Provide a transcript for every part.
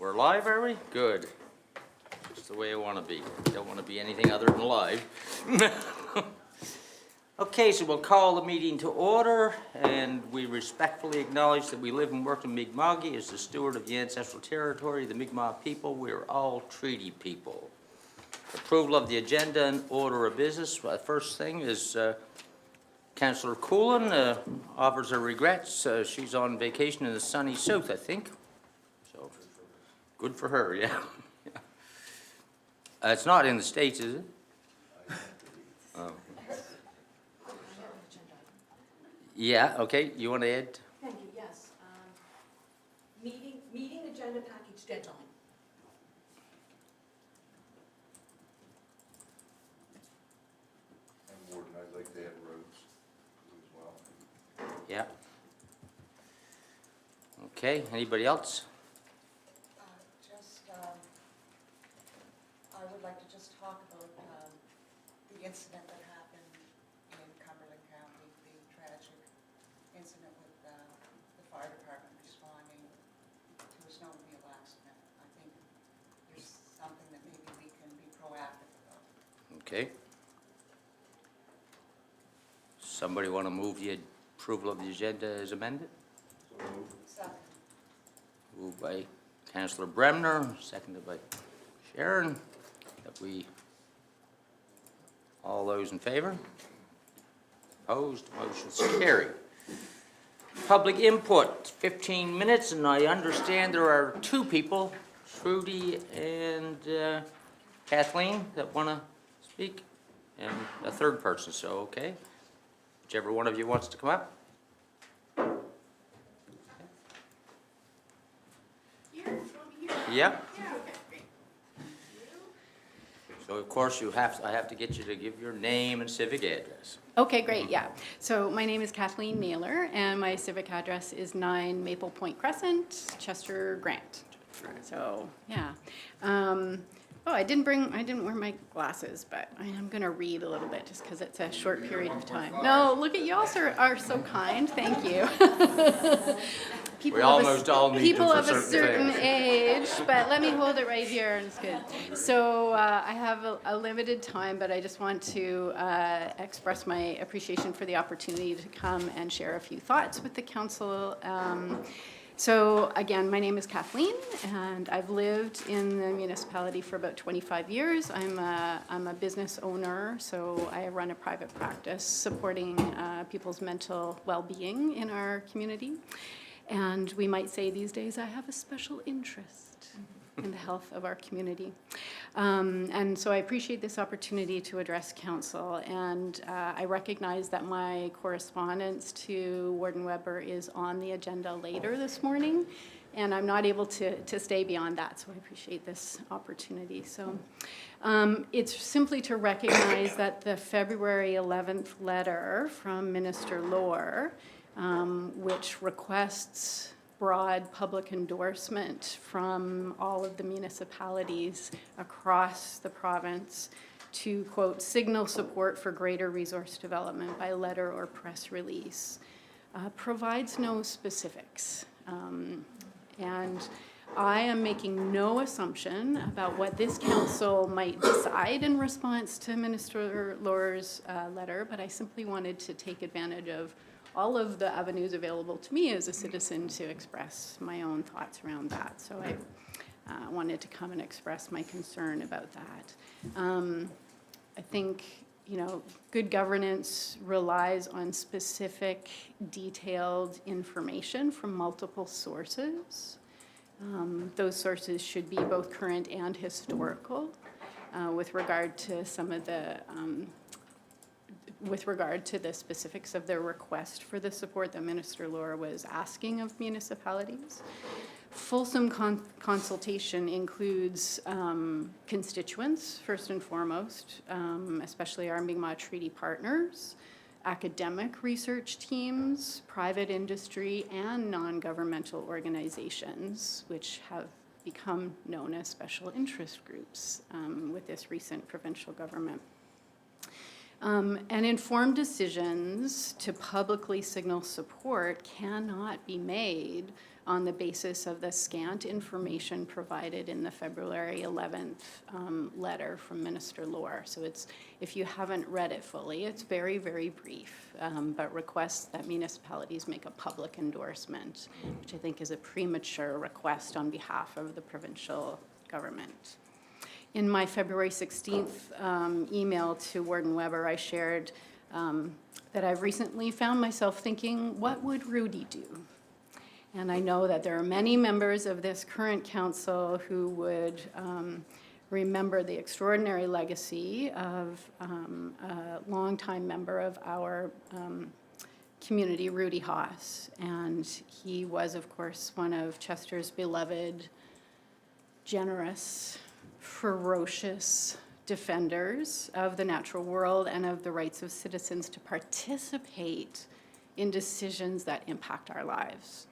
We're live, are we? Good. Just the way I want to be. Don't want to be anything other than live. Okay, so we'll call the meeting to order, and we respectfully acknowledge that we live and work in Mi'kmaq as the steward of the ancestral territory of the Mi'kmaq people. We are all treaty people. Approval of the agenda and order of business. First thing is Councillor Coolin offers her regrets. She's on vacation in the sunny south, I think. So good for her, yeah. It's not in the States, is it? Oh. Yeah, okay, you want to add? Thank you, yes. Meeting agenda package deadline. And Warden, I'd like to add roads as well. Yeah. Okay, anybody else? I would like to just talk about the incident that happened in Cumberland County, the tragic incident with the fire department responding to a snowmobile accident. I think there's something that maybe we can be proactive about. Okay. Somebody want to move the approval of the agenda as amended? So moved. Second. Moved by Councillor Bremner, seconded by Sharon. That we, all those in favor? Opposed? Motion's carried. Public input, 15 minutes, and I understand there are two people, Trudy and Kathleen, that want to speak, and a third person, so okay. Whichever one of you wants to come up. Here, want me here? Yep. Yeah, okay, great. So of course I have to get you to give your name and civic address. Okay, great, yeah. So my name is Kathleen Naylor, and my civic address is 9 Maple Point Crescent, Chester, Grant. So, yeah. I didn't wear my glasses, but I am gonna read a little bit just because it's a short period of time. No, look at you all are so kind, thank you. We almost all need people them of for a certain certain things. age, but let me hold it right here, and it's good. So I have a limited time, but I just want to express my appreciation for the opportunity to come and share a few thoughts with the council. So again, my name is Kathleen, and I've lived in the municipality for about 25 years. I'm a business owner, so I run a private practice supporting people's mental well-being in our community. And we might say these days I have a special interest in the health of our community. And so I appreciate this opportunity to address council, and I recognize that my correspondence to Warden Weber is on the agenda later this morning, and I'm not able to stay beyond that, so I appreciate this opportunity. So it's simply to recognize that the February 11th letter from Minister Lohr, which requests broad public endorsement from all of the municipalities across the province to, quote, signal support for greater resource development by letter or press release, provides no specifics. And I am making no assumption about what this council might decide in response to Minister Lohr's letter, but I simply wanted to take advantage of all of the avenues available to me as a citizen to express my own thoughts around that. So I wanted to come and express my concern about that. I think, good governance relies on specific, detailed information from multiple sources. Those sources should be both current and historical with regard to some of the specifics of their request for the support that Minister Lohr was asking of municipalities. Fulsome consultation includes constituents, first and foremost, especially our Mi'kmaq Treaty partners, academic research teams, private industry, and non-governmental organizations, which have become known as special interest groups with this recent provincial government. And informed decisions to publicly signal support cannot be made on the basis of the scant information provided in the February 11th letter from Minister Lohr. So it's, if you haven't read it fully, it's very, very brief, but requests that municipalities make a public endorsement, which I think is a premature request on behalf of the provincial government. In my February 16th email to Warden Weber, I shared that I've recently found myself thinking, what would Rudy do? And I know that there are many members of this current council who would remember the extraordinary legacy of a longtime member of our community, Rudy Haas. And he was, of course, one of Chester's beloved, generous, ferocious defenders of the natural world and of the rights of citizens to participate in decisions that impact our lives.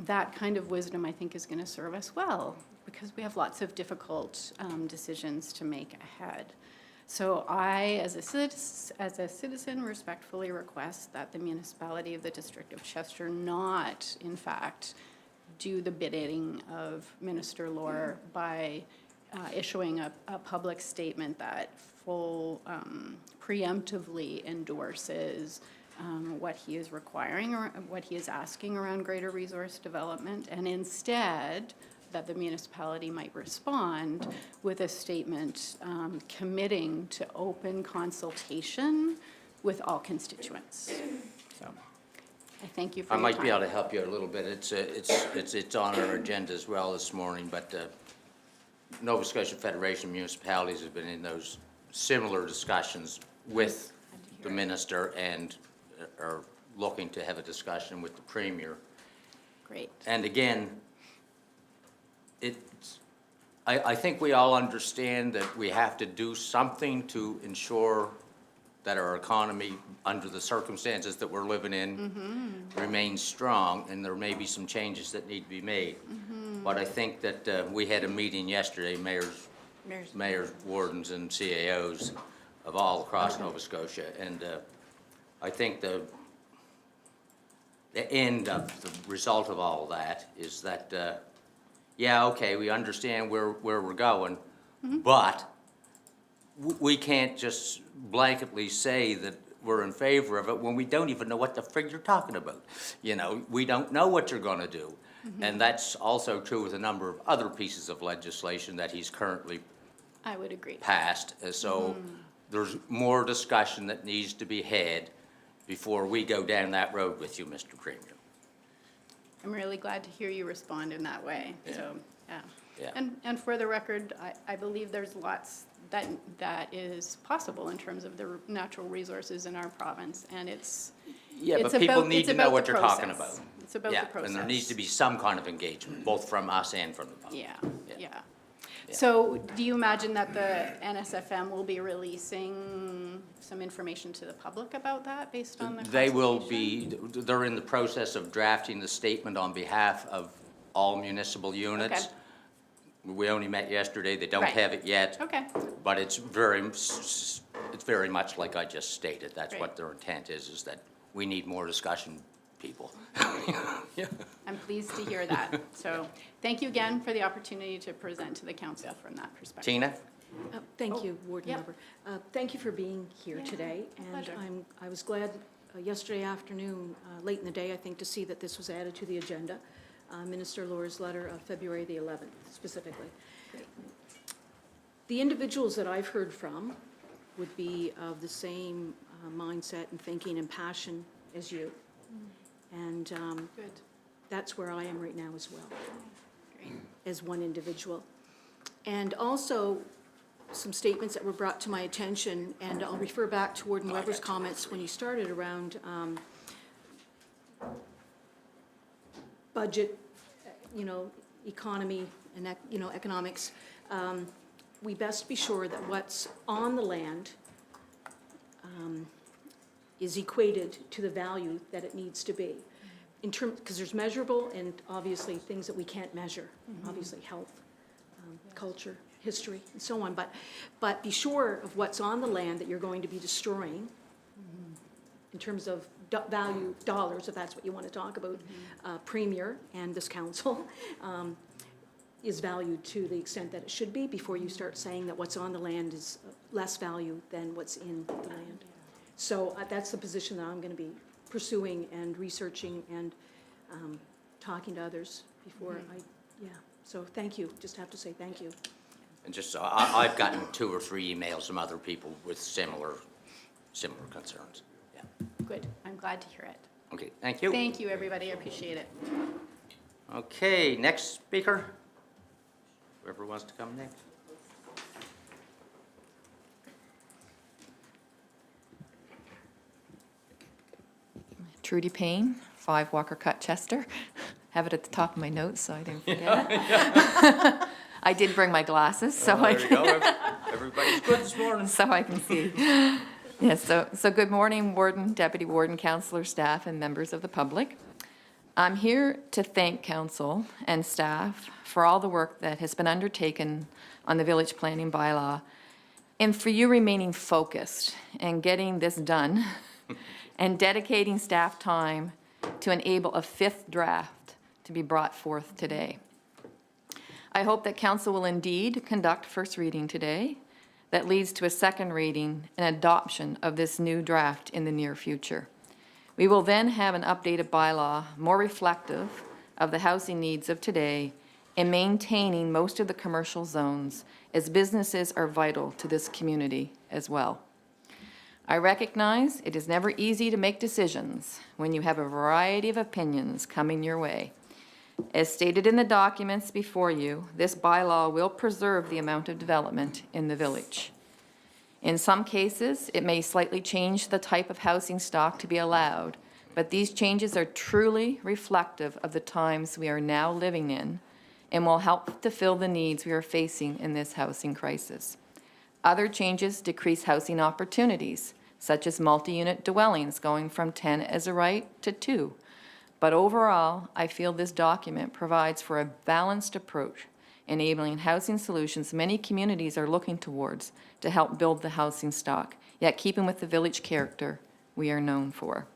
That kind of wisdom, I think, is going to serve us well because we have lots of difficult decisions to make ahead. So I, as a citizen, respectfully request that the municipality of the District of Chester not, in fact, do the bidding of Minister Lohr by issuing a public statement that preemptively endorses what he is requiring or what he is asking around greater resource development, and instead that the municipality might respond with a statement committing to open consultation with all constituents. So I thank you for I your might time. be able to help you a little bit. It's on our agenda as well this morning, but Nova Scotia Federation of Municipalities has been in those similar discussions with the minister and are looking to have a discussion with the premier. Great. And again, I think we all understand that we have to do something to ensure that our economy, under the circumstances that we're living in, remains strong, and there may be some changes that need to be made. But I think that we had a meeting yesterday, mayors, wardens, and CAOs of all across Nova Scotia, and I think the end of the result of all that is that, yeah, okay, we understand where we're going, but we can't just blanketly say that we're in favor of it when we don't even know what the frig you're talking about. You know, we don't know what you're gonna do. And that's also true with a number of other pieces of legislation that he's currently I would agree. passed. So there's more discussion that needs to be had before we go down that road with you, Mr. Premier. I'm really glad to hear you respond in that way. Yeah. So, yeah. Yeah. And for the record, I believe there's lots that is possible in terms of the natural resources in our province, and it's Yeah, it's but people about- need it's to know about what the you're talking about. process. It's about the Yeah, process. and there needs to be some kind of engagement, both from us and from the public. Yeah, Yeah. yeah. So do you imagine that the NSFM will be releasing some information to the public about that based on the They will consultation? be, they're in the process of drafting the statement on behalf of all municipal units. Okay. We only met yesterday, they don't Right. have it yet. Okay, But it's very much like I just stated. That's Great. what their intent is that we need more discussion, people. I'm pleased to hear that. So thank you again for the opportunity to present to the council from that perspective. Tina? Thank you, Warden Yep. Member. Thank you for being here Yeah, today. pleasure. And I was glad yesterday afternoon, late in the day, I think, to see that this was added to the agenda. Minister Lohr's letter of February the 11th specifically. The individuals that I've heard from would be of the same mindset and thinking and passion as you. And Good, that's where I am right now as well, great. as one individual. And also, some statements that were brought to my attention, and I'll refer back to Warden Weber's comments when you started around budget, economy, and economics. We best be sure that what's on the land is equated to the value that it needs to be. In terms, because there's measurable and obviously things that we can't measure, obviously health, culture, history and so on, but be sure of what's on the land that you're going to be destroying in terms of value, dollars, if that's what you want to talk about. Premier and this council is valued to the extent that it should be before you start saying that what's on the land is less value than what's in the land. So that's the position that I'm going to be pursuing and researching and talking to others before so thank you, just have to say thank you. And just so, I've gotten 2 or 3 emails from other people with similar concerns. Yeah. Good, I'm glad to hear it. Okay, thank you. Thank you, everybody, I appreciate it. Okay, next speaker. Whoever wants to come next. Trudy Payne, 5 Walker Cut, Chester. Have it at the top of my notes so I didn't forget it. I did bring my glasses so I There you go. Everybody's good this morning. so I can see. Yes, so good morning, Warden, Deputy Warden, Councillor, staff, and members of the public. I'm here to thank Council and staff for all the work that has been undertaken on the village planning bylaw and for you remaining focused and getting this done and dedicating staff time to enable a 5th draft to be brought forth today. I hope that Council will indeed conduct first reading today that leads to a second reading and adoption of this new draft in the near future. We will then have an updated bylaw more reflective of the housing needs of today and maintaining most of the commercial zones as businesses are vital to this community as well. I recognize it is never easy to make decisions when you have a variety of opinions coming your way. As stated in the documents before you, this bylaw will preserve the amount of development in the village. In some cases, it may slightly change the type of housing stock to be allowed, but these changes are truly reflective of the times we are now living in and will help to fill the needs we are facing in this housing crisis. Other changes decrease housing opportunities, such as multi-unit dwellings going from 10 as a right to 2. But overall, I feel this document provides for a balanced approach, enabling housing solutions many communities are looking towards to help build the housing stock, yet keeping with the village character we are known for.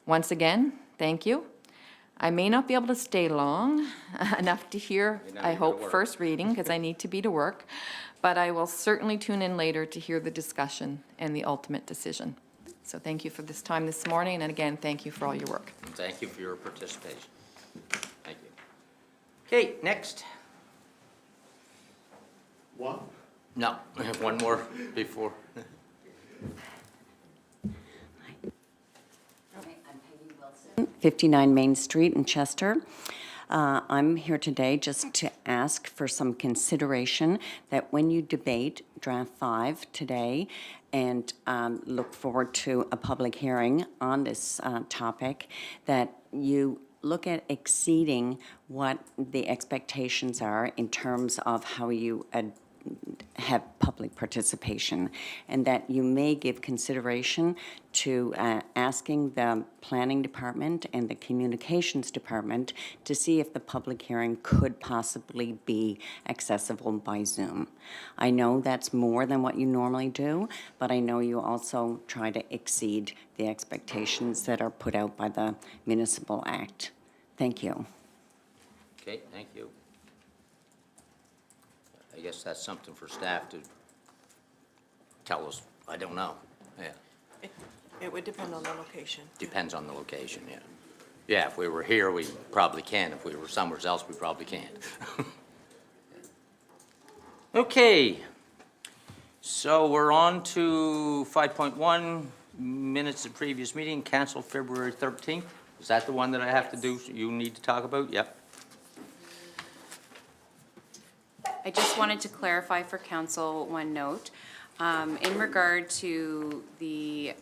Once again, thank you. I may not be able to stay long enough to hear, I hope, first reading, because I need to be to work, but I will certainly tune in later to hear the discussion and the ultimate decision. So thank you for this time this morning, and again, thank you for all your work. And thank you for your participation. Thank you. Okay, next. One? No, I have one more before. Okay, I'm Peggy Wilson, 59 Main Street in Chester. I'm here today just to ask for some consideration that when you debate Draft 5 today and look forward to a public hearing on this topic, that you look at exceeding what the expectations are in terms of how you have public participation, and that you may give consideration to asking the planning department and the communications department to see if the public hearing could possibly be accessible by Zoom. I know that's more than what you normally do, but I know you also try to exceed the expectations that are put out by the Municipal Act. Thank you. Okay, thank you. I guess that's something for staff to tell us. I don't know. Yeah, It would depend on the location. depends on the location, yeah. Yeah, if we were here, we probably can. If we were somewhere else, we probably can't. Okay, so we're on to 5.1, minutes of previous meeting, canceled February 13th. Is that the one that I have to do, you need to talk about? Yep. I just wanted to clarify for council one note. In regard to the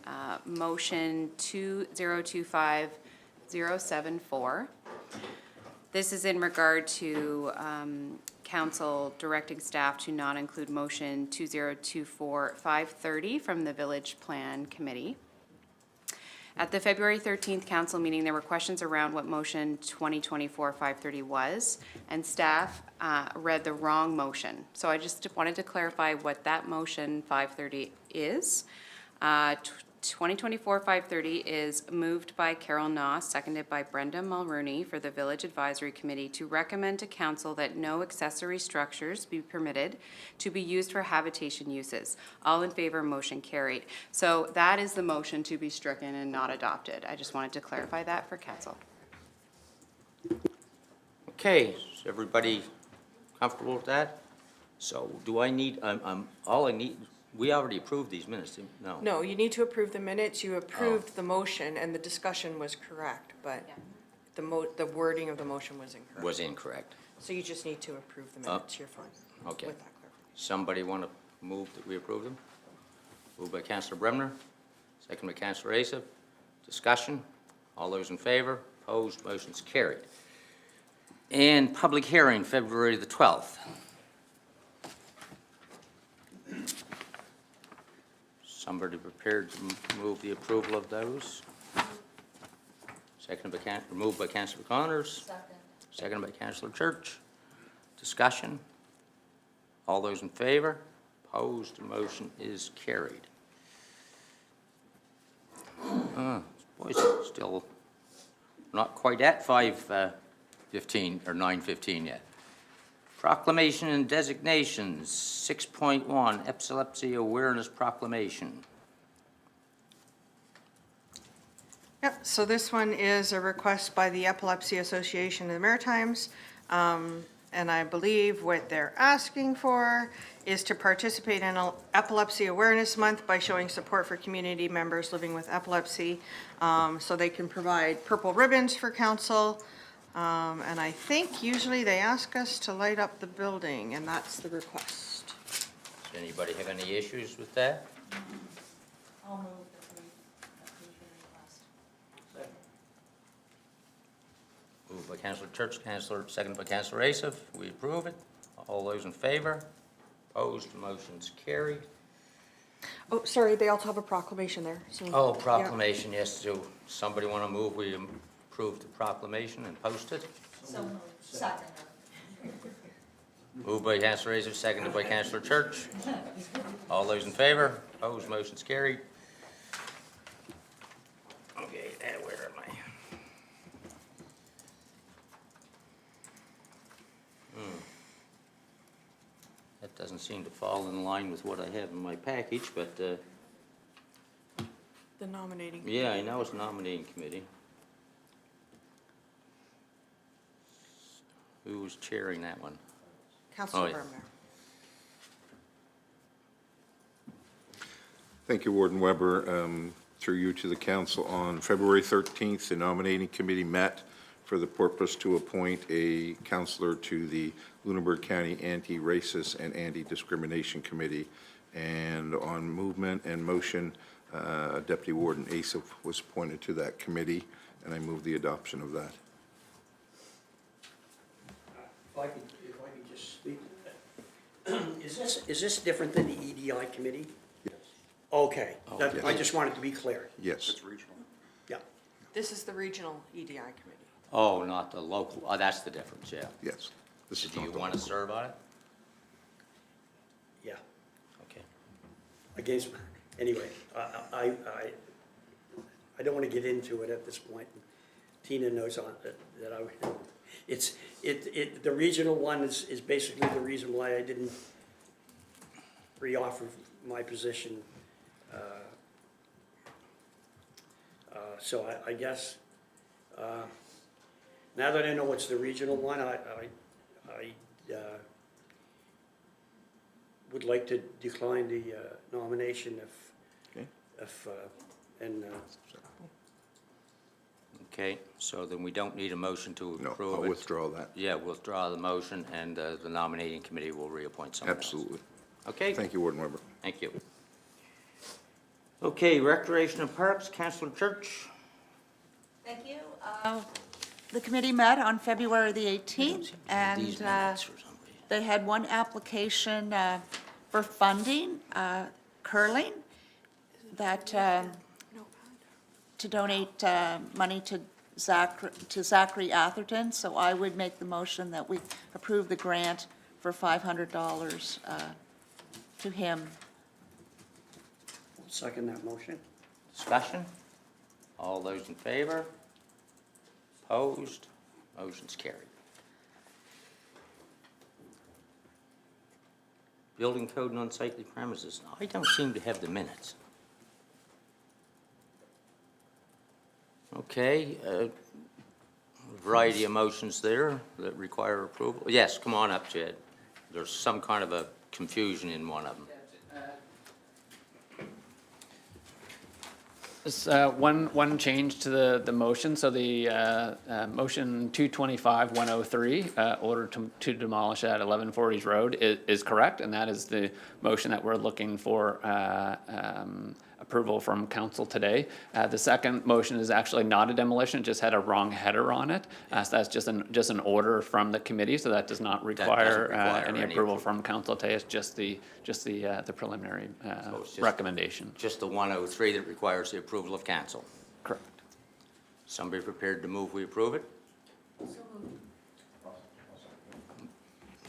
motion 2025074, this is in regard to council directing staff to not include motion 2024530 from the Village Plan Committee. At the February 13th council meeting, there were questions around what motion 2024-530 was, and staff read the wrong motion. So I just wanted to clarify what that motion 530 is. 2024-530 is moved by Carol Noss, seconded by Brenda Mulrooney for the Village Advisory Committee to recommend to council that no accessory structures be permitted to be used for habitation uses. All in favor, motion carried. So that is the motion to be stricken and not adopted. I just wanted to clarify that for council. Okay, is everybody comfortable with that? So do I need, all I need, we already approved these minutes, didn't we? No. No, you need to approve the minutes. You approved the motion, and the discussion was correct, but the wording of the motion was incorrect. Was incorrect. So you just need to approve the minutes. You're fine. Okay. With that clarification. Somebody want to move that we approve them? Moved by Councillor Bremner, second by Councillor Asa. Discussion? All those in favor? Opposed? Motion's carried. And public hearing, February the 12th. Somebody prepared to move the approval of those? Seconded by, moved by Councillor Connors. Seconded by Councillor Church. Discussion? All those in favor? Opposed? The motion is carried. Boys, still not quite at 5:15 or 9:15 yet. Proclamation and designations, 6.1, Epilepsy Awareness Proclamation. Yep, so this one is a request by the Epilepsy Association of the Maritimes. And I believe what they're asking for is to participate in Epilepsy Awareness Month by showing support for community members living with epilepsy. So they can provide purple ribbons for council. And I think usually they ask us to light up the building, and that's the request. Does anybody have any issues with that? I'll move that we approve the request. Moved by Councillor Church, seconded by Councillor Asaph. We approve it. All those in favor? Opposed? The motion's carried. Oh, sorry, they also have a proclamation there, so. Oh, yeah. proclamation, yes. Do somebody want to move? We approve the proclamation and post it? So moved. Second. Moved by Councillor Asaph, seconded by Councillor Church. All those in favor? Opposed? Motion's carried. Okay, now where am I? That doesn't seem to fall in line with what I have in my package, but, The nominating. yeah, I know it's nominating committee. Who was chairing that one? Councilor yeah. Bremner. Thank you, Warden Weber. Through you to the council, on February 13th, the nominating committee met for the purpose to appoint a counselor to the Lunenburg County Anti-Racist and Anti-Discrimination Committee. And on movement and motion, Deputy Warden Asaph was appointed to that committee, and I move the adoption of that. If I could just speak. Is this different than the EDI committee? Yes. Okay, that- yes. I just wanted to be clear. Yes. Yeah. This is the regional EDI committee. Oh, not the local, oh, that's the difference, yeah. Yes. This is Do you not the want to local. serve on it? Yeah. Okay. Against, anyway, I don't want to get into it at this point. Tina knows that the regional one is basically the reason why I didn't re-offer my position. So I guess, now that I know it's the regional one, I would like to decline the nomination Okay. Okay, so then we don't need a motion to No, approve it? I'll withdraw that. Yeah, withdraw the motion, and the nominating committee will reappoint someone else. Absolutely. Okay, Thank you, Warden Weber. thank you. Okay, Recreation and Parks, Councillor Church. Thank you. The committee met on February the 18th, and These minutes for some reason. they had one application for funding, curling, that to donate money to Zachary Atherton, so I would make the motion that we approve the grant for $500 to him. Second that motion. Discussion? All those in favor? Opposed? Motion's carried. Building code and unsightly premises. I don't seem to have the minutes. Okay, a variety of motions there that require approval. Yes, come on up, Jed. There's some kind of a confusion in one of them. Just one change to the motion. So the motion 225-103, order to demolish at 1140s Road is correct, and that is the motion that we're looking for approval from council today. The second motion is actually not a demolition, it just had a wrong header on it. So that's just an order from the committee, so that does not require any approval from council today. It's just the preliminary it's just- recommendation. Just the 103 that requires the approval of council. Correct. Somebody prepared to move we approve it?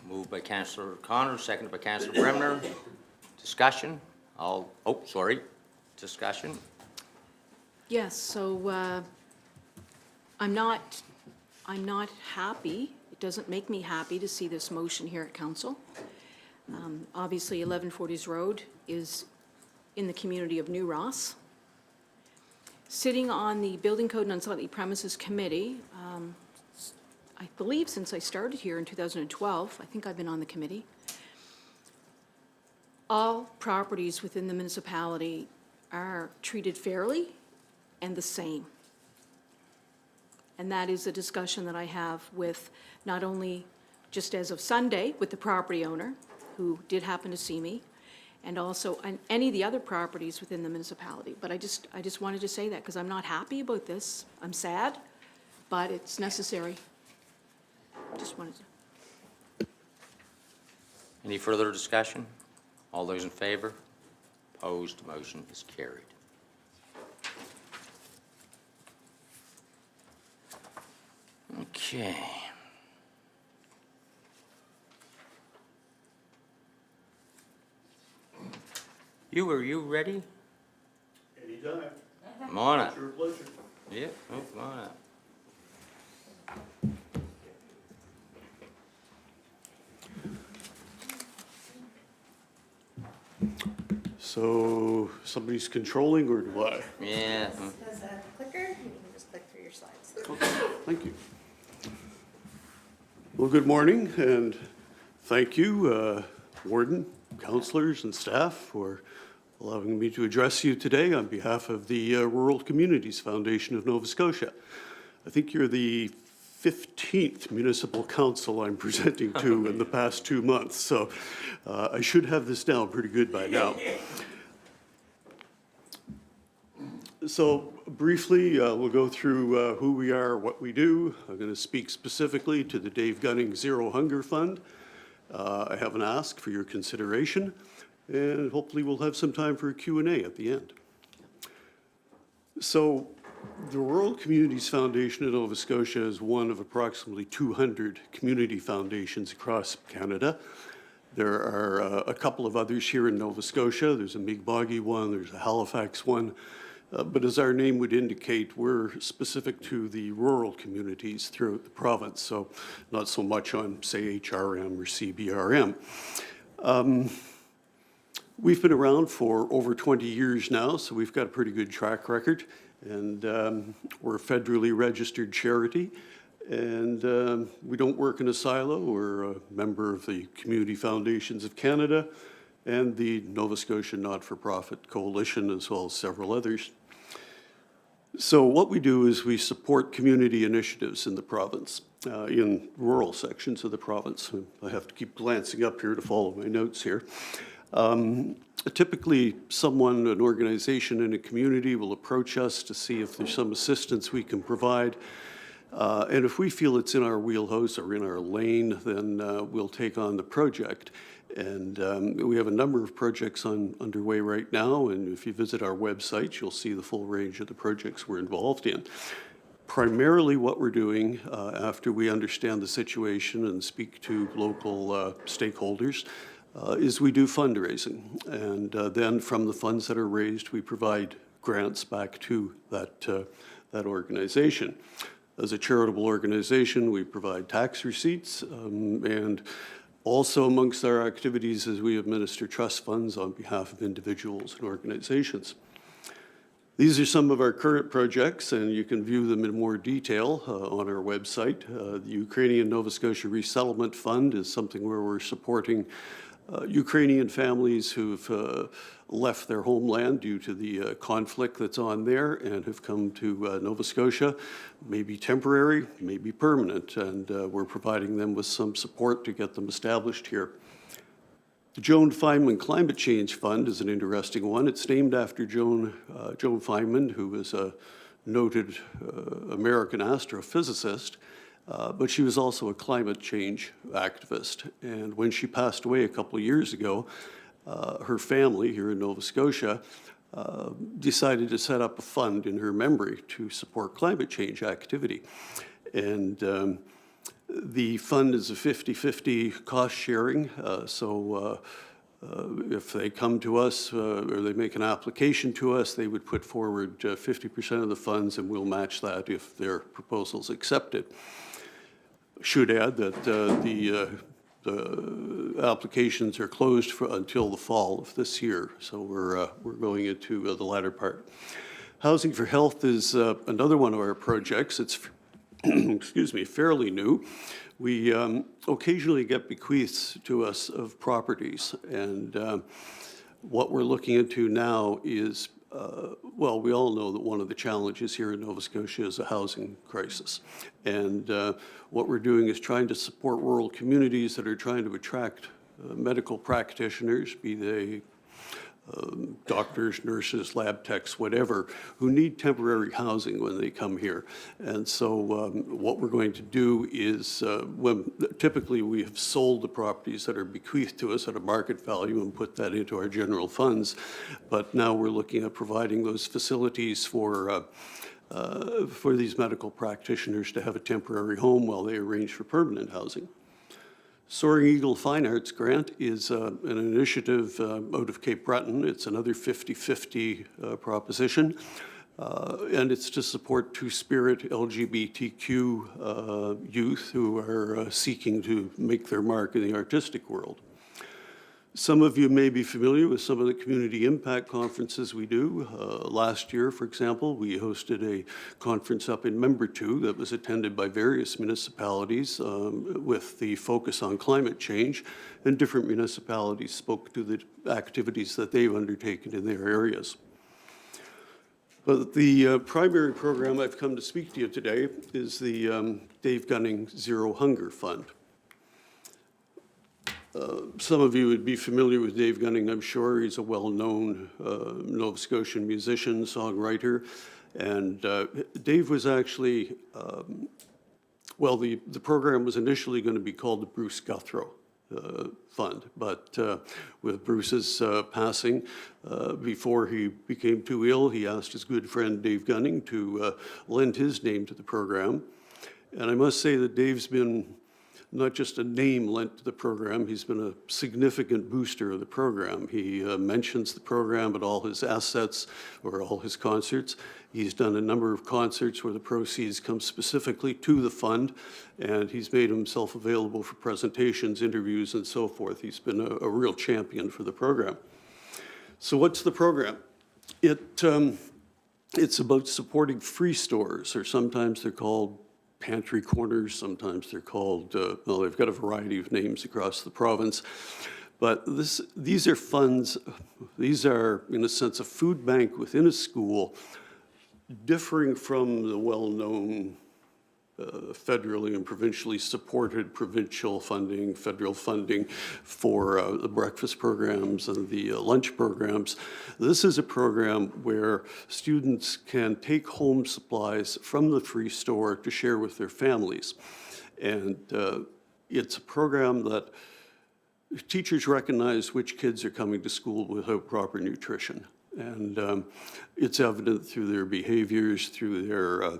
Moved by Councillor Connor, seconded by Councillor Bremner. Discussion? Discussion? Yes, so I'm not happy. It doesn't make me happy to see this motion here at council. Obviously, 1140s Road is in the community of New Ross. Sitting on the Building Code and Unsightly Premises Committee, I believe since I started here in 2012, I think I've been on the committee. All properties within the municipality are treated fairly and the same. And that is a discussion that I have with not only just as of Sunday with the property owner, who did happen to see me, and also on any of the other properties within the municipality. But I just wanted to say that because I'm not happy about this. I'm sad, but it's necessary. Just wanted to. Any further discussion? All those in favor? Opposed? Motion is carried. Okay. Are you ready? Anytime. Come on up. Your pleasure. Yeah, come on up. So somebody's controlling, or do I? Yeah. Does that clicker? You can just click through your slides. Thank you. Well, good morning, and thank you, Warden, councilors, and staff for allowing me to address you today on behalf of the Rural Communities Foundation of Nova Scotia. I think you're the 15th municipal council I'm presenting to in the past 2 months, so I should have this down pretty good by now. So briefly, we'll go through who we are, what we do. I'm going to speak specifically to the Dave Gunning Zero Hunger Fund. I have an ask for your consideration, and hopefully we'll have some time for a Q&A at the end. So the Rural Communities Foundation of Nova Scotia is one of approximately 200 community foundations across Canada. There are a couple of others here in Nova Scotia. There's a Mi'kma'ki one, there's a Halifax one. But as our name would indicate, we're specific to the rural communities throughout the province, so not so much on, say, HRM or CBRM. We've been around for over 20 years now, so we've got a pretty good track record, and we're a federally registered charity, and we don't work in a silo. We're a member of the Community Foundations of Canada and the Nova Scotia Not-for-Profit Coalition, as well as several others. So what we do is we support community initiatives in the province, in rural sections of the province. I have to keep glancing up here to follow my notes here. Typically, an organization in a community will approach us to see if there's some assistance we can provide And if we feel it's in our wheelhouse or in our lane, then we'll take on the project. And we have a number of projects underway right now, and if you visit our website, you'll see the full range of the projects we're involved in. Primarily what we're doing, after we understand the situation and speak to local stakeholders, is we do fundraising. And then from the funds that are raised, we provide grants back to that organization. As a charitable organization, we provide tax receipts, and also amongst our activities is we administer trust funds on behalf of individuals and organizations. These are some of our current projects, and you can view them in more detail on our website. The Ukrainian Nova Scotia Resettlement Fund is something where we're supporting Ukrainian families who've left their homeland due to the conflict that's on there and have come to Nova Scotia, maybe temporary, maybe permanent, and we're providing them with some support to get them established here. The Joan Feynman Climate Change Fund is an interesting one. It's named after Joan Feynman, who was a noted American astrophysicist, but she was also a climate change activist. And when she passed away a couple of years ago, her family here in Nova Scotia decided to set up a fund in her memory to support climate change activity. And the fund is a 50-50 cost sharing, so if they come to us or they make an application to us, they would put forward 50% of the funds, and we'll match that if their proposal's accepted. Should add that the applications are closed until the fall of this year, so we're going into the latter part. Housing for Health is another one of our projects. It's excuse me, fairly new. We occasionally get bequeaths to us of properties, and what we're looking into now is, well, we all know that one of the challenges here in Nova Scotia is a housing crisis. And what we're doing is trying to support rural communities that are trying to attract medical practitioners, be they doctors, nurses, lab techs, whatever, who need temporary housing when they come here. And so what we're going to do is, typically we have sold the properties that are bequeathed to us at a market value and put that into our general funds, but now we're looking at providing those facilities for these medical practitioners to have a temporary home while they arrange for permanent housing. Soaring Eagle Fine Arts Grant is an initiative out of Cape Breton. It's another 50-50 proposition, and it's to support Two-Spirit LGBTQ youth who are seeking to make their mark in the artistic world. Some of you may be familiar with some of the community impact conferences we do. Last year, for example, we hosted a conference up in Membertou that was attended by various municipalities with the focus on climate change, and different municipalities spoke to the activities that they've undertaken in their areas. But the primary program I've come to speak to you today is the Dave Gunning Zero Hunger Fund. Some of you would be familiar with Dave Gunning, I'm sure. He's a well-known Nova Scotian musician, songwriter. And Dave was actually, well, the program was initially going to be called the Bruce Guthrow Fund. But with Bruce's passing, before he became too ill, he asked his good friend Dave Gunning to lend his name to the program. And I must say that Dave's been not just a name lent to the program, he's been a significant booster of the program. He mentions the program at all his assets or all his concerts. He's done a number of concerts where the proceeds come specifically to the fund, and he's made himself available for presentations, interviews, and so forth. He's been a real champion for the program. So what's the program? It's about supporting free stores, or sometimes they're called pantry corners, sometimes they're called, well, they've got a variety of names across the province. But these are funds, these are, in a sense, a food bank within a school, differing from the well-known federally and provincially supported provincial funding, federal funding for the breakfast programs and the lunch programs. This is a program where students can take home supplies from the free store to share with their families. And it's a program that teachers recognize which kids are coming to school without proper nutrition. And it's evident through their behaviors, through their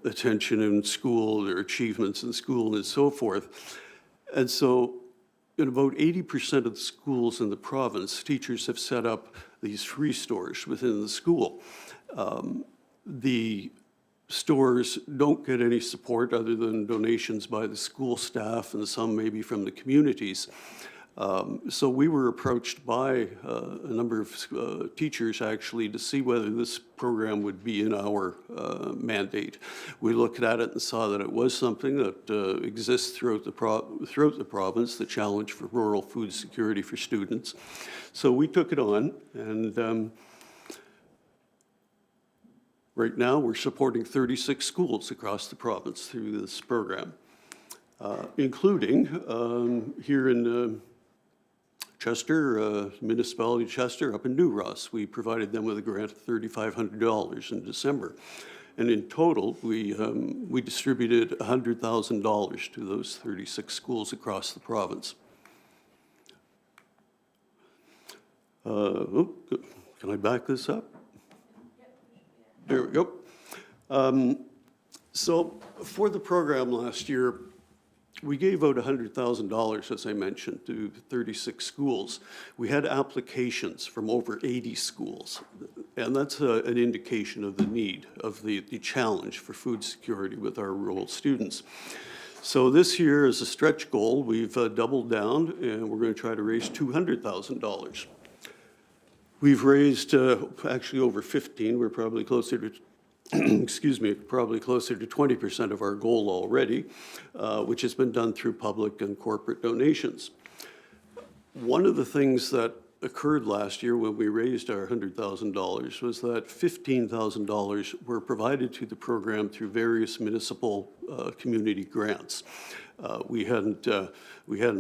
attention in school, their achievements in school, and so forth. And so in about 80% of the schools in the province, teachers have set up these free stores within the school. The stores don't get any support other than donations by the school staff and some maybe from the communities. So we were approached by a number of teachers actually to see whether this program would be in our mandate. We looked at it and saw that it was something that exists throughout the province, the challenge for rural food security for students. So we took it on, and right now we're supporting 36 schools across the province through this program, including here in Chester, Municipality of Chester, up in New Ross. We provided them with a grant of $3,500 in December. And in total, we distributed $100,000 to those 36 schools across the province. Can I back this up? There we go. So for the program last year, we gave out $100,000, as I mentioned, to 36 schools. We had applications from over 80 schools, and that's an indication of the need, of the challenge for food security with our rural students. So this year, as a stretch goal, we've doubled down, and we're going to try to raise $200,000. We've raised actually over 15. We're probably closer to excuse me, probably closer to 20% of our goal already, which has been done through public and corporate donations. One of the things that occurred last year when we raised our $100,000 was that $15,000 were provided to the program through various municipal community grants. We hadn't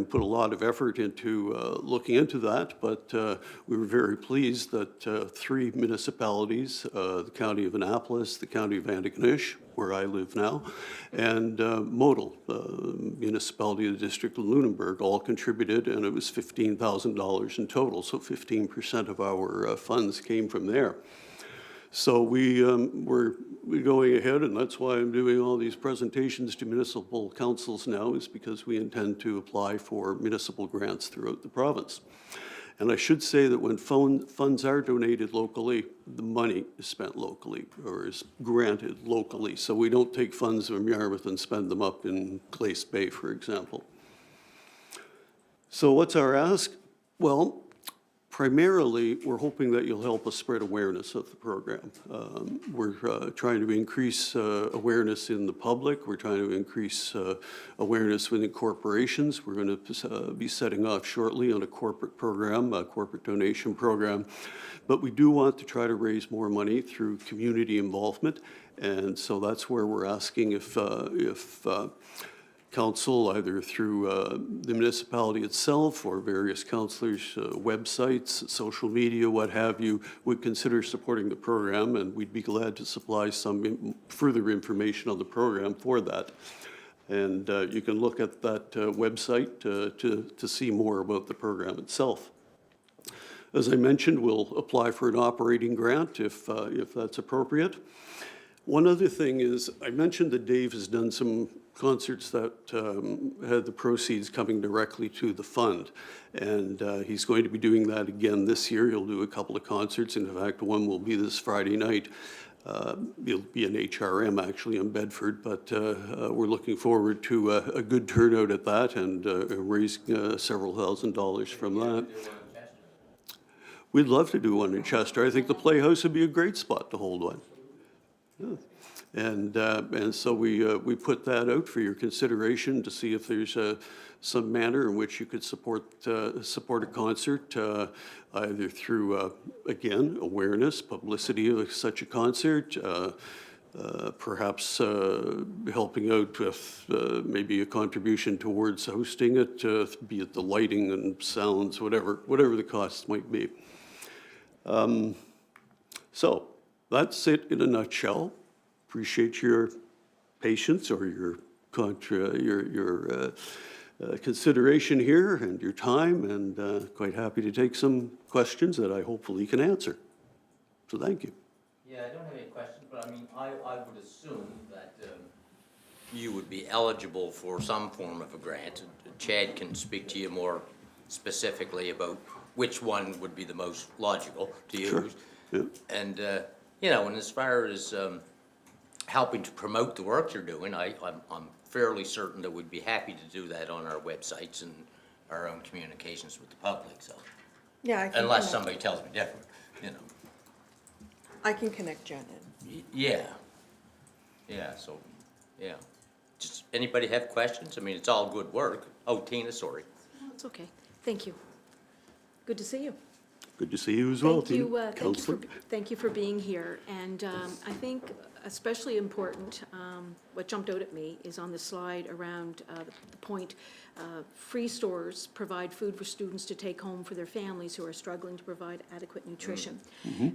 put a lot of effort into looking into that, but we were very pleased that 3 municipalities, the County of Annapolis, the County of Antigonish, where I live now, and Modal, Municipality of the District of Lunenburg, all contributed, and it was $15,000 in total, so 15% of our funds came from there. So we're going ahead, and that's why I'm doing all these presentations to municipal councils now, is because we intend to apply for municipal grants throughout the province. And I should say that when funds are donated locally, the money is spent locally, or is granted locally. So we don't take funds from Yarmouth and spend them up in Glace Bay, for example. So what's our ask? Well, primarily, we're hoping that you'll help us spread awareness of the program. We're trying to increase awareness in the public. We're trying to increase awareness within corporations. We're going to be setting off shortly on a corporate program, a corporate donation program. But we do want to try to raise more money through community involvement. And so that's where we're asking if council, either through the municipality itself or various councillors' websites, social media, what have you, would consider supporting the program, and we'd be glad to supply some further information on the program for that. And you can look at that website to see more about the program itself. As I mentioned, we'll apply for an operating grant if that's appropriate. One other thing is, I mentioned that Dave has done some concerts that had the proceeds coming directly to the fund. And he's going to be doing that again this year. He'll do a couple of concerts. In fact, one will be this Friday night. It'll be an HRM actually in Bedford, but we're looking forward to a good turnout at that and raising several $1,000s from that. We'd love to do one in Chester. I think the Playhouse would be a great spot to hold one. Yeah. And so we put that out for your consideration to see if there's some manner in which you could support a concert, either through, again, awareness, publicity of such a concert, perhaps helping out with maybe a contribution towards hosting it, be it the lighting and sounds, whatever the costs might be. So that's it in a nutshell. Appreciate your patience or your consideration here and your time, and quite happy to take some questions that I hopefully can answer. So thank you. Yeah, I don't have any questions, but I mean, I would assume that you would be eligible for some form of a grant. Chad can speak to you more specifically about which one would be the most logical to use. Sure. Yeah. And, you know, and as far as helping to promote the work you're doing, I'm fairly certain that we'd be happy to do that on our websites and our own communications with the public, so. Yeah, I can Unless connect- somebody tells me different, you know. I can connect Jen in. Yeah. Yeah, so, yeah. Just, anybody have questions? I mean, it's all good work. Oh, Tina, sorry. It's okay. Thank you. Good to see you. Good to see you as well, Thank you, Tina. Councillor. thank you for being here. And I think especially important, what jumped out at me is on the slide around the point, free stores provide food for students to take home for their families who are struggling to provide adequate nutrition.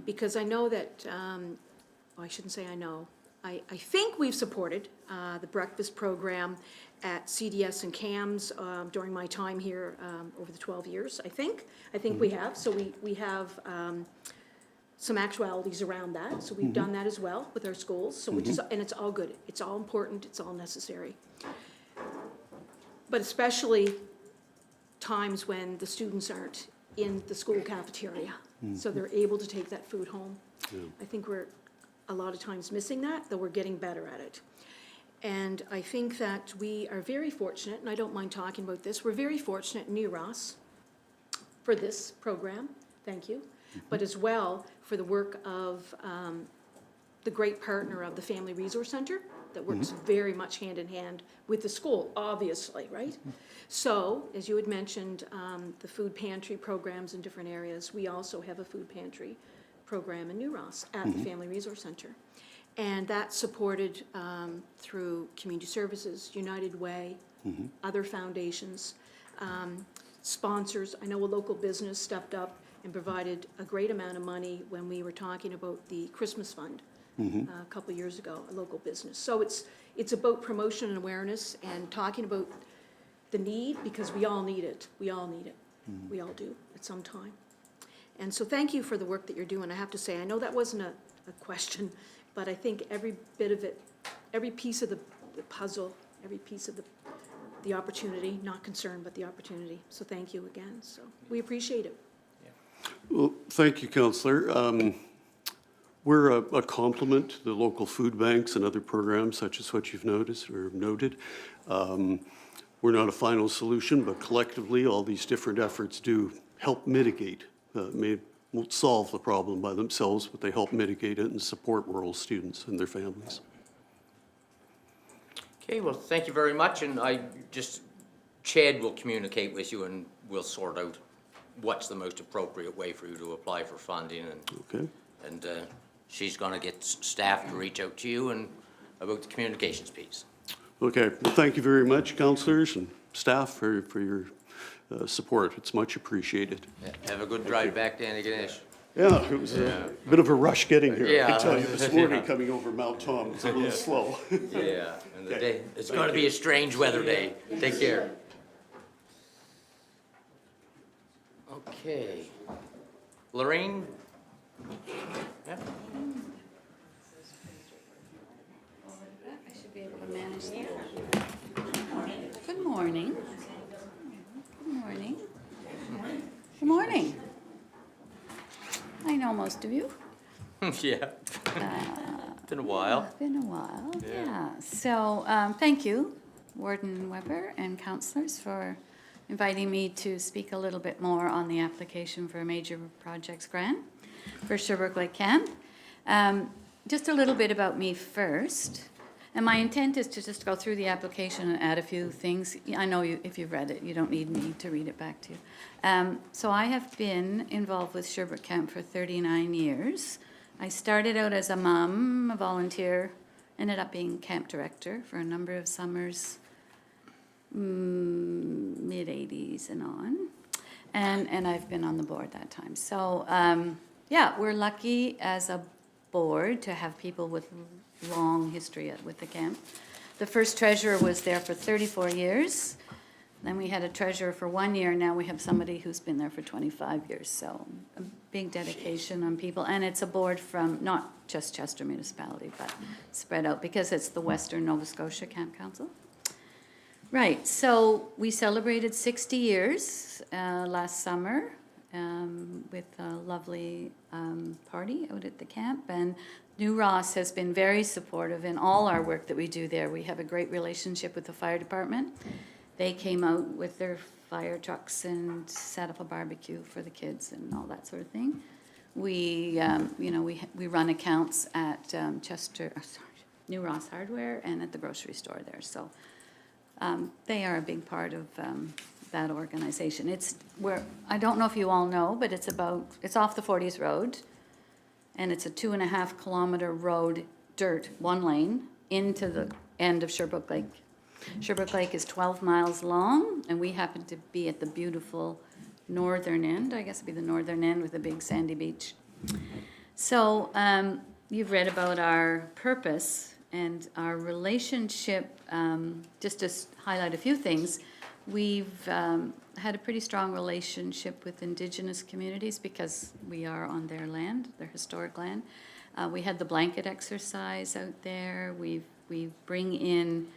Because I know that, well, I shouldn't say I know, I think we've supported the breakfast program at CDS and CAMS during my time here over the 12 years, I think. I think we have. So we have some actualities around that. So we've done that as well with our schools. So which is, and it's all good. It's all important. It's all necessary. But especially times when the students aren't in the school cafeteria. So they're able to take that food home. I think we're a lot of times missing that, though we're getting better at it. And I think that we are very fortunate, and I don't mind talking about this, we're very fortunate in New Ross for this program, thank you, but as well for the work of the great partner of the Family Resource Center that works very much hand in hand with the school, obviously, right? So, as you had mentioned, the food pantry programs in different areas, we also have a food pantry program in New Ross at the Family Resource Center. And that's supported through Community Services, United Way, other foundations, sponsors. I know a local business stepped up and provided a great amount of money when we were talking about the Christmas Fund a couple of years ago, a local business. So it's about promotion and awareness and talking about the need, because we all need it. We all need it. We all do at some time. And so thank you for the work that you're doing. I have to say, I know that wasn't a question, but I think every bit of it, every piece of the puzzle, every piece of the opportunity, not concern, but the opportunity. So thank you again. So we appreciate it. Well, thank you, Councillor. We're a complement to the local food banks and other programs such as what you've noticed or noted. We're not a final solution, but collectively, all these different efforts do help mitigate, won't solve the problem by themselves, but they help mitigate it and support rural students and their families. Okay, well, thank you very much, and Chad will communicate with you and we'll sort out what's the most appropriate way for you to apply for funding, and she's gonna get staff to reach out to you and about the communications piece. Okay, well, thank you very much, councillors and staff, for your support. It's much appreciated. Yeah, have a good drive back to Antigonish. Yeah, it was a bit of a rush getting here. I Yeah. can tell you, this morning coming over Mount Tom was a little slow. Yeah, and the day, it's gonna be a strange weather day. Take care. Okay. Lorraine? Yeah. I should be able to manage that. Good morning. Good morning. Good morning. I know most of you. Yeah. Been a while. Been a while, yeah. So, thank you, Warden Weber and councillors, for inviting me to speak a little bit more on the application for a major projects grant for Sherbrooke Lake Camp. Just a little bit about me first. And my intent is to just go through the application and add a few things. I know you, if you've read it, you don't need me to read it back to you. So I have been involved with Sherbrooke Camp for 39 years. I started out as a mom, a volunteer, ended up being camp director for a number of summers, mid-'80s and on. And I've been on the board that time. So, yeah, we're lucky as a board to have people with long history with the camp. The first treasurer was there for 34 years. Then we had a treasurer for 1 year. Now we have somebody who's been there for 25 years. So a big dedication on people. And it's a board from not just Chester Municipality, but spread out because it's the Western Nova Scotia Camp Council. Right, so we celebrated 60 years last summer with a lovely party out at the camp. And New Ross has been very supportive in all our work that we do there. We have a great relationship with the fire department. They came out with their fire trucks and set up a barbecue for the kids and all that sort of thing. We, we run accounts at New Ross Hardware and at the grocery store there. So they are a big part of that organization. It's where, I don't know if you all know, but it's off the 40s road, and it's a 2.5 kilometer road, dirt, one lane, into the end of Sherbrooke Lake. Sherbrooke Lake is 12 miles long, and we happen to be at the beautiful northern end. I guess it'd be the northern end with a big sandy beach. So you've read about our purpose and our relationship. Just to highlight a few things, we've had a pretty strong relationship with Indigenous communities because we are on their land, their historic land. We had the blanket exercise out there. We bring in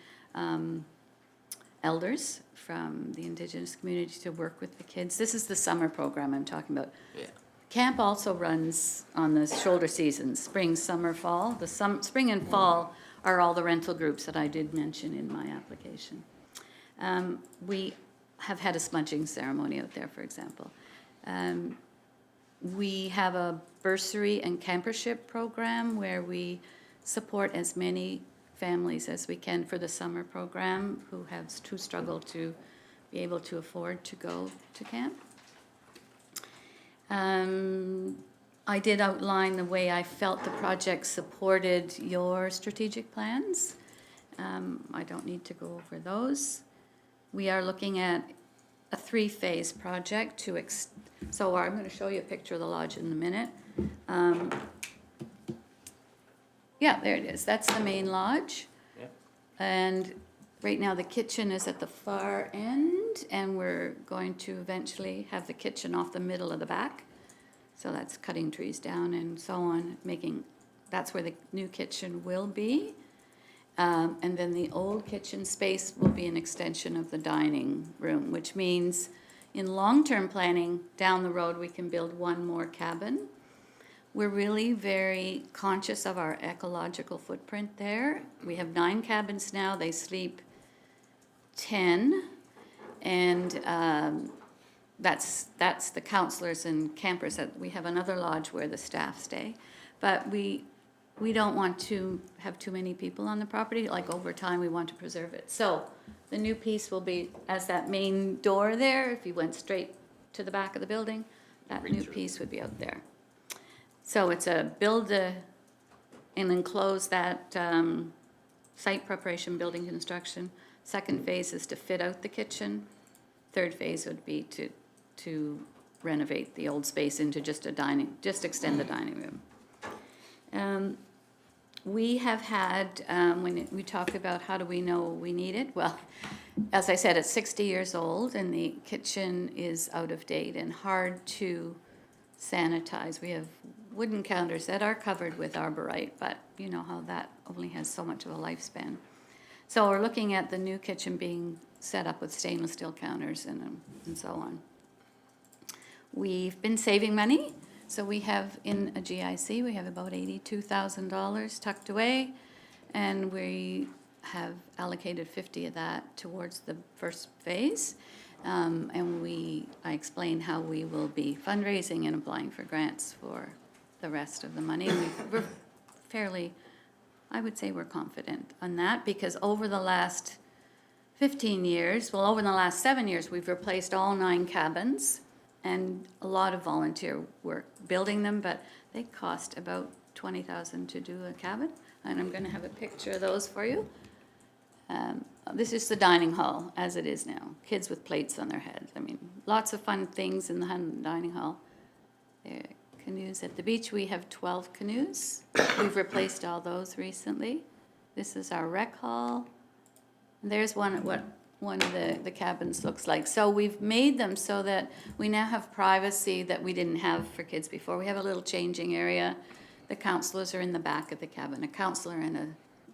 elders from the Indigenous community to work with the kids. This is the summer program I'm talking about. Yeah. Camp also runs on the shoulder seasons, spring, summer, fall. The spring and fall are all the rental groups that I did mention in my application. We have had a smudging ceremony out there, for example. We have a bursary and campership program where we support as many families as we can for the summer program who struggle to be able to afford to go to camp. I did outline the way I felt the project supported your strategic plans. I don't need to go over those. We are looking at a 3-phase project so I'm going to show you a picture of the lodge in a minute. Yeah, there it is. That's the main lodge. Yep. And right now the kitchen is at the far end, and we're going to eventually have the kitchen off the middle of the back. So that's cutting trees down and so on, that's where the new kitchen will be. And then the old kitchen space will be an extension of the dining room, which means in long-term planning, down the road, we can build one more cabin. We're really very conscious of our ecological footprint there. We have 9 cabins now. They sleep 10, and that's the counselors and campers. We have another lodge where the staff stay, but we don't want to have too many people on the property. Like over time, we want to preserve it. So the new piece will be as that main door there. If you went straight to the back of the building, that new piece would be out there. So it's a build and enclose that site preparation, building construction. Second phase is to fit out the kitchen. Third phase would be to renovate the old space into just extend the dining room. We have had, when we talk about how do we know we need it, well, as I said, it's 60 years old and the kitchen is out of date and hard to sanitize. We have wooden counters that are covered with arborite, but you know how that only has so much of a lifespan. So we're looking at the new kitchen being set up with stainless steel counters and so on. We've been saving money. So we have in a GIC, we have about $82,000 tucked away, and we have allocated 50 of that towards the first phase. And I explained how we will be fundraising and applying for grants for the rest of the money. We're fairly, I would say we're confident on that, because over the last 15 years, well, over the last 7 years, we've replaced all 9 cabins and a lot of volunteer work building them, but they cost about $20,000 to do a cabin. and I'm going to have a picture of those for you. This is the dining hall as it is now. Kids with plates on their heads. I mean, lots of fun things in the dining hall. There, canoes at the beach. We have 12 canoes. We've replaced all those recently. This is our rec hall. And there's what one of the cabins looks like. So we've made them so that we now have privacy that we didn't have for kids before. We have a little changing area. The counselors are in the back of the cabin. A counselor and a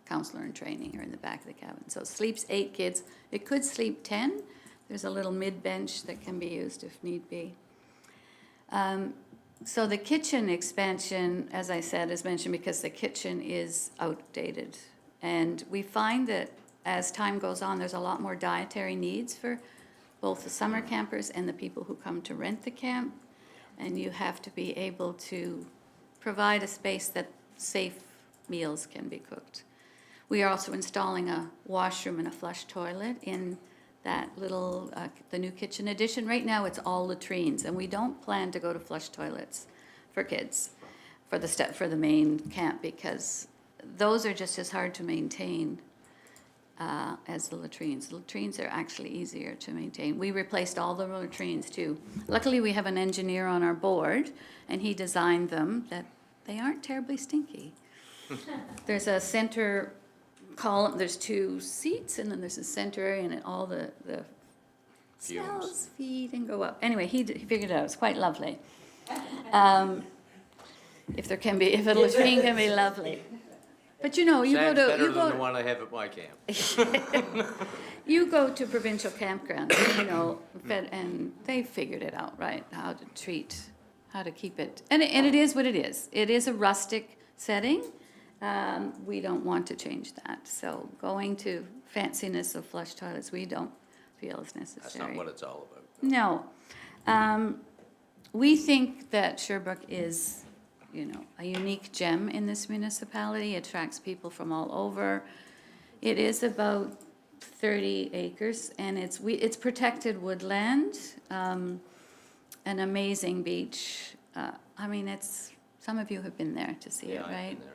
counselor in training are in the back of the cabin. So it sleeps 8 kids. It could sleep 10. There's a little mid-bench that can be used if need be. So the kitchen expansion, as I said, is mentioned because the kitchen is outdated. And we find that as time goes on, there's a lot more dietary needs for both the summer campers and the people who come to rent the camp. And you have to be able to provide a space that safe meals can be cooked. We are also installing a washroom and a flush toilet in that little, the new kitchen addition. Right now, it's all latrines, and we don't plan to go to flush toilets for kids for the main camp, because those are just as hard to maintain as the latrines. The latrines are actually easier to maintain. We replaced all the latrines too. Luckily, we have an engineer on our board, and he designed them that they aren't terribly stinky. There's a center column, there's 2 seats, and then there's a center area, and all the smells feed and go up. Anyway, he figured it out. It's quite lovely. If a latrine can be lovely. But you know, you Sounds go better than the one I have at my camp. you go to provincial campgrounds, you know, and they figured it out, right? How to keep it, and it is what it is. It is a rustic setting. We don't want to change that. So going to fanciness of flush toilets, we don't feel is necessary. That's not what it's all about. No. We think that Sherbrooke is, you know, a unique gem in this municipality. It attracts people from all over. It is about 30 acres, and it's protected woodland, an amazing beach. I mean, some of you have been there to see it, right? I've been there.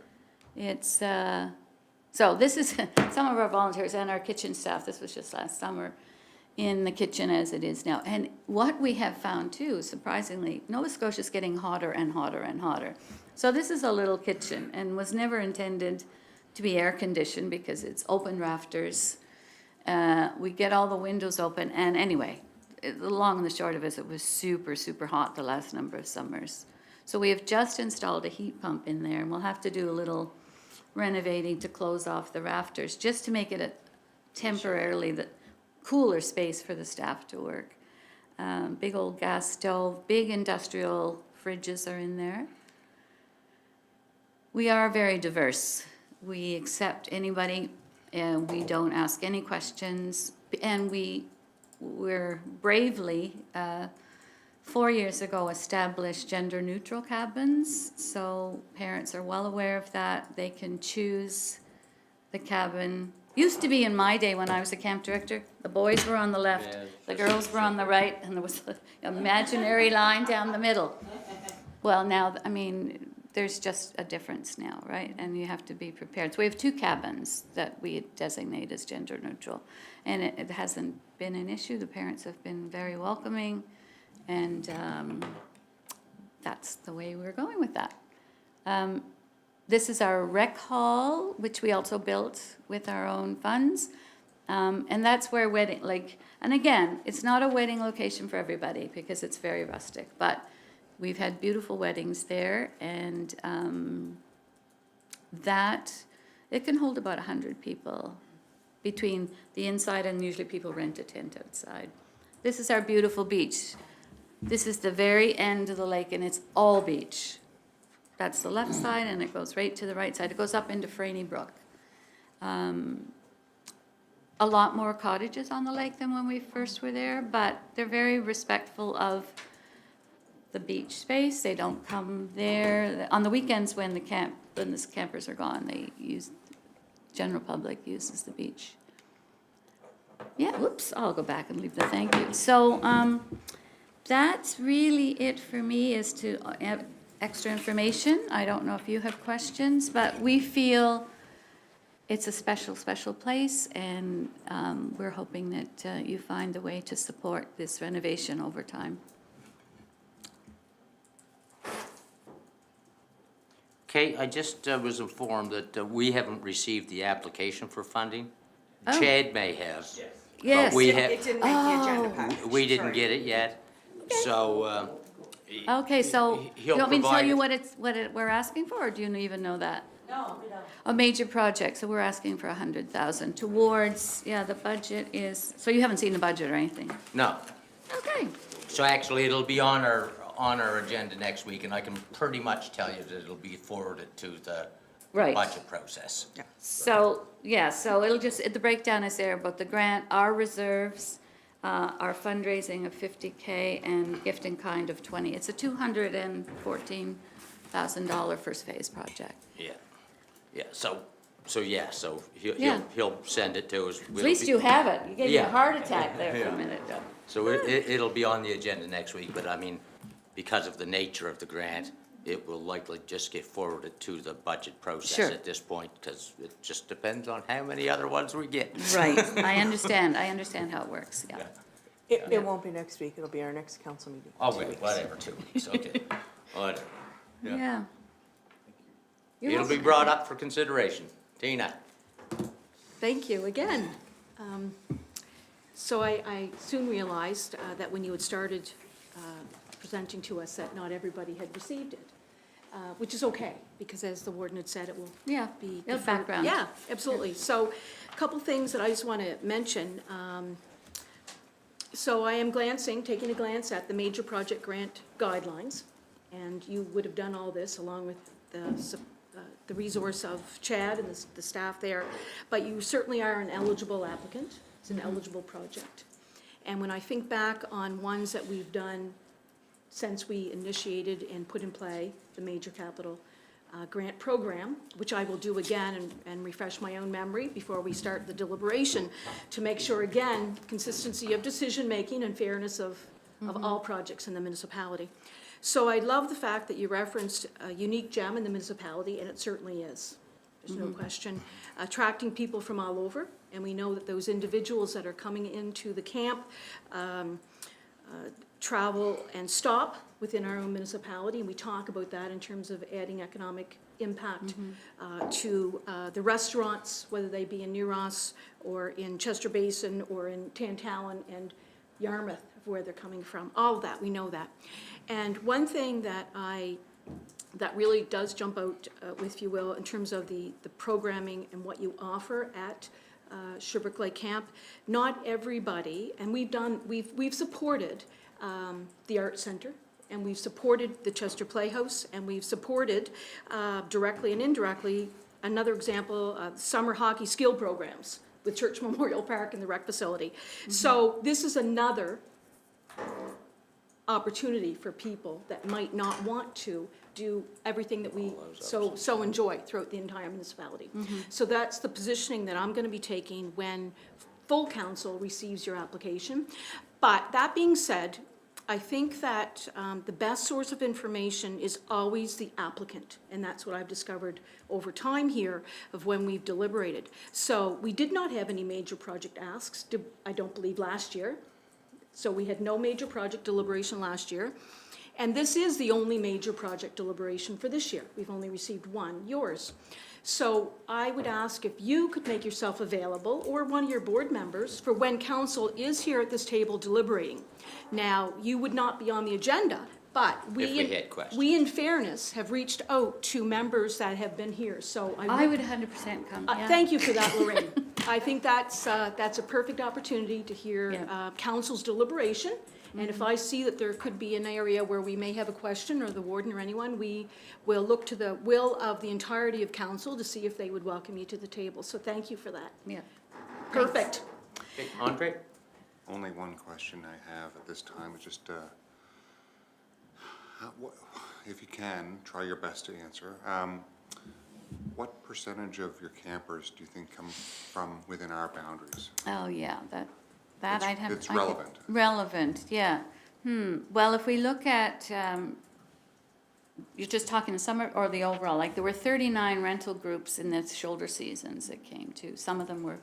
It's, so this is some of our volunteers and our kitchen staff. This was just last summer in the kitchen as it is now. And what we have found too, surprisingly, Nova Scotia is getting hotter and hotter and hotter. So this is a little kitchen and was never intended to be air conditioned because it's open rafters. We get all the windows open, and anyway, the long and the short of it was super, super hot the last number of summers. So we have just installed a heat pump in there, and we'll have to do a little renovating to close off the rafters, just to make it a temporarily the cooler space for the staff to work. Big old gas stove, big industrial fridges are in there. We are very diverse. We accept anybody, and we don't ask any questions, and we're bravely 4 years ago established gender-neutral cabins, so parents are well aware of that. They can choose the cabin. Used to be in my day when I was a camp director, the boys were on the left, the girls were on the right, and there was an imaginary line down the middle. Well, now, I mean, there's just a difference now, right? And you have to be prepared. So we have 2 cabins that we designate as gender-neutral, and it hasn't been an issue. The parents have been very welcoming. And that's the way we're going with that. This is our rec hall, which we also built with our own funds. And that's where and again, it's not a wedding location for everybody because it's very rustic, but we've had beautiful weddings there, and it can hold about 100 people between the inside, and usually people rent a tent outside. This is our beautiful beach. This is the very end of the lake, and it's all beach. That's the left side, and it goes right to the right side. It goes up into Franey Brook. A lot more cottages on the lake than when we first were there, but they're very respectful of the beach space. They don't come there. On the weekends when the campers are gone, general public uses the beach. Yeah, whoops, I'll go back and leave the thank you. So, that's really it for me, is to have extra information. I don't know if you have questions, but we feel it's a special, special place, and we're hoping that you find a way to support this renovation over time. Kate, I just was informed that we haven't received the application for funding. Oh. Chad may have. Yes. But we It didn't make the agenda package. we didn't Sorry. get it yet, so, Okay, so do you he'll want me to tell provide you it. what we're asking for, or do you even know that? No, we don't. A major project, so we're asking for 100,000 towards, yeah, the budget is, so you haven't seen the budget or anything? No. Okay, So actually, it'll be on our agenda next week, and I can pretty much tell you that it'll be forwarded to the Right. budget process. so, yeah, so it'll just, the breakdown is there about the grant, our reserves, our fundraising of 50K and gift in kind of 20. It's a $214,000 first phase project. Yeah, yeah, so Yeah. he'll send it to us. At least you have it. You gave me a Yeah. heart attack there for Yeah. a minute. So it'll be on the agenda next week, but I mean, because of the nature of the grant, it will likely just get forwarded to the budget process Sure. at this point, because it just depends on how many other ones we get. Right, I understand how it works, yeah. It won't be next week, it'll be our next council meeting. Oh, wait, whatever, 2 weeks, okay, whatever. Yeah. You're It'll be welcome. brought up for consideration. Tina? Thank you again. So I soon realized that when you had started presenting to us that not everybody had received it, which is okay, because as the warden had said, it will Yeah, be. it'll background. Yeah, absolutely. So a couple things that I just want to mention. So I am taking a glance at the major project grant guidelines, and you would have done all this along with the resource of Chad and the staff there, but you certainly are an eligible applicant. It's an eligible project. And when I think back on ones that we've done since we initiated and put in play the major capital grant program, which I will do again and refresh my own memory before we start the deliberation, to make sure, again, consistency of decision-making and fairness of all projects in the municipality. So I love the fact that you referenced a unique gem in the municipality, and it certainly is. There's no question. Attracting people from all over, and we know that those individuals that are coming into the camp travel and stop within our own municipality, and we talk about that in terms of adding economic impact to the restaurants, whether they be in New Ross or in Chester Basin or in Tantallon and Yarmouth, where they're coming from. All of that, we know that. And one thing that really does jump out, if you will, in terms of the programming and what you offer at Sherbrooke Lake Camp, not everybody, and we've supported the Art Center, and we've supported the Chester Playhouse, and we've supported directly and indirectly, another example, summer hockey skill programs with Church Memorial Park and the rec facility. So this is another opportunity for people that might not want to do everything that we so enjoy throughout the entire municipality. So that's the positioning that I'm going to be taking when full council receives your application. But that being said, I think that the best source of information is always the applicant, and that's what I've discovered over time here of when we've deliberated. So we did not have any major project asks, I don't believe, last year. So we had no major project deliberation last year. And this is the only major project deliberation for this year. We've only received one, yours. So I would ask if you could make yourself available, or one of your board members, for when council is here at this table deliberating. Now, you would not be on the agenda, but If we had questions. we in fairness have reached out to members that have been here, so I would 100% come, yeah. thank you for that, Lorraine. I think that's a perfect opportunity to hear Yeah. council's deliberation. And if I see that there could be an area where we may have a question, or the warden or anyone, we will look to the will of the entirety of council to see if they would welcome you to the table. So thank you for that. Yeah. Perfect. Okay, Andre? Only one question I have at this time is just, if you can, try your best to answer. What percentage of your campers do you think come from within our boundaries? Oh, yeah, that It's- I'd have. it's I could- relevant. Relevant, yeah. Well, if we look at you're just talking the summer or the overall? Like, there were 39 rental groups in the shoulder seasons that came to. Some of them were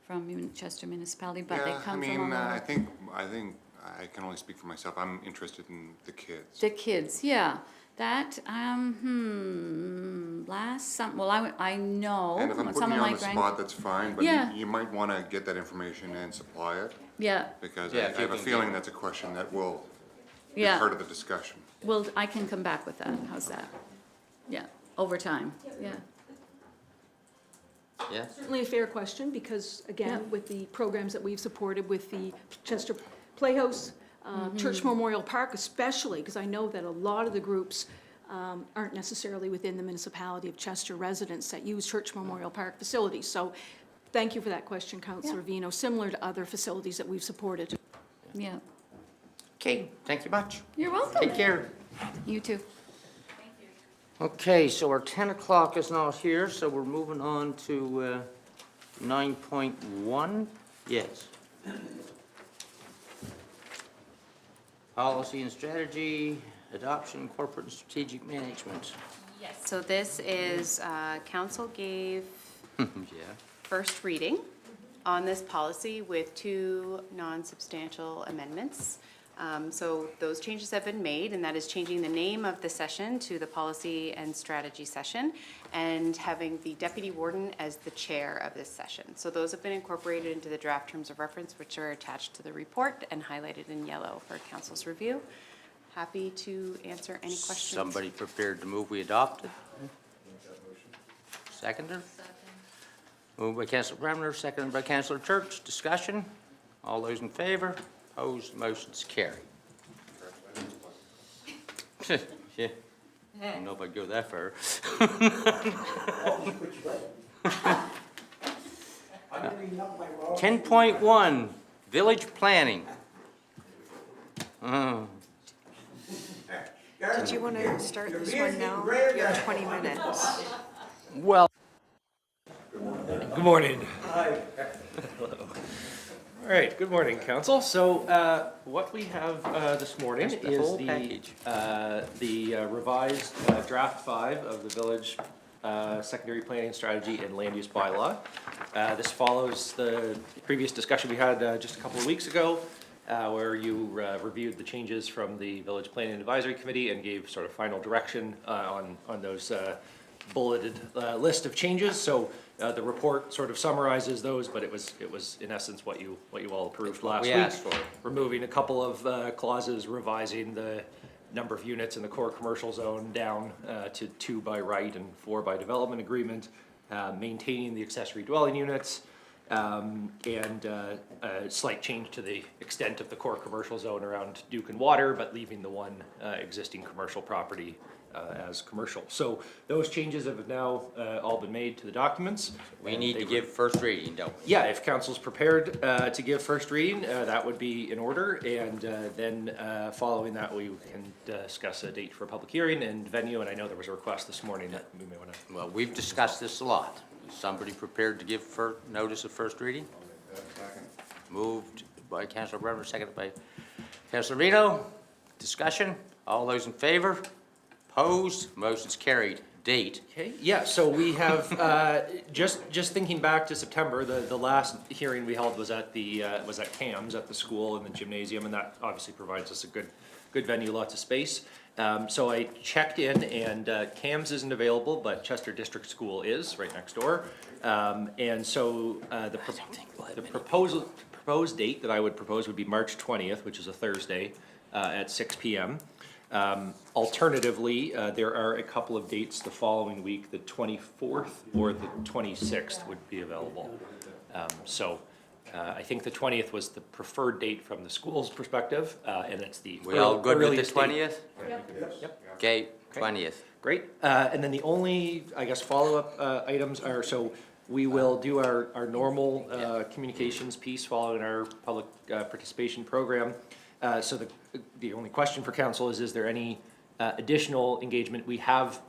from Chester Municipality, but they Yeah, I come from mean, all over. I think I can only speak for myself. I'm interested in the kids. The kids, yeah. That, well, I know And if I'm some putting of you my on the spot, that's fine, but Yeah. you might want to get that information and supply it, Yeah, because Yeah, I if you have a can feeling get- that's a question that will be yeah. part of the discussion. Well, I can come back with that. How's that? Yeah, over time, yeah. Yeah? Certainly a fair question, because Yeah. again, with the programs that we've supported with the Chester Playhouse, Church Memorial Park especially, because I know that a lot of the groups aren't necessarily within the municipality of Chester residents that use Church Memorial Park facilities. So thank you for that question, Councillor Vino, similar to other facilities that we've supported. Yeah, Okay, thank you much. you're welcome. Take care. You too. Okay, so our 10 o'clock is not here, so we're moving on to 9.1. Yes. Policy and strategy, adoption, corporate and strategic management. Yes. So this is, council gave Yeah. first reading on this policy with 2 non-substantial amendments. So those changes have been made, and that is changing the name of the session to the policy and strategy session, and having the deputy warden as the chair of this session. So those have been incorporated into the draft terms of reference, which are attached to the report and highlighted in yellow for council's review. Happy to answer any questions. Somebody prepared to move we adopted? Seconder? Moved by Councilor Bremner, seconded by Councilor Church. Discussion? All those in favor? Opposed? Motion's carried. Yeah. I don't know if I'd go that far. 10.1, village planning. Did you want to start this one now? You have 20 minutes. Well, Good morning. Hi. Hello. All right, good morning, council. So what we have this morning That's the is whole package. the revised draft 5 of the village secondary planning strategy and land use bylaw. This follows the previous discussion we had just a couple of weeks ago, where you reviewed the changes from the Village Planning Advisory Committee and gave sort of final direction on those bulleted list of changes. So the report sort of summarizes those, but it was in essence what you all approved last week. we asked for. Removing a couple of clauses, revising the number of units in the core commercial zone down to 2 by right and 4 by development agreement, maintaining the accessory dwelling units, and a slight change to the extent of the core commercial zone around Duke and Water, but leaving the one existing commercial property as commercial. So those changes have now all been made to the documents. we need to give first reading, don't we? Yeah, if council's prepared to give first reading, that would be in order, and then following that, we can discuss a date for a public hearing and venue, and I know there was a request this morning that we may want to. Well, we've discussed this a lot. Is somebody prepared to give notice of first reading? Moved by Councilor Bremer, seconded by Councilor Vino. Discussion? All those in favor? Opposed? Motion's carried. Date? Okay, yeah, so we have, just thinking back to September, the last hearing we held was at CAMS, at the school in the gymnasium, and that obviously provides us a good venue, lots of space. So I checked in, and CAMS isn't available, but Chester District School is, right next door. And so the proposed date that I would propose would be March 20th, which is a Thursday, at 6 p.m. Alternatively, there are a couple of dates the following week, the 24th or the 26th would be available. I think the 20th was the preferred date from the school's perspective, and it's the We all good with the earliest date. 20th? Yep. Okay, 20th. Great. And then the only, I guess, follow-up items are, so we will do our normal communications piece following our public participation program. So the only question for council is there any additional engagement? We have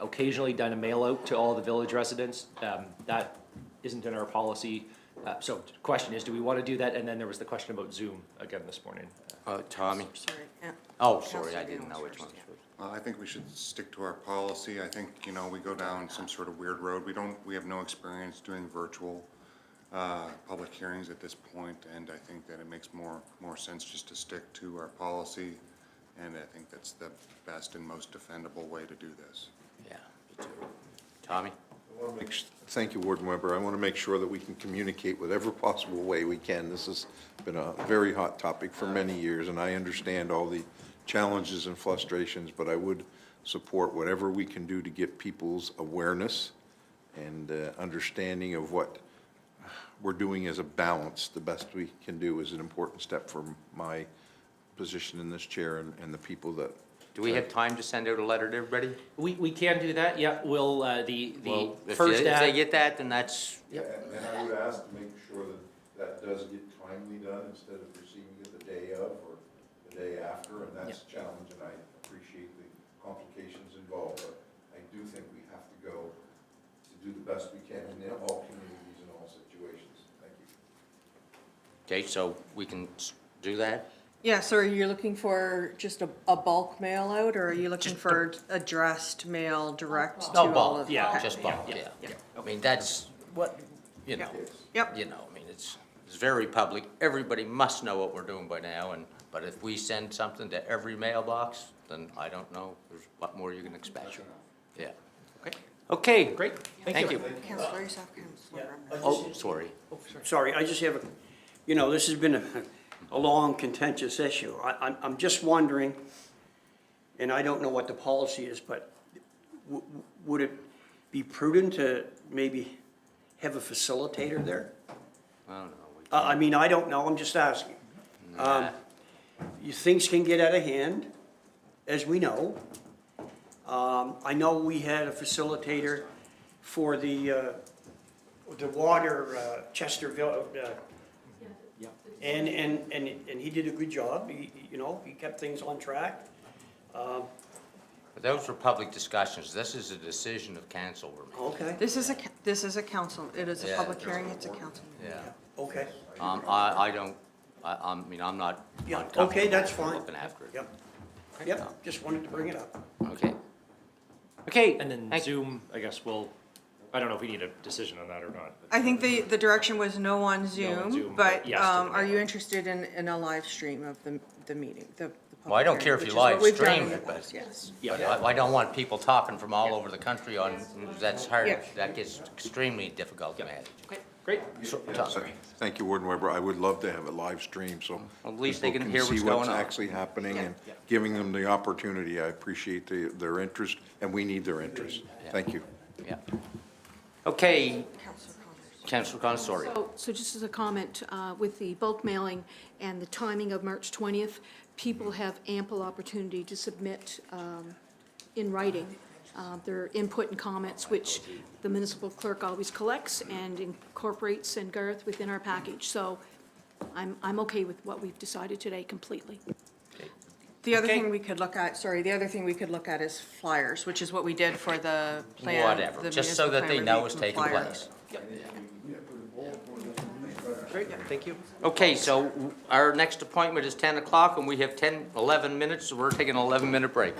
occasionally done a mail out to all the village residents. That isn't in our policy. So the question is, do we want to do that? And then there was the question about Zoom again this morning. Tommy? Sorry, yeah. Oh, sorry, I didn't know which one. Well, I think we should stick to our policy. I think, you know, we go down some sort of weird road. We have no experience doing virtual public hearings at this point, and I think that it makes more sense just to stick to our policy, and I think that's the best and most defendable way to do this. Yeah, me too. Tommy? Thank you, Warden Weber. I want to make sure that we can communicate whatever possible way we can. This has been a very hot topic for many years, and I understand all the challenges and frustrations, but I would support whatever we can do to get people's awareness and understanding of what we're doing as a balance. The best we can do is an important step for my position in this chair and the people that. Do we have time to send out a letter to everybody? We can do that, yeah, we'll, the Well, if first they ad. get that, then that's, And I would ask to make sure that does get timely done instead of receiving it the day of or the day after, and that's a challenge, and I appreciate the complications involved, but I do think we have to go to do the best we can in all communities and all situations. Thank you. okay, so we can do that? Yeah, so are you looking for just a bulk mail out, or are you looking for addressed mail direct to No, all bulk, of? yeah, okay. just bulk, yeah. I mean, that's what, you know. Yep. You know, I mean, it's very public. Everybody must know what we're doing by now, but if we send something to every mailbox, then I don't know, there's a lot more you can expect. Yeah. Okay, great, thank you. Councillor yourself, Councillor Bremner. Oh, sorry. Sorry, I just have you know, this has been a long contentious issue. I'm just wondering, and I don't know what the policy is, but would it be prudent to maybe have a facilitator there? I don't know. I mean, I don't know, I'm just asking. Things can get out of hand, as we know. I know we had a facilitator for the water, Chesterville, and he did a good job. You know, he kept things on track. But those were public discussions. This is a decision of council we're making. Okay, This is a council, it is a Yeah. public hearing, it's a council meeting. Yeah. okay. I don't, I mean, I'm not Yeah, uncomfortable okay, that's fine. looking after it. Yep, yep, just wanted to bring it up. Okay. Okay. And then thank you. Zoom, I guess I don't know if we need a decision on that or not. I think the direction was no on Zoom, Zoom, but but yes to the are mail. you interested in a live stream of the meeting, the Well, I don't public care hearing, if you which is what live we've done stream in the it, but- past, yes. But I don't want people talking from all over the country on, that's hard, Yeah. that gets extremely difficult to manage. Okay, great. So, sorry. Thank you, Warden Weber. I would love to have a live stream, so At least they people can hear what's see going what's on. actually happening and giving them the opportunity. I appreciate their interest, and we need their interest. Thank you. Yeah. Okay, Councillor Connors. Councillor Connor, sorry. So just as a comment, with the bulk mailing and the timing of March 20th, people have ample opportunity to submit in writing their input and comments, which the municipal clerk always collects and incorporates, and Garth, within our package. So I'm okay with what we've decided today completely. The other Okay. thing we could look at, sorry, the other thing we could look at is flyers, which is what we did for the plan. Whatever, the just so municipal that they plan know review it's from taking flyer. place. Great, thank you. Okay, so our next appointment is 10 o'clock, and we have 11 minutes, so we're taking an 11-minute break.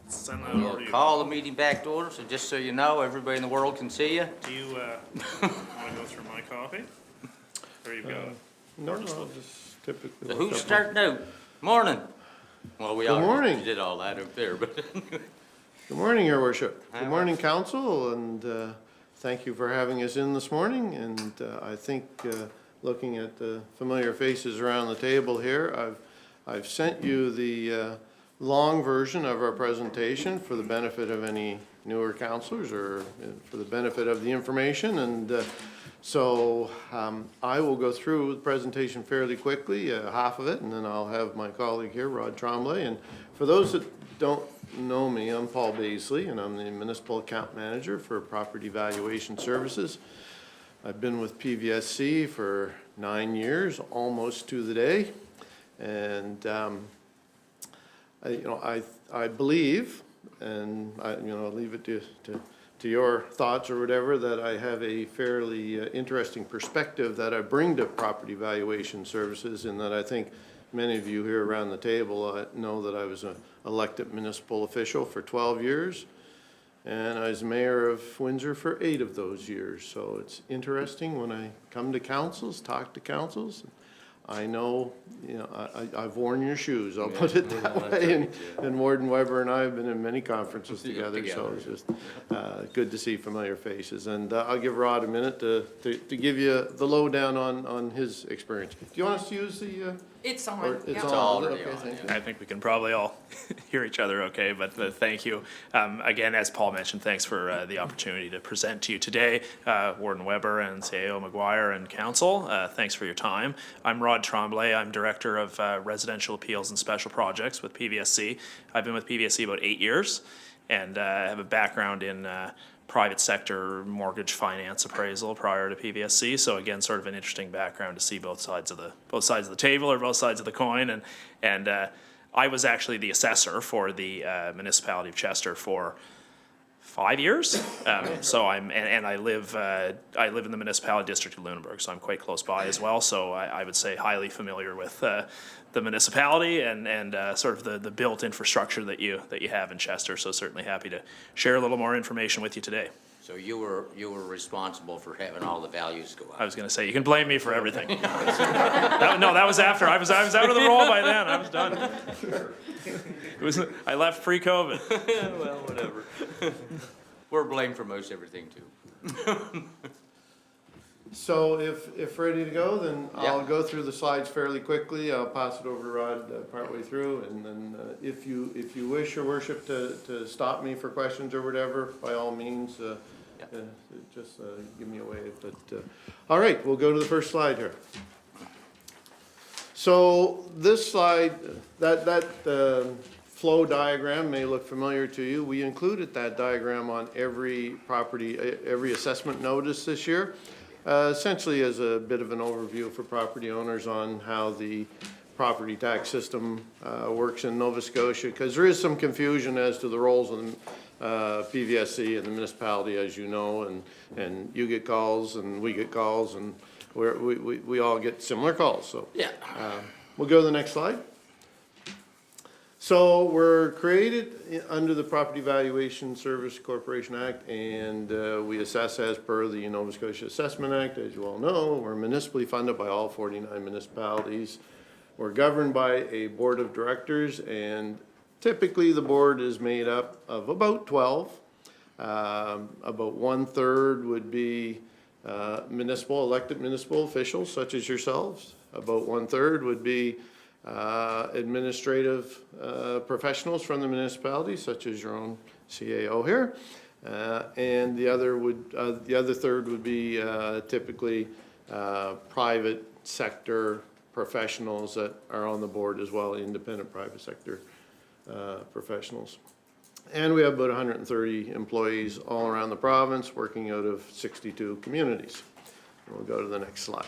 Send that We'll over to you. call the meeting back to order, so just so you know, everybody in the world can see you. Do you want to go through my copy? Or you've got it? No, I'll just typically. So look who's up starting out? Morning. Well, we Good already morning. did all that up there, but. Good morning, Your Worship. Good morning, Council, and thank you for having us in this morning. And I think, looking at the familiar faces around the table here, I've sent you the long version of our presentation for the benefit of any newer councilors or for the benefit of the information. And so I will go through the presentation fairly quickly, half of it, and then I'll have my colleague here, Rod Tremblay. And for those that don't know me, I'm Paul Baisley, and I'm the Municipal Account Manager for Property Valuation Services. I've been with PVSC for 9 years, almost to the day. And I believe, and I'll leave it to your thoughts or whatever, that I have a fairly interesting perspective that I bring to property valuation services, in that I think many of you here around the table know that I was an elected municipal official for 12 years, and I was mayor of Windsor for 8 of those years. So it's interesting when I come to councils, talk to councils. I know, I've worn your shoes, I'll put it that way. And Warden Weber and I have been in many conferences together, so it's just good to see familiar faces. And I'll give Rod a minute to give you the lowdown on his experience. Do you want us to use the? It's on. It's Yeah. on. Okay, thank you. I think we can probably all hear each other okay, but thank you. Again, as Paul mentioned, thanks for the opportunity to present to you today. Warden Weber and CAO McGuire and Council, thanks for your time. I'm Rod Tremblay. I'm Director of Residential Appeals and Special Projects with PVSC. I've been with PVSC about 8 years, and I have a background in private sector mortgage finance appraisal prior to PVSC. So again, sort of an interesting background to see both sides of the table or both sides of the coin. And I was actually the assessor for the Municipality of Chester for 5 years. So I live in the Municipality District of Lunenburg, so I'm quite close by as well. So I would say highly familiar with the municipality and sort of the built infrastructure that you have in Chester. So certainly happy to share a little more information with you today. So you were responsible for having all the values go up. I was going to say, you can blame me for everything. That was after. I was out of the role by then. I was done. I left pre-COVID. Well, whatever. We're blamed for most everything too. So if ready to go, then I'll Yeah. go through the slides fairly quickly. I'll pass it over to Rod partway through, and then if you wish, Your Worship, to stop me for questions or whatever, by all means, just give me a wave. But all right, we'll go to the first slide here. So this slide, that flow diagram may look familiar to you. We included that diagram on every assessment notice this year. Essentially as a bit of an overview for property owners on how the property tax system works in Nova Scotia, because there is some confusion as to the roles of the PVSC and the municipality, as you know, and you get calls and we get calls, and we all get similar calls. So Yeah. We'll go to the next slide. So we're created under the Property Valuation Service Corporation Act, and we assess as per the Nova Scotia Assessment Act. As you all know, we're municipally funded by all 49 municipalities. We're governed by a board of directors, and typically the board is made up of about 12. About 1/3 would be elected municipal officials such as yourselves. About 1/3 would be administrative professionals from the municipality, such as your own CAO here, and the other third would be typically private sector professionals that are on the board as well, independent private sector professionals. And we have about 130 employees all around the province, working out of 62 communities. We'll go to the next slide.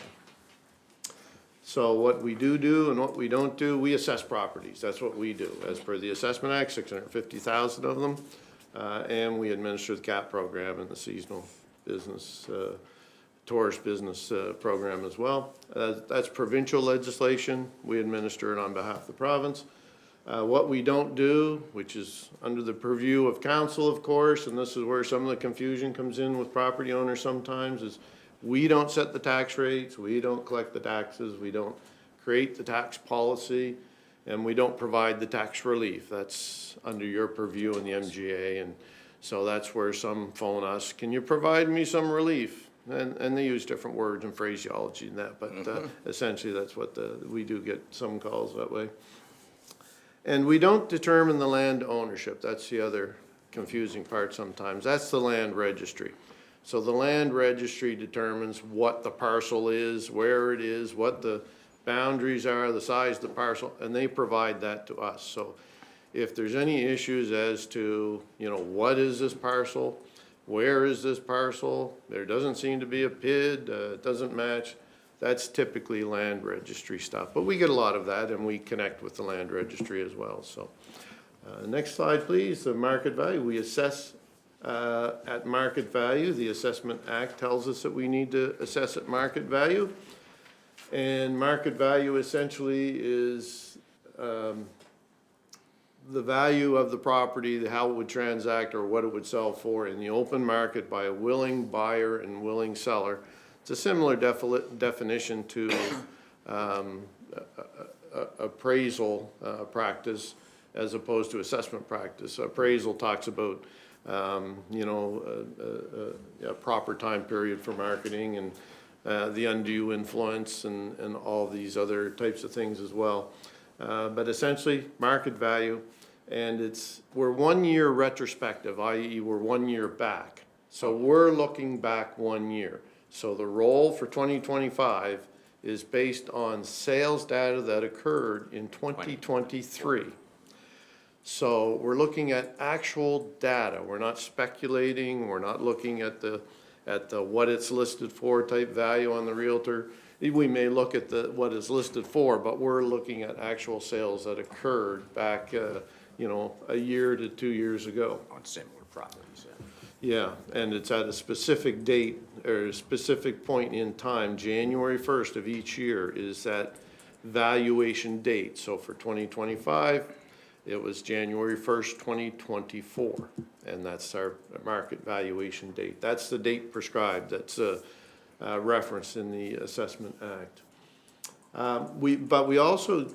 So what we do and what we don't do, we assess properties. That's what we do. As per the Assessment Act, 650,000 of them. And we administer the CAP program and the seasonal business, tourist business program as well. That's provincial legislation. We administer it on behalf of the province. What we don't do, which is under the purview of council, of course, and this is where some of the confusion comes in with property owners sometimes, is we don't set the tax rates, we don't collect the taxes, we don't create the tax policy, and we don't provide the tax relief. That's under your purview in the MGA, and so that's where some phone us, can you provide me some relief? And they use different words and phraseology in that, but essentially that's what we do get some calls that way. And we don't determine the land ownership. That's the other confusing part sometimes. That's the land registry. So the land registry determines what the parcel is, where it is, what the boundaries are, the size of the parcel, and they provide that to us. So if there's any issues as to, you know, what is this parcel? Where is this parcel? There doesn't seem to be a PID, it doesn't match. That's typically land registry stuff, but we get a lot of that and we connect with the land registry as well. So next slide, please. The market value, we assess at market value. The Assessment Act tells us that we need to assess at market value. And market value essentially is the value of the property, how it would transact or what it would sell for in the open market by a willing buyer and willing seller. It's a similar definition to appraisal practice as opposed to assessment practice. Appraisal talks about, you know, a proper time period for marketing and the undue influence and all these other types of things as well. But essentially, market value, and we're 1 year retrospective, i.e. we're 1 year back. So we're looking back 1 year. So the roll for 2025 is based on sales data that occurred in 2023. So we're looking at actual data. We're not speculating. We're not looking at the what it's listed for type value on the realtor. We may look at what it's listed for, but we're looking at actual sales that occurred back, you know, a year to 2 years ago. On similar properties, yeah. Yeah, and it's at a specific date or a specific point in time. January 1st of each year is that valuation date. So for 2025, it was January 1st, 2024, and that's our market valuation date. That's the date prescribed. That's referenced in the Assessment Act. But we also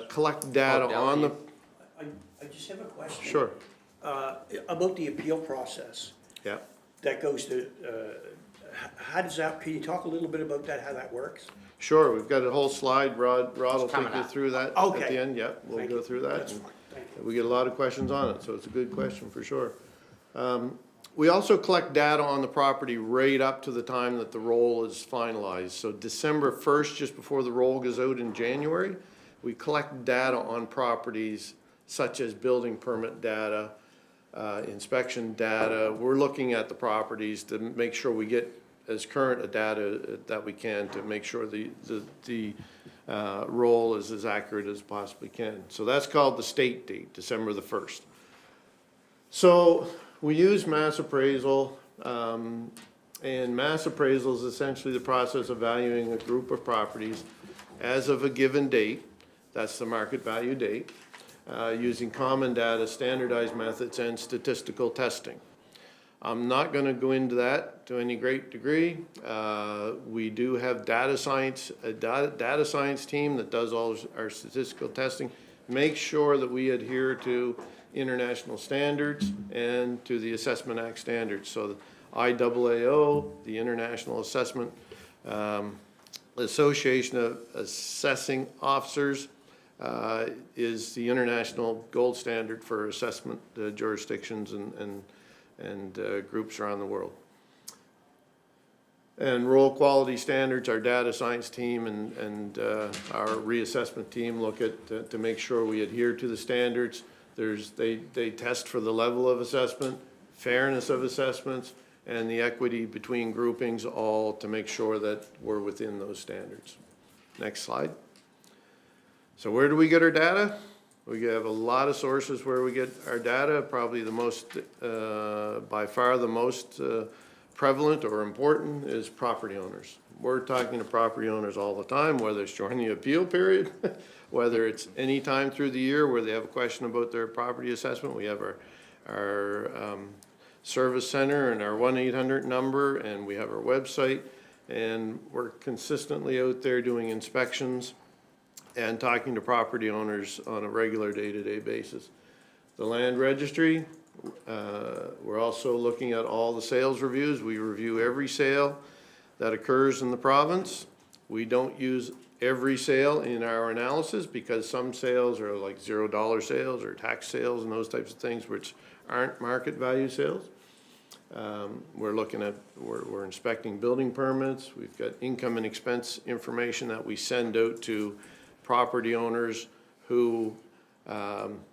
collect data on the. I just have a question. Sure. About the appeal process. Yeah. That goes to, how does that, can you talk a little bit about that, how that works? Sure, we've got a whole slide. Rod will take you through that at Okay. the end. Yeah, we'll go through that. That's fine. Thank you. We get a lot of questions on it, so it's a good question for sure. We also collect data on the property right up to the time that the roll is finalized. So December 1st, just before the roll goes out in January, we collect data on properties such as building permit data, inspection data. We're looking at the properties to make sure we get as current a data that we can to make sure the roll is as accurate as possibly can. So that's called the state date, December the 1st. So we use mass appraisal, and mass appraisal is essentially the process of valuing a group of properties as of a given date. That's the market value date. Using common data, standardized methods, and statistical testing. I'm not going to go into that to any great degree. We do have a data science team that does all our statistical testing. Make sure that we adhere to international standards and to the Assessment Act standards. So the IAAO, the International Assessment Association of Assessing Officers, is the international gold standard for assessment jurisdictions and groups around the world. And roll quality standards, our data science team and our reassessment team look at to make sure we adhere to the standards. They test for the level of assessment, fairness of assessments, and the equity between groupings, all to make sure that we're within those standards. Next slide. So where do we get our data? We have a lot of sources where we get our data. Probably the most, by far the most prevalent or important is property owners. We're talking to property owners all the time, whether it's during the appeal period, whether it's any time through the year where they have a question about their property assessment. We have our service center and our 1-800 number, and we have our website, and we're consistently out there doing inspections and talking to property owners on a regular day-to-day basis. The land registry, we're also looking at all the sales reviews. We review every sale that occurs in the province. We don't use every sale in our analysis because some sales are like $0 sales or tax sales and those types of things which aren't market value sales. We're inspecting building permits. We've got income and expense information that we send out to property owners who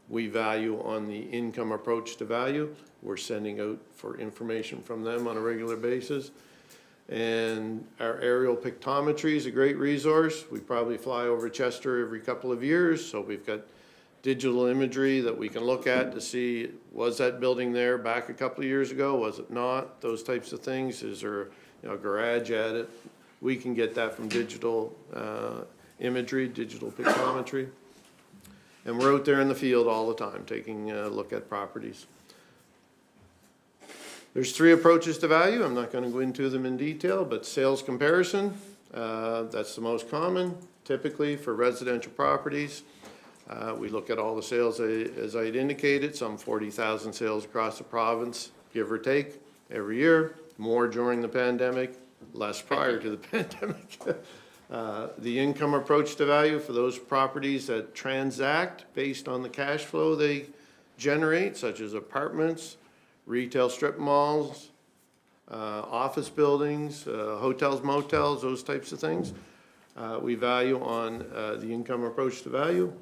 we value on the income approach to value. We're sending out for information from them on a regular basis. And our aerial pictometry is a great resource. We probably fly over Chester every couple of years, so we've got digital imagery that we can look at to see, was that building there back a couple of years ago? Was it not? Those types of things. Is there a garage at it? We can get that from digital imagery, digital pictometry. And we're out there in the field all the time, taking a look at properties. There's 3 approaches to value. I'm not going to go into them in detail, but sales comparison, that's the most common, typically for residential properties. We look at all the sales, as I had indicated, some 40,000 sales across the province, give or take, every year, more during the pandemic, less prior to the pandemic. The income approach to value for those properties that transact based on the cash flow they generate, such as apartments, retail strip malls, office buildings, hotels, motels, those types of things. We value on the income approach to value.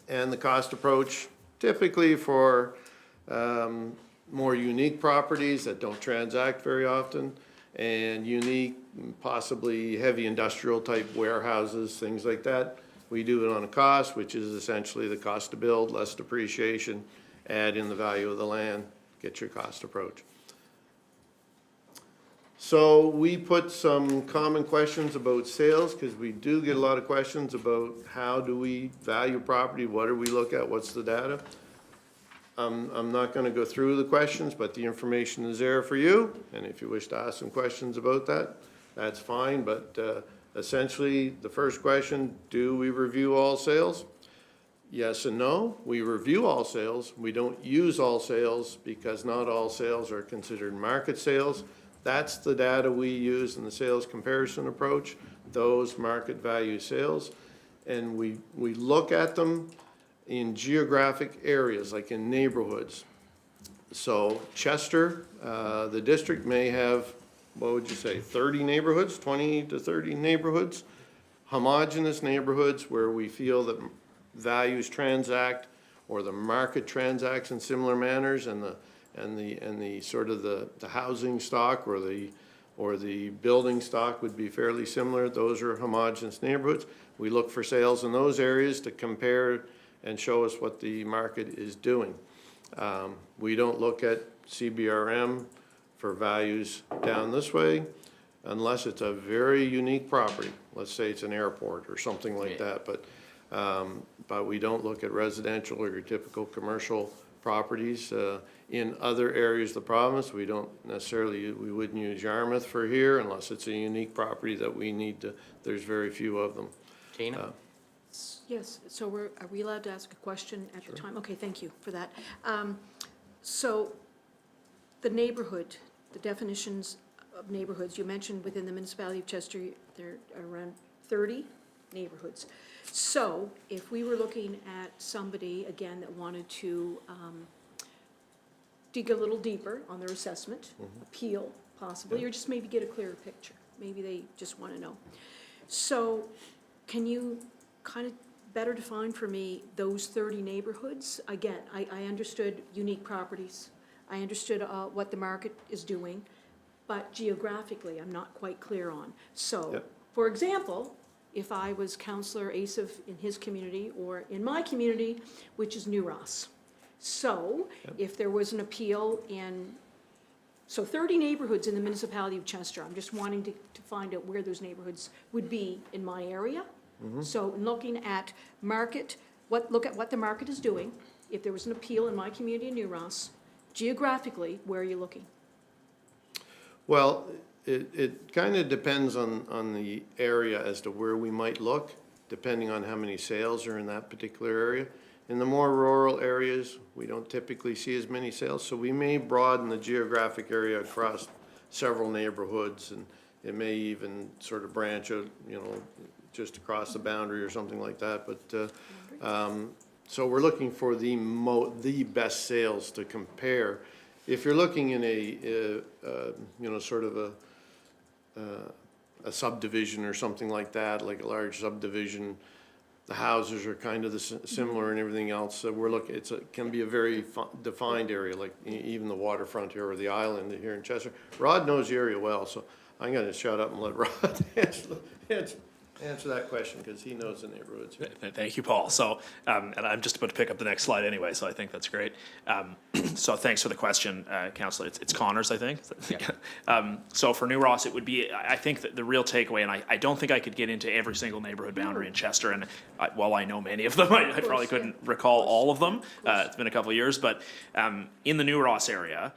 And the cost approach, typically for more unique properties that don't transact very often, and unique, possibly heavy industrial type warehouses, things like that. We do it on a cost, which is essentially the cost to build, less depreciation, add in the value of the land, get your cost approach. So we put some common questions about sales because we do get a lot of questions about how do we value property, what do we look at, what's the data. I'm not going to go through the questions, but the information is there for you. And if you wish to ask some questions about that, that's fine. But essentially, the first question, do we review all sales? Yes and no. We review all sales. We don't use all sales because not all sales are considered market sales. That's the data we use in the sales comparison approach, those market value sales. And we look at them in geographic areas, like in neighborhoods. So Chester, the district may have, what would you say, 30 neighborhoods, 20 to 30 neighborhoods, homogeneous neighborhoods where we feel that values transact or the market transacts in similar manners, and the sort of the housing stock or the building stock would be fairly similar. Those are homogeneous neighborhoods. We look for sales in those areas to compare and show us what the market is doing. We don't look at CBRM for values down this way unless it's a very unique property. Let's say it's an airport or something like that, but we don't look at residential or your typical commercial properties. In other areas of the province, we don't necessarily, we wouldn't use Yarmouth for here unless it's a unique property that we need to, there's very few of them. Tina? Yes, so are we allowed to ask a question at the time? Okay, thank you for that. So the neighborhood, the definitions of neighborhoods, you mentioned within the municipality of Chester, there are around 30 neighborhoods. So if we were looking at somebody, again, that wanted to dig a little deeper on their assessment, appeal possibly, or just maybe get a clearer picture. Maybe they just want to know. So can you kind of better define for me those 30 neighborhoods? Again, I understood unique properties. I understood what the market is doing, but geographically, I'm not quite clear on. So, for example, if I was Councillor Asif in his community or in my community, which is New Ross. So if there was an appeal in So 30 neighborhoods in the municipality of Chester. I'm just wanting to find out where those neighborhoods would be in my area. So looking at market, look at what the market is doing. If there was an appeal in my community in New Ross, geographically, where are you looking? Well, it kind of depends on the area as to where we might look, depending on how many sales are in that particular area. In the more rural areas, we don't typically see as many sales, so we may broaden the geographic area across several neighborhoods, and it may even sort of branch out, just across the boundary or something like that. But so we're looking for the best sales to compare. If you're looking in a sort of a subdivision or something like that, like a large subdivision, the houses are kind of similar and everything else. So we're looking, can be a very defined area, like even the waterfront here or the island here in Chester. Rod knows the area well, so I'm gonna shut up and let Rod answer that question, because he knows the neighborhoods. Thank you, Paul. So, and I'm just about to pick up the next slide anyway, so I think that's great. So thanks for the question, Councillor. It's Connors, I think. So for New Ross, it would be, I think that the real takeaway, and I don't think I could get into every single neighborhood boundary in Chester, and while I know many of them, I probably couldn't recall all of them. It's been a couple of years, but in the New Ross area,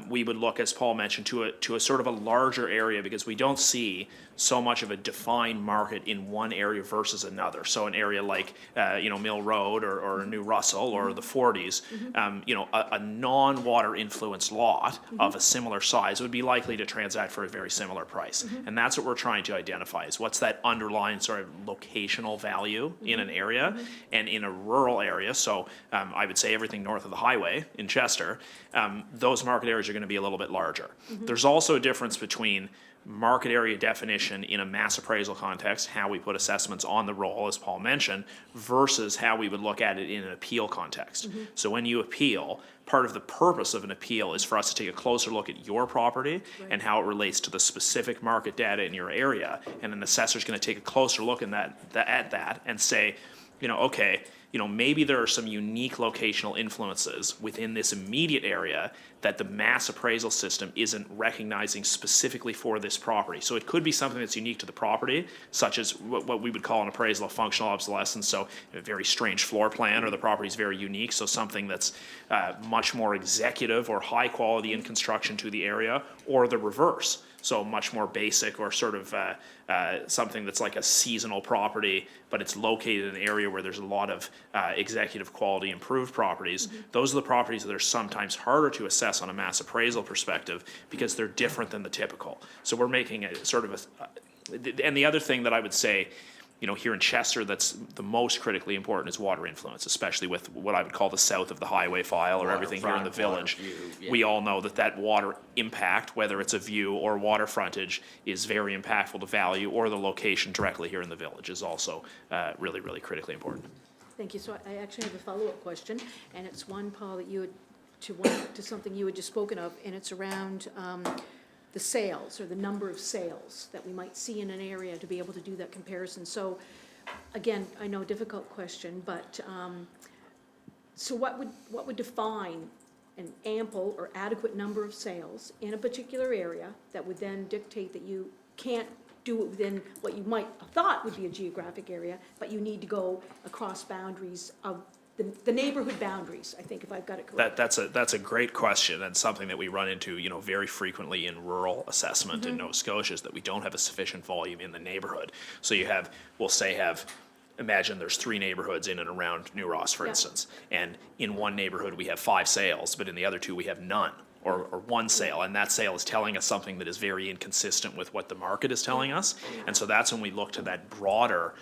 we would look, as Paul mentioned, to a sort of a larger area, because we don't see so much of a defined market in one area versus another. So an area like, Mill Road or New Russell or the 40s, a non-water influenced lot of a similar size would be likely to transact for a very similar price. And that's what we're trying to identify, is what's that underlying sort of locational value in an area. And in a rural area, so I would say everything north of the highway in Chester, those market areas are going to be a little bit larger. There's also a difference between market area definition in a mass appraisal context, how we put assessments on the roll, as Paul mentioned, versus how we would look at it in an appeal context. So when you appeal, part of the purpose of an appeal is for us to take a closer look at your property and how it relates to the specific market data in your area. And an assessor's going to take a closer look at that and say, okay, maybe there are some unique locational influences within this immediate area that the mass appraisal system isn't recognizing specifically for this property. So it could be something that's unique to the property, such as what we would call an appraisal of functional obsolescence. So a very strange floor plan, or the property is very unique. So something that's much more executive or high quality in construction to the area, or the reverse. So much more basic, or sort of something that's like a seasonal property, but it's located in an area where there's a lot of executive quality improved properties. Those are the properties that are sometimes harder to assess on a mass appraisal perspective, because they're different than the typical. So we're making a sort of and the other thing that I would say, here in Chester, that's the most critically important is water influence, especially with what I would call the south of the highway file, or everything here in the village. We all know that water impact, whether it's a view or water frontage, is very impactful to value, or the location directly here in the village is also really, really critically important. Thank you. So I actually have a follow-up question, and it's one, Paul, that you had, to something you had just spoken of, and it's around the sales, or the number of sales that we might see in an area, to be able to do that comparison. So again, I know, difficult question, but so what would define an ample or adequate number of sales in a particular area that would then dictate that you can't do it within what you might have thought would be a geographic area, but you need to go across boundaries of the neighborhood boundaries, I think, if I've got it correct. That's a great question, and something that we run into, very frequently in rural assessment in Nova Scotia, is that we don't have a sufficient volume in the neighborhood. So you have, imagine there's 3 neighborhoods in and around New Ross, for instance, and in one neighborhood we have 5 sales, but in the other 2 we have none. Or 1 sale, and that sale is telling us something that is very inconsistent with what the market is telling us. And so that's when we look to that broader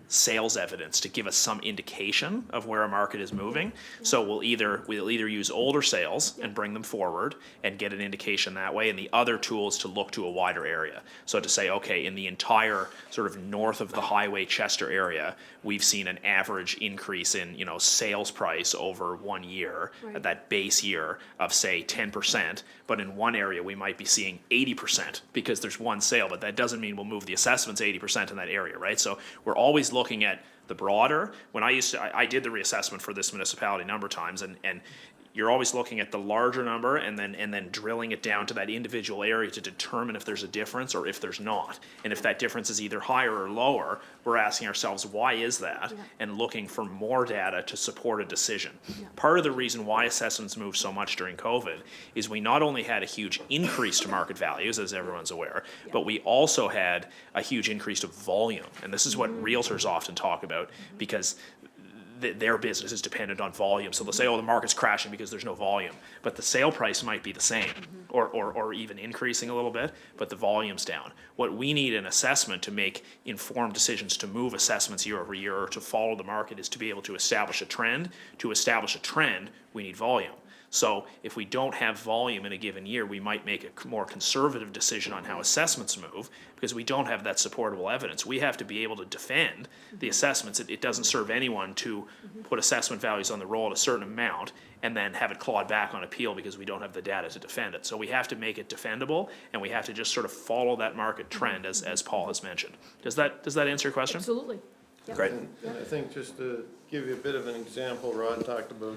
sales evidence to give us some indication of where a market is moving. So we'll either use older sales and bring them forward and get an indication that way, and the other tool is to look to a wider area. So to say, okay, in the entire sort of north of the highway Chester area, we've seen an average increase in sales price over 1 year, at that base year, of say 10%, but in one area we might be seeing 80% because there's 1 sale, but that doesn't mean we'll move the assessments 80% in that area, right? So we're always looking at the broader. When I did the reassessment for this municipality a number of times, and you're always looking at the larger number and then drilling it down to that individual area to determine if there's a difference or if there's not. And if that difference is either higher or lower, we're asking ourselves, why is that? And looking for more data to support a decision. Part of the reason why assessments moved so much during COVID is we not only had a huge increase to market values, as everyone's aware, but we also had a huge increase to volume. And this is what realtors often talk about, because their business is dependent on volume. So they'll say, oh, the market's crashing because there's no volume. But the sale price might be the same, or even increasing a little bit, but the volume's down. What we need in assessment to make informed decisions to move assessments year over year or to follow the market is to be able to establish a trend. To establish a trend, we need volume. So if we don't have volume in a given year, we might make a more conservative decision on how assessments move because we don't have that supportable evidence. We have to be able to defend the assessments. It doesn't serve anyone to put assessment values on the roll at a certain amount and then have it clawed back on appeal because we don't have the data to defend it. So we have to make it defendable, and we have to just sort of follow that market trend as Paul has mentioned. Does that answer your question? Absolutely. Great. And I think just to give you a bit of an example, Rod talked about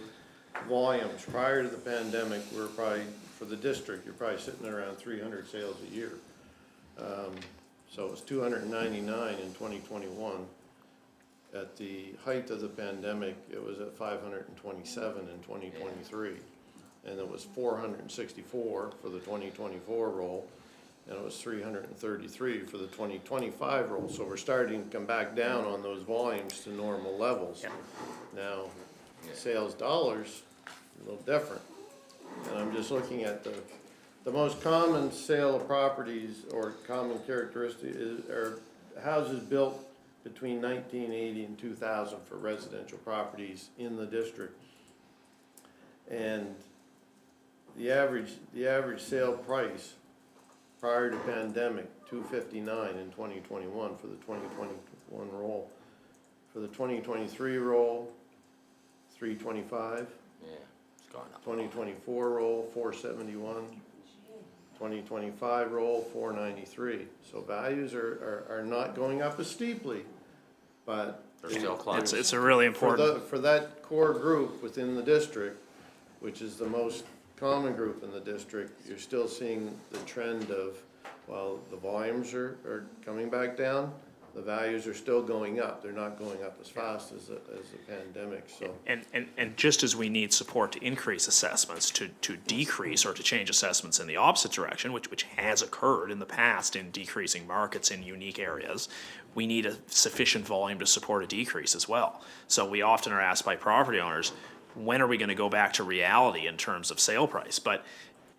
volumes. Prior to the pandemic, we're probably, for the district, you're probably sitting at around 300 sales a year. So it was 299 in 2021. At the height of the pandemic, it was at 527 in 2023. And it was 464 for the 2024 roll, and it was 333 for the 2025 roll. So we're starting to come back down on those volumes to normal levels. Now, sales dollars, a little different. And I'm just looking at the most common sale of properties or common characteristic are houses built between 1980 and 2000 for residential properties in the district. And the average sale price prior to pandemic, $259 in 2021 for the 2021 roll. For the 2023 roll, $325. Yeah, it's gone up. 2024 roll, $471. 2025 roll, $493. So values are not going up as steeply, but They're still climbing. It's a really important. for that core group within the district, which is the most common group in the district, you're still seeing the trend of, while the volumes are coming back down, the values are still going up. They're not going up as fast as the pandemic, so. And just as we need support to increase assessments, to decrease or to change assessments in the opposite direction, which has occurred in the past in decreasing markets in unique areas, we need a sufficient volume to support a decrease as well. So we often are asked by property owners, when are we gonna go back to reality in terms of sale price? But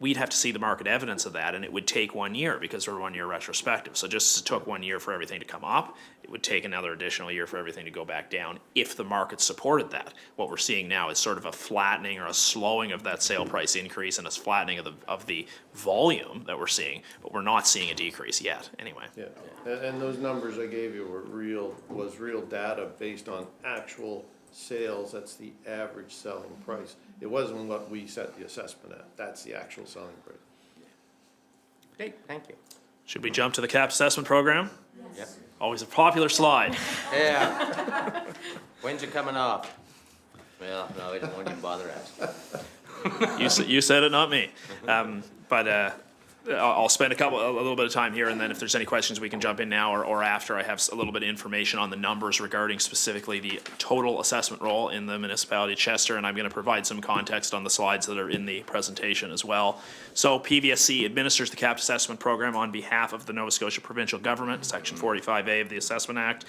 we'd have to see the market evidence of that, and it would take 1 year because we're 1 year retrospective. So just as it took 1 year for everything to come up, it would take another additional year for everything to go back down if the market supported that. What we're seeing now is sort of a flattening or a slowing of that sale price increase and a flattening of the volume that we're seeing, but we're not seeing a decrease yet, anyway. Yeah, and those numbers I gave you was real data based on actual sales. That's the average selling price. It wasn't what we set the assessment at. That's the actual selling price. Okay, thank you. Should we jump to the CAP assessment program? Yep. Always a popular slide. Yeah. When's it coming off? Well, no, I don't want you to bother asking. You said it, not me. But I'll spend a little bit of time here, and then if there's any questions, we can jump in now or after. I have a little bit of information on the numbers regarding specifically the total assessment roll in the municipality of Chester, and I'm going to provide some context on the slides that are in the presentation as well. So PVSC administers the capped assessment program on behalf of the Nova Scotia provincial government, Section 45A of the Assessment Act.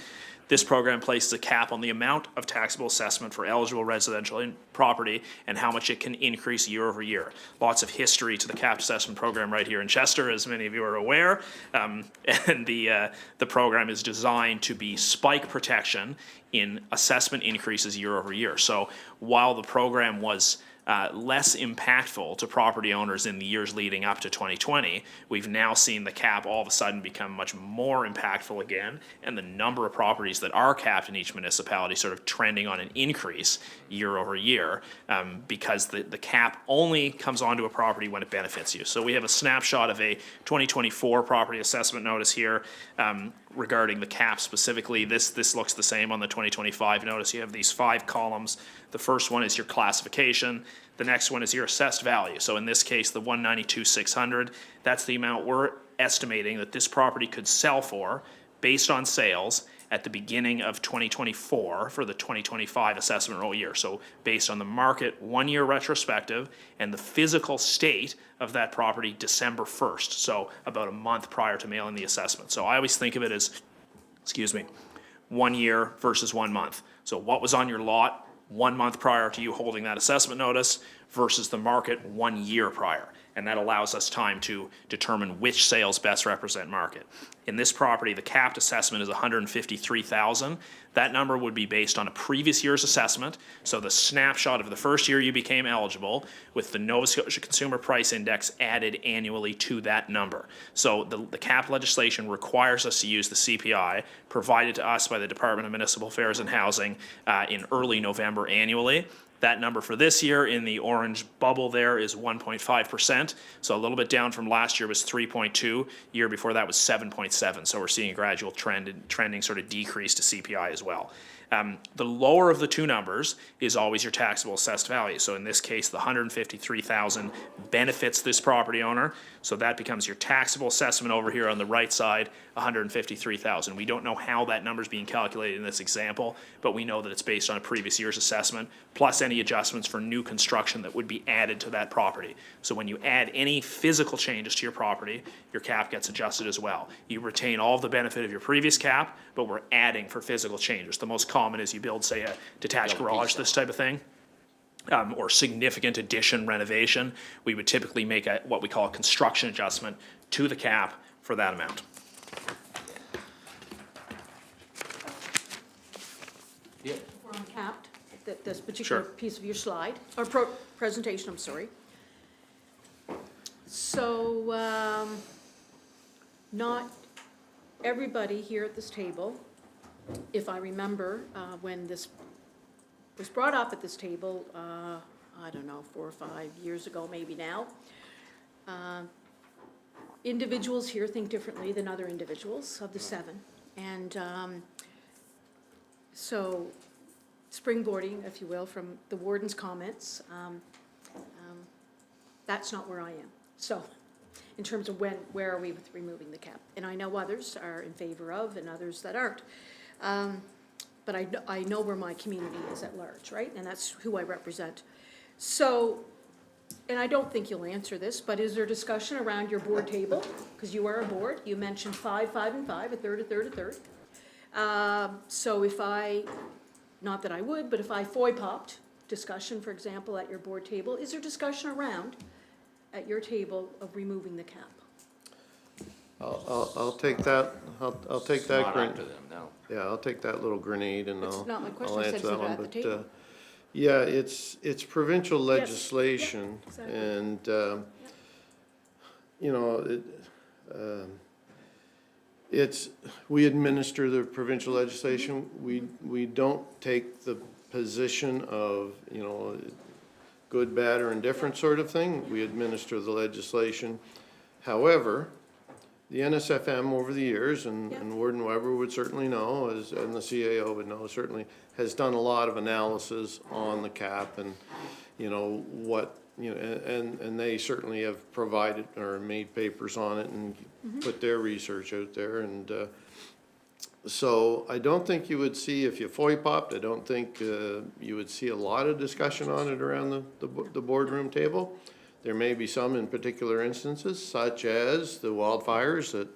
This program places a cap on the amount of taxable assessment for eligible residential property and how much it can increase year over year. Lots of history to the capped assessment program right here in Chester, as many of you are aware. And the program is designed to be spike protection in assessment increases year over year. So while the program was less impactful to property owners in the years leading up to 2020, we've now seen the cap all of a sudden become much more impactful again, and the number of properties that are capped in each municipality sort of trending on an increase year over year, because the cap only comes onto a property when it benefits you. So we have a snapshot of a 2024 property assessment notice here regarding the cap specifically. This looks the same on the 2025 notice. You have these 5 columns. The first one is your classification. The next one is your assessed value. So in this case, the 192,600, that's the amount we're estimating that this property could sell for based on sales at the beginning of 2024 for the 2025 assessment roll year. So based on the market 1 year retrospective and the physical state of that property December 1st. So about a month prior to mailing the assessment. So I always think of it as, 1 year versus 1 month. So what was on your lot 1 month prior to you holding that assessment notice versus the market 1 year prior. And that allows us time to determine which sales best represent market. In this property, the capped assessment is $153,000. That number would be based on a previous year's assessment. So the snapshot of the first year you became eligible with the Nova Scotia Consumer Price Index added annually to that number. So the cap legislation requires us to use the CPI provided to us by the Department of Municipal Affairs and Housing in early November annually. That number for this year in the orange bubble there is 1.5%. So a little bit down from last year was 3.2. Year before that was 7.7. So we're seeing a gradual trending sort of decrease to CPI as well. The lower of the two numbers is always your taxable assessed value. So in this case, the $153,000 benefits this property owner. So that becomes your taxable assessment over here on the right side, $153,000. We don't know how that number is being calculated in this example, but we know that it's based on a previous year's assessment, plus any adjustments for new construction that would be added to that property. So when you add any physical changes to your property, your cap gets adjusted as well. You retain all of the benefit of your previous cap, but we're adding for physical changes. The most common is you build, say, a detached garage, this type of thing. Or significant addition renovation, we would typically make what we call a construction adjustment to the cap for that amount. Yeah. We're uncapped, this particular piece of your slide, or presentation, I'm sorry. So, not everybody here at this table, if I remember, when this was brought up at this table, I don't know, 4 or 5 years ago, maybe now. Individuals here think differently than other individuals of the 7. And so springboarding, if you will, from the warden's comments, that's not where I am. So in terms of where are we with removing the cap? And I know others are in favor of and others that aren't. But I know where my community is at large, right? And that's who I represent. So, and I don't think you'll answer this, but is there discussion around your board table? Because you are a board. You mentioned 5, 5, and 5, a third, a third, a third. So if not that I would, but if I FOI-popped discussion, for example, at your board table, is there discussion around at your table of removing the cap? I'll take that, I'll take that. Not up to them, no. Yeah, I'll take that little grenade and That's not my question. I'll I said, answer is that it one. at the But table? yeah, it's provincial Yes. legislation. Yeah, exactly. And, you know, we administer the provincial legislation. We don't take the position of, you know, good, bad, or indifferent sort of thing. We administer the legislation. However, the NSFM over the years, and Warden Weber would certainly know, and the CAO would know, certainly has done a lot of analysis on the cap and, you know, and they certainly have provided or made papers on it and put their research out there. And so I don't think you would see, if you FOI-popped, I don't think you would see a lot of discussion on it around the boardroom table. There may be some in particular instances, such as the wildfires, that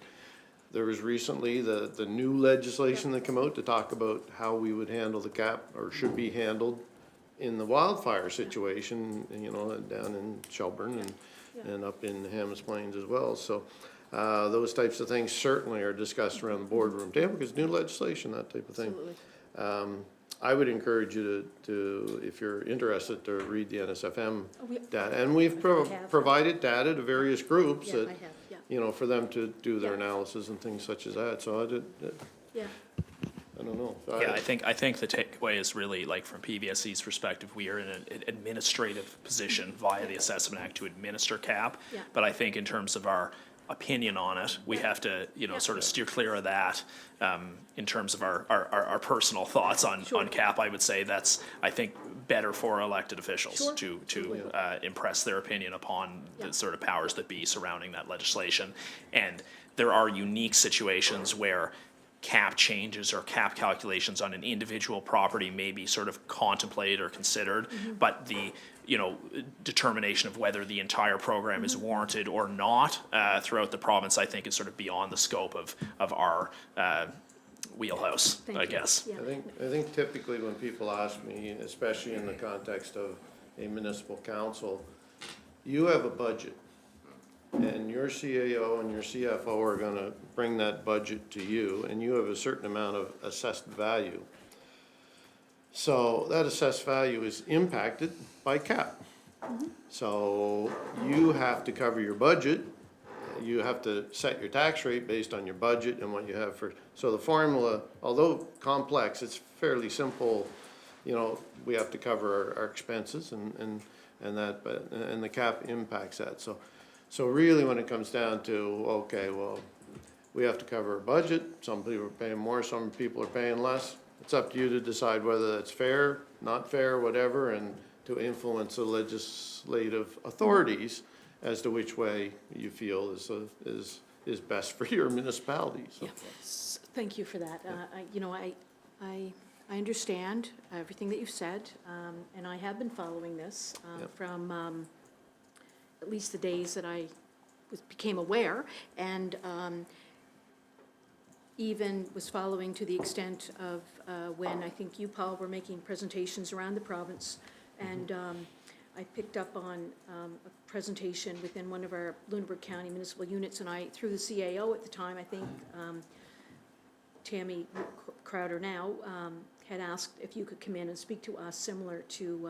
there was recently the new legislation that came out to talk about how we would handle the cap, or should be handled in the wildfire situation, you know, down in Shelburne and up in the Hammond Plains as well. So those types of things certainly are discussed around the boardroom table, because new legislation, that type of thing. Absolutely. I would encourage you to, if you're interested, to read the NSFM data. And we've provided data to various groups that, you know, for them to do their analysis and things such as that. So I don't know. Yeah, I think the takeaway is really, like, from PVSC's perspective, we are in an administrative position via the Assessment Act to administer cap. Yeah. But I think in terms of our opinion on it. We have to, sort of steer clear of that. In terms of our personal thoughts on cap, I would say that's, I think, better for elected officials to impress their opinion upon the sort of powers that be surrounding that legislation. And there are unique situations where cap changes or cap calculations on an individual property may be sort of contemplated or considered, but the determination of whether the entire program is warranted or not throughout the province, I think, is sort of beyond the scope of our wheelhouse, I guess. I think typically when people ask me, especially in the context of a municipal council, you have a budget, and your CAO and your CFO are gonna bring that budget to you, and you have a certain amount of assessed value. So that assessed value is impacted by cap. So you have to cover your budget, you have to set your tax rate based on your budget and what you have for, so the formula, although complex, it's fairly simple. We have to cover our expenses and that, but, and the cap impacts that. So really when it comes down to, okay, well, we have to cover our budget, some people are paying more, some people are paying less. It's up to you to decide whether that's fair, not fair, whatever, and to influence the legislative authorities as to which way you feel is best for your municipality, so. Thank you for that. I understand everything that you've said, and I have been following this from at least the days that I became aware, and even was following to the extent of when I think you, Paul, were making presentations around the province, and I picked up on a presentation within one of our Lunenburg County municipal units, and I, through the CAO at the time, I think Tammy Crowder now, had asked if you could come in and speak to us similar to,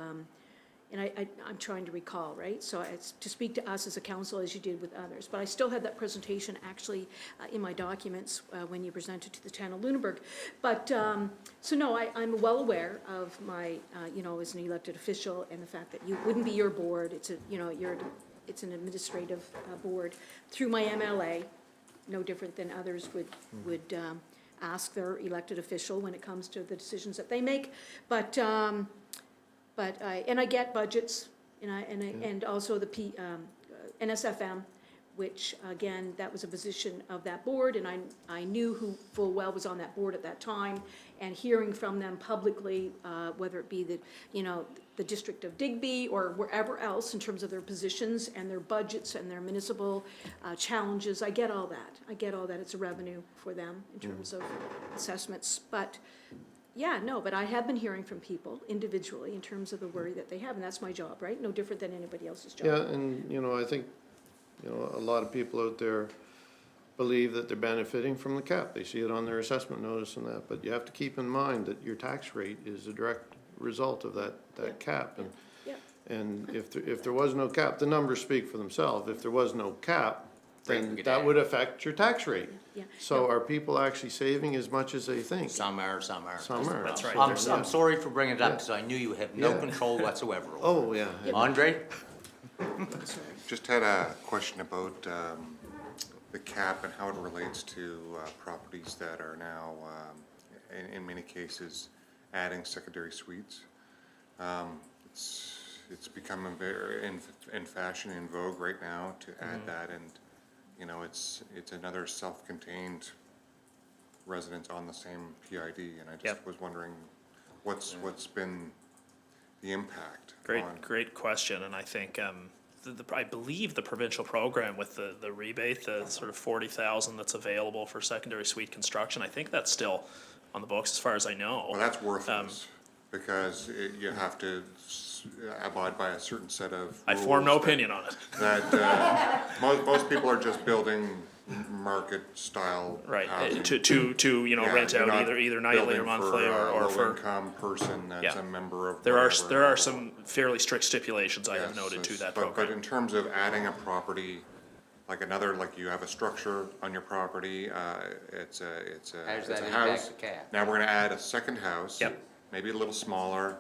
and I'm trying to recall, right? So it's to speak to us as a council as you did with others. But I still have that presentation actually in my documents when you presented to the town of Lunenburg. But, so no, I'm well aware of my, as an elected official and the fact that you wouldn't be your board. It's it's an administrative board through my MLA, no different than others would ask their elected official when it comes to the decisions that they make. But I get budgets, and also the NSFM, which again, that was a position of that board, and I knew who full well was on that board at that time, and hearing from them publicly, whether it be the District of Digby or wherever else in terms of their positions and their budgets and their municipal challenges, I get all that. It's a revenue for them in terms of assessments, but yeah, no, but I have been hearing from people individually in terms of the worry that they have, and that's my job, right? No different than anybody else's job. Yeah, and, I think, a lot of people out there believe that they're benefiting from the cap. They see it on their assessment notice and that, but you have to keep in mind that your tax rate is a direct result of that cap. And if there was no cap, the numbers speak for themselves. If there was no cap, then that would affect your tax rate. So are people actually saving as much as they think? Some are. That's right. I'm sorry for bringing it up, because I knew you have no control whatsoever. Oh, yeah. Andre? Just had a question about the cap and how it relates to properties that are now, in many cases, adding secondary suites. It's become very in fashion, in vogue right now to add that, and it's another self-contained residence on the same PID, and I just was wondering what's been the impact. Great question, and I think I believe the provincial program with the rebate, the sort of 40,000 that's available for secondary suite construction, I think that's still on the books as far as I know. Well, that's worthless, because you have to abide by a certain set of rules. I form no opinion on it. That most people are just building market style housing. To rent out either nightly or monthly or for low income person that's a member of there are some fairly strict stipulations I have noted to that program. But in terms of adding a property, like you have a structure on your property, it's a house. Now we're gonna add a second house, maybe a little smaller,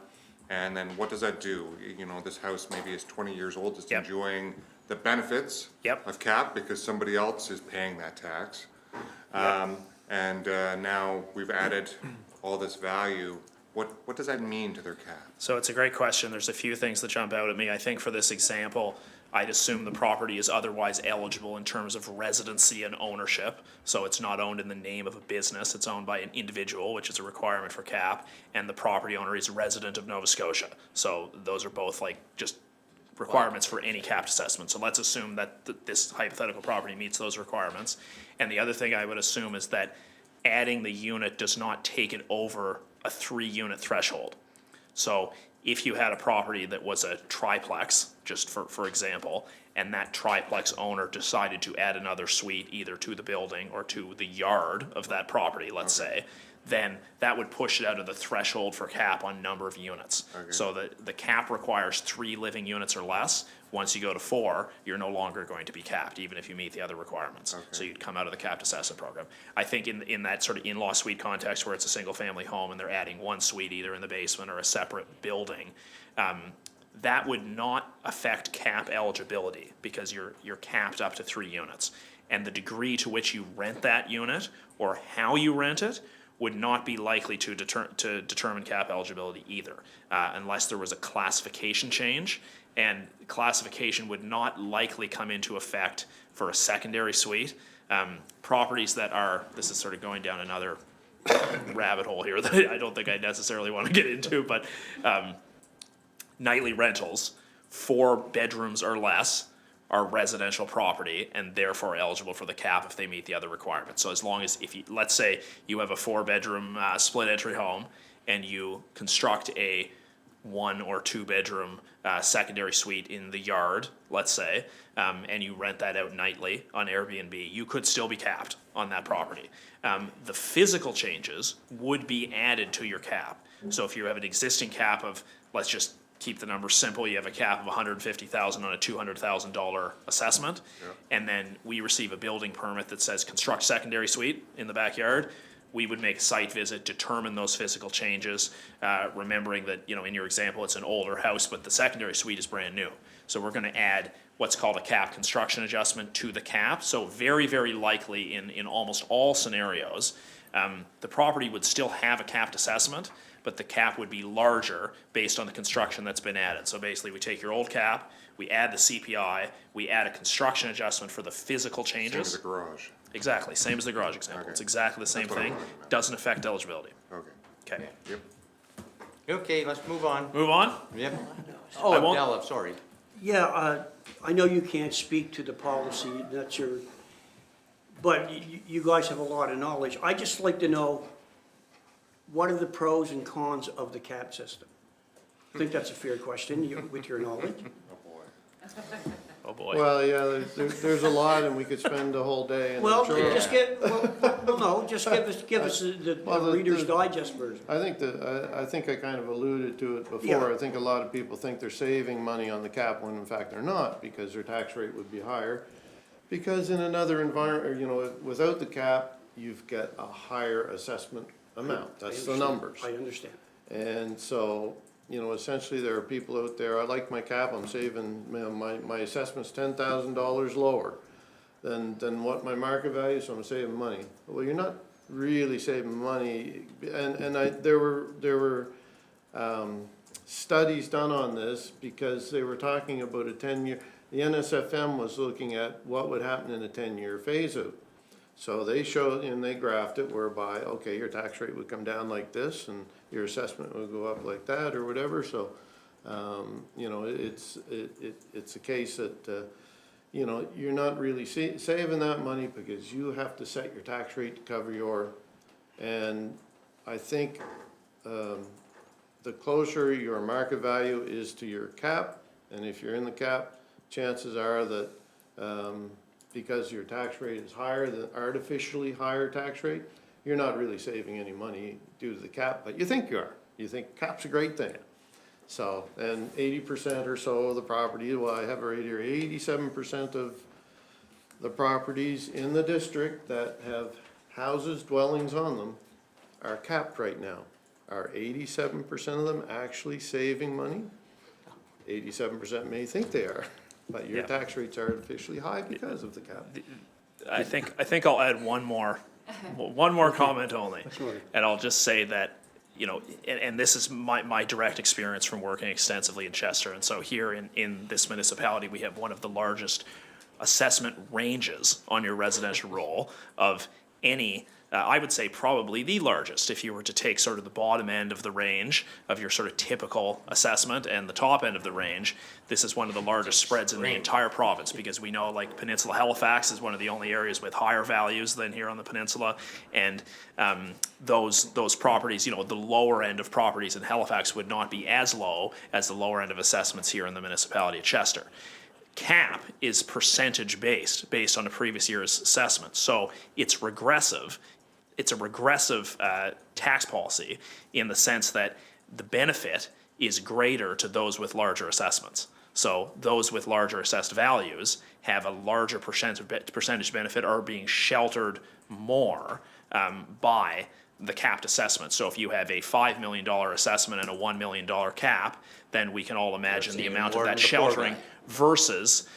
and then what does that do? This house maybe is 20 years old, it's enjoying the benefits Yep. of cap because somebody else is paying that tax. And now we've added all this value. What does that mean to their cap? So it's a great question. There's a few things that jump out at me. I think for this example, I'd assume the property is otherwise eligible in terms of residency and ownership. So it's not owned in the name of a business, it's owned by an individual, which is a requirement for cap, and the property owner is a resident of Nova Scotia. So those are both like just requirements for any capped assessment. So let's assume that this hypothetical property meets those requirements. And the other thing I would assume is that adding the unit does not take it over a 3-unit threshold. So if you had a property that was a triplex, just for example, and that triplex owner decided to add another suite either to the building or to the yard of that property, let's say, then that would push it out of the threshold for cap on number of units. So the cap requires 3 living units or less. Once you go to 4, you're no longer going to be capped, even if you meet the other requirements. So you'd come out of the capped assessment program. I think in that sort of in-law suite context where it's a single-family home and they're adding 1 suite either in the basement or a separate building, that would not affect cap eligibility because you're capped up to 3 units. And the degree to which you rent that unit or how you rent it would not be likely to determine cap eligibility either, unless there was a classification change. And classification would not likely come into effect for a secondary suite. Properties that are, this is sort of going down another rabbit hole here that I don't think I necessarily want to get into, but nightly rentals, 4 bedrooms or less, are residential property and therefore eligible for the cap if they meet the other requirements. So as long as, if you, let's say you have a 4-bedroom split entry home and you construct a 1 or 2 bedroom secondary suite in the yard, let's say, and you rent that out nightly on Airbnb, you could still be capped on that property. The physical changes would be added to your cap. So if you have an existing cap of, let's just keep the numbers simple, you have a cap of $150,000 on a $200,000 assessment, and then we receive a building permit that says construct secondary suite in the backyard, we would make a site visit, determine those physical changes, remembering that, you know, in your example, it's an older house, but the secondary suite is brand new. So we're gonna add what's called a cap construction adjustment to the cap. So very, very likely in almost all scenarios, the property would still have a capped assessment, but the cap would be larger based on the construction that's been added. So basically, we take your old cap, we add the CPI, we add a construction adjustment for the physical changes. Same as the garage. Exactly, same as the garage example. It's exactly the same thing, doesn't affect eligibility. Okay. Yep. Okay, let's move on. Move on? Yep. I Oh, won't- Abdallah, sorry. Yeah, I know you can't speak to the policy, that's your, but you guys have a lot of knowledge. I'd just like to know, what are the pros and cons of the cap system? I think that's a fair question, with your knowledge. Oh, boy. Well, yeah, there's a lot, and we could spend the whole day. And Well, I'm sure- just just give us the Well, Reader's Digest version. I think I kind of alluded to it before. Yeah. I think a lot of people think they're saving money on the cap when in fact they're not, because their tax rate would be higher. Because in another environment, you know, without the cap, you've got a higher assessment amount. That's the numbers. I understand. And so, you know, essentially there are people out there, I like my cap, I'm saving, you know, my assessment's $10,000 lower than what my market value, so I'm saving money. Well, you're not really saving money, and there were studies done on this because they were talking about a 10-year, the NSFM was looking at what would happen in a 10-year phase-out. So they showed, and they graphed it whereby, okay, your tax rate would come down like this, and your assessment would go up like that, or whatever, so, you know, it's a case that, you know, you're not really saving that money because you have to set your tax rate to cover your, and I think, the closer your market value is to your cap, and if you're in the cap, chances are that, because your tax rate is higher, the artificially higher tax rate, you're not really saving any money due to the cap, but you think you are. You think cap's a great thing. So, and 80% or so of the property, well, I have it right here, 87% of the properties in the district that have houses, dwellings on them are capped right now. Are 87% of them actually saving money? 87% may think they are. But your tax rates are artificially high because of the cap. I think I'll add one more comment only. And I'll just say that, you know, and this is my direct experience from working extensively in Chester. And so here in this municipality, we have one of the largest assessment ranges on your residential roll of any, I would say probably the largest, if you were to take sort of the bottom end of the range of your sort of typical assessment and the top end of the range. This is one of the largest spreads in the entire province, because we know, like, Peninsula Halifax is one of the only areas with higher values than here on the peninsula. And those properties, you know, the lower end of properties in Halifax would not be as low as the lower end of assessments here in the municipality of Chester. Cap is percentage based on a previous year's assessment. So it's regressive. It's a regressive tax policy in the sense that the benefit is greater to those with larger assessments. So those with larger assessed values have a larger percentage benefit, are being sheltered more by the capped assessment. So if you have a $5 million assessment and a $1 million cap, then we can all imagine the amount of that sheltering versus,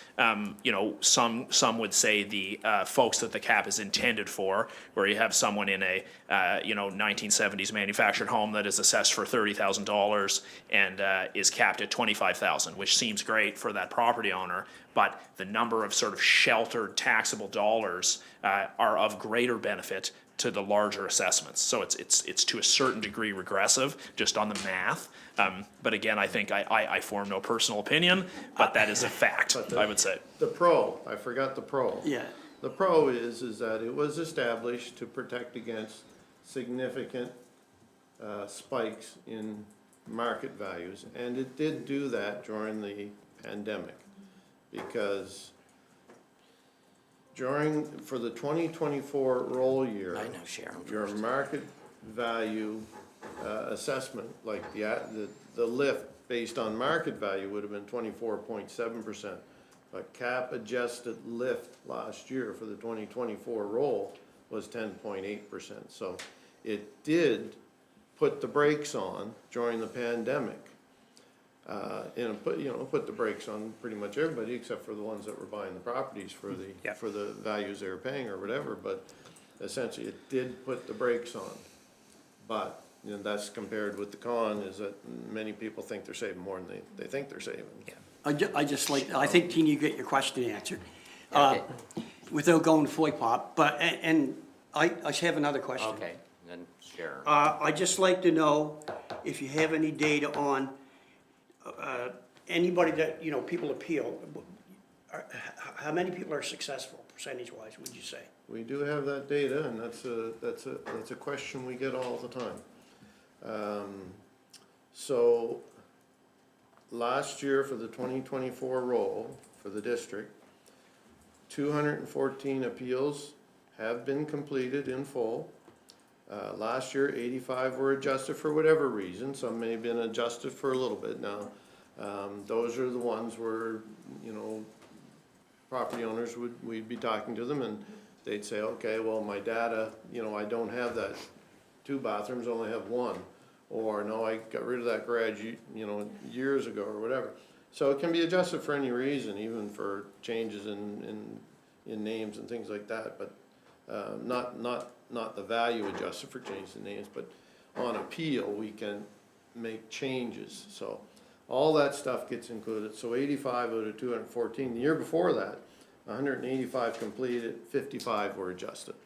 you know, some would say the folks that the cap is intended for, where you have someone in a, you know, 1970s manufactured home that is assessed for $30,000 and is capped at $25,000, which seems great for that property owner, but the number of sort of sheltered taxable dollars are of greater benefit to the larger assessments. So it's to a certain degree regressive, just on the math. But again, I think I form no personal opinion, but that is a fact, I would say. The pro, I forgot the pro. Yeah. The pro is that it was established to protect against significant spikes in market values. And it did do that during the pandemic, because for the 2024 roll year, your market value assessment, like the lift based on market value would have been 24.7%. But cap adjusted lift last year for the 2024 roll was 10.8%. So it did put the brakes on during the pandemic. And put the brakes on pretty much everybody except for the ones that were buying the properties for the values they were paying or whatever. But essentially, it did put the brakes on. But you know, that's compared with the con, is that many people think they're saving more than they think they're saving. Yeah. I think, Tina, you get your question answered without going fully pop. But and I have another question. Okay, then Sharon. I'd just like to know if you have any data on anybody that, you know, people appeal. How many people are successful, percentage-wise, would you say? We do have that data, and that's a question we get all the time. So last year for the 2024 roll for the district, 214 appeals have been completed in full. Last year, 85 were adjusted for whatever reason. Some may have been adjusted for a little bit now. Those are the ones where, you know, property owners we'd be talking to them and they'd say, okay, well, my data, you know, I don't have that 2 bathrooms, I only have 1. Or no, I got rid of that garage, you know, years ago or whatever. So it can be adjusted for any reason, even for changes in names and things like that. But not the value adjusted for changes in names, but on appeal, we can make changes. So all that stuff gets included. So 85 out of 214. The year before that, 185 completed, 55 were adjusted.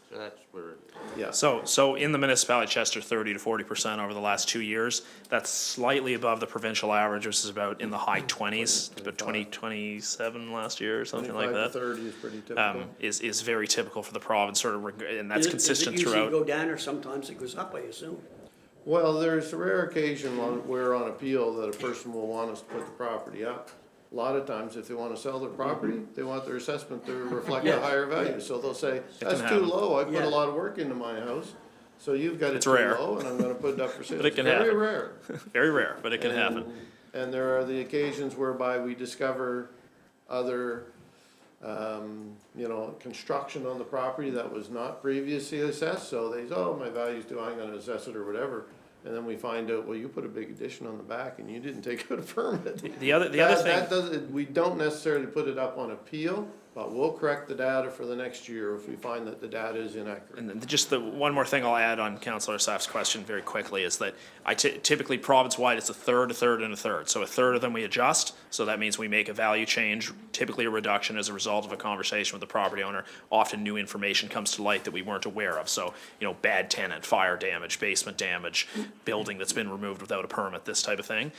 So that's where. Yeah. So in the municipality of Chester, 30 to 40% over the last 2 years. That's slightly above the provincial average, which is about in the high 20s, about 27 last year or something like that. 25 to 30 is pretty typical. Is very typical for the province, sort of, and that's consistent throughout. Does it usually go down, or sometimes it goes up, I assume? Well, there's a rare occasion where on appeal that a person will want us to put the property up. A lot of times, if they want to sell their property, they want their assessment to reflect a higher value. So they'll say, that's too low, I put a lot of work into my house, so you've got it too low, and I'm gonna put it up for sale. But it can happen. Very rare. Very rare, but it can happen. And there are the occasions whereby we discover other, you know, construction on the property that was not previously assessed, so they say, oh, my value's too high, I'm gonna assess it or whatever. and then we find out, well, you put a big addition on the back and you didn't take out a permit. The other That thing, doesn't, we don't necessarily put it up on appeal, but we'll correct the data for the next year if we find that the data is inaccurate. and then just the one more thing I'll add on Councillor Saff's question very quickly is that typically province-wide, it's a third, and a third. So a third of them we adjust, so that means we make a value change, typically a reduction as a result of a conversation with the property owner. Often new information comes to light that we weren't aware of. So, bad tenant, fire damage, basement damage, building that's been removed without a permit, this type of thing.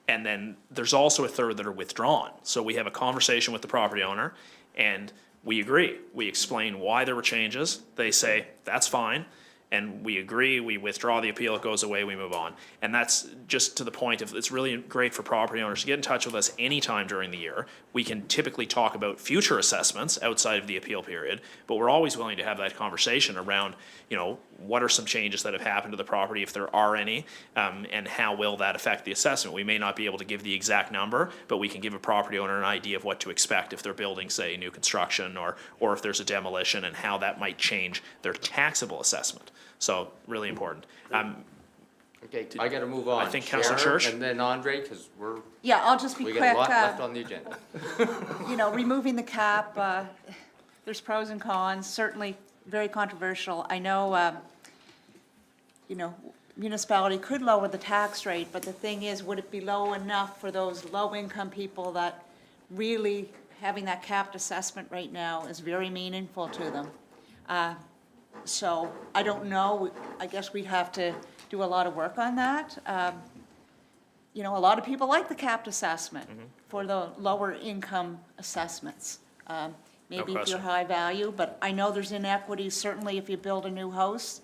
And then there's also a third that are withdrawn. So we have a conversation with the property owner and we agree. We explain why there were changes. They say, that's fine. And we agree, we withdraw the appeal, it goes away, we move on. And that's just to the point of, it's really great for property owners to get in touch with us anytime during the year. We can typically talk about future assessments outside of the appeal period, but we're always willing to have that conversation around, what are some changes that have happened to the property, if there are any, and how will that affect the assessment? We may not be able to give the exact number, but we can give a property owner an idea of what to expect if they're building, say, new construction, or if there's a demolition, and how that might change their taxable assessment. So, really important. Okay, I gotta move on. I think Councillor Sharon, Church. And then Andre, because Yeah, I'll just be we quick. got a lot left on the agenda. Removing the cap, there's pros and cons, certainly very controversial. I know, municipality could lower the tax rate, but the thing is, would it be low enough for those low-income people that really having that capped assessment right now is very meaningful to them? So I don't know. I guess we'd have to do a lot of work on that. A lot of people like the capped assessment for the lower income assessments. Maybe if you're high value, but I know there's inequities, certainly if you build a new house,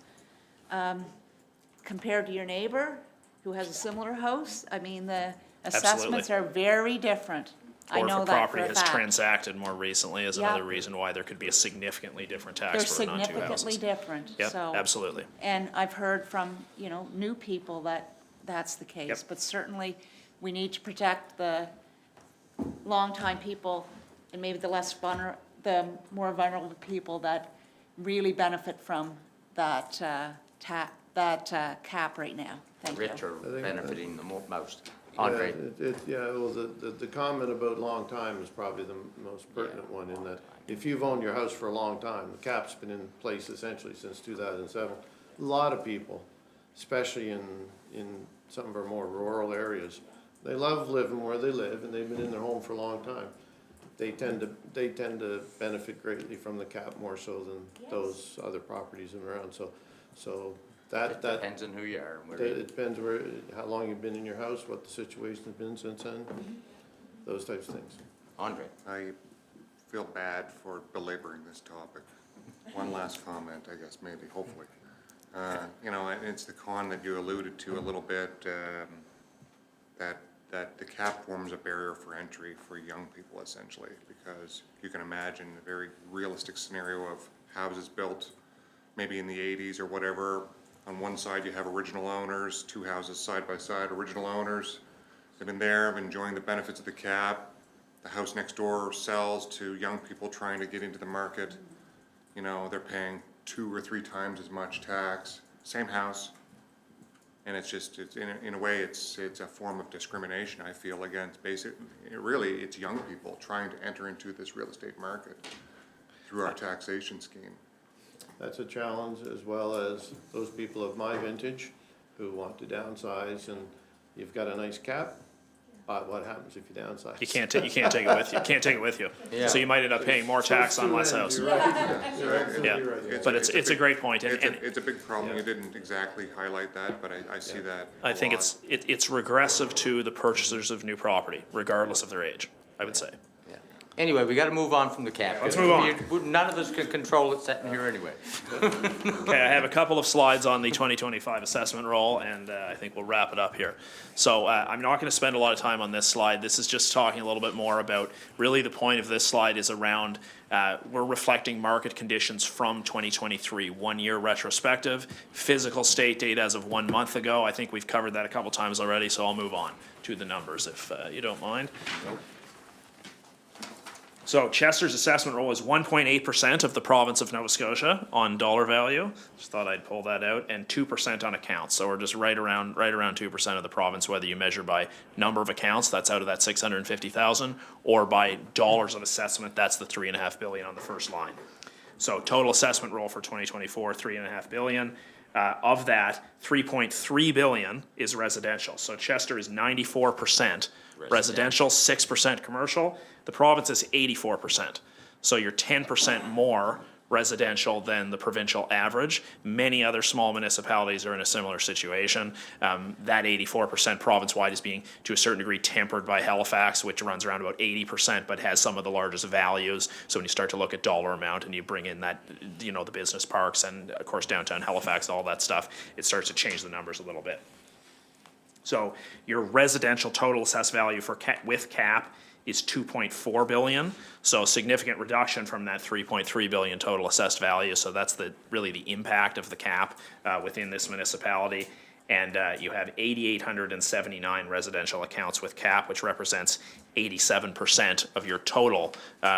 compared to your neighbor who has a similar house. I mean, the assessments are very different. I know that for a fact. Or if a property has transacted more recently is another reason why there could be a significantly different tax They're burden on two houses. significantly different, Yep, so. absolutely. And I've heard from, new people that that's the case. Yep. But certainly, we need to protect the longtime people and maybe the more vulnerable people that really benefit from that, cap right now. Thank you. Rich are benefiting the most. Andre? Well, the comment about long time is probably the most pertinent one, in that if you've owned your house for a long time, the cap's been in place essentially since 2007. A lot of people, especially in some of our more rural areas, they love living where they live and they've been in their home for a long time. They tend to benefit greatly from the cap more so than those other properties around. So that Depends on who you are. And where you- it depends how long you've been in your house, what the situation has been since then, those types of things. Andre? I feel bad for belaboring this topic. One last comment, I guess, maybe, hopefully. It's the con that you alluded to a little bit, that the cap forms a barrier for entry for young people, essentially, because you can imagine a very realistic scenario of houses built maybe in the 80s or whatever. On one side, you have original owners, two houses side by side, original owners. They've been there, enjoying the benefits of the cap. The house next door sells to young people trying to get into the market. They're paying 2 or 3 times as much tax, same house. And it's in a way, it's a form of discrimination, I feel, against really, it's young people trying to enter into this real estate market through our taxation scheme. That's a challenge, as well as those people of my vintage who want to downsize, and you've got a nice cap, but what happens if you downsize? You can't take it with you. You can't take it with you. Yeah. So you might end up paying more tax on less house. You're right. You're absolutely right. But it's a great point. And It's a big problem. You didn't exactly highlight that, but I see that I a think lot. it's regressive to the purchasers of new property, regardless of their age, I would say. Anyway, we gotta move on from the cap. Let's move on. None of us can control it sitting here anyway. Okay, I have a couple of slides on the 2025 assessment roll, and I think we'll wrap it up here. So I'm not going to spend a lot of time on this slide. This is just talking a little bit more about, really the point of this slide is around, we're reflecting market conditions from 2023, 1 year retrospective, physical state data as of 1 month ago. I think we've covered that a couple times already, so I'll move on to the numbers if you don't mind. So Chester's assessment roll is 1.8% of the province of Nova Scotia on dollar value. Just thought I'd pull that out, and 2% on accounts. So we're just right around 2% of the province, whether you measure by number of accounts, that's out of that 650,000, or by dollars of assessment, that's the $3.5 billion on the first line. So total assessment roll for 2024, $3.5 billion. Of that, $3.3 billion is residential. So Chester is 94% residential, 6% commercial. The province is 84%. So you're 10% more residential than the provincial average. Many other small municipalities are in a similar situation. That 84% province-wide is being, to a certain degree, tempered by Halifax, which runs around about 80%, but has some of the largest values. So when you start to look at dollar amount and you bring in that, you know, the business parks and, of course, downtown Halifax, all that stuff, it starts to change the numbers a little bit. So your residential total assessed value for with cap is 2.4 billion, so significant reduction from that 3.3 billion total assessed value. So that's really the impact of the cap within this municipality. And you have 8,879 residential accounts with cap, which represents 87% of your total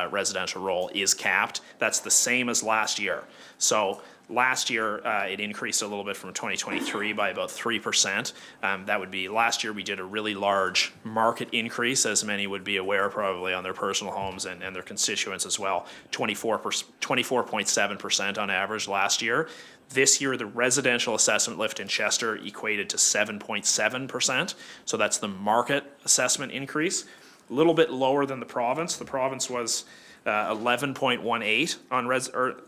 residential roll is capped. That's the same as last year. So last year, it increased a little bit from 2023 by about 3%. That would be, last year we did a really large market increase, as many would be aware probably on their personal homes and their constituents as well, 24.7% on average last year. This year, the residential assessment lift in Chester equated to 7.7%. So that's the market assessment increase. A little bit lower than the province. The province was 11.18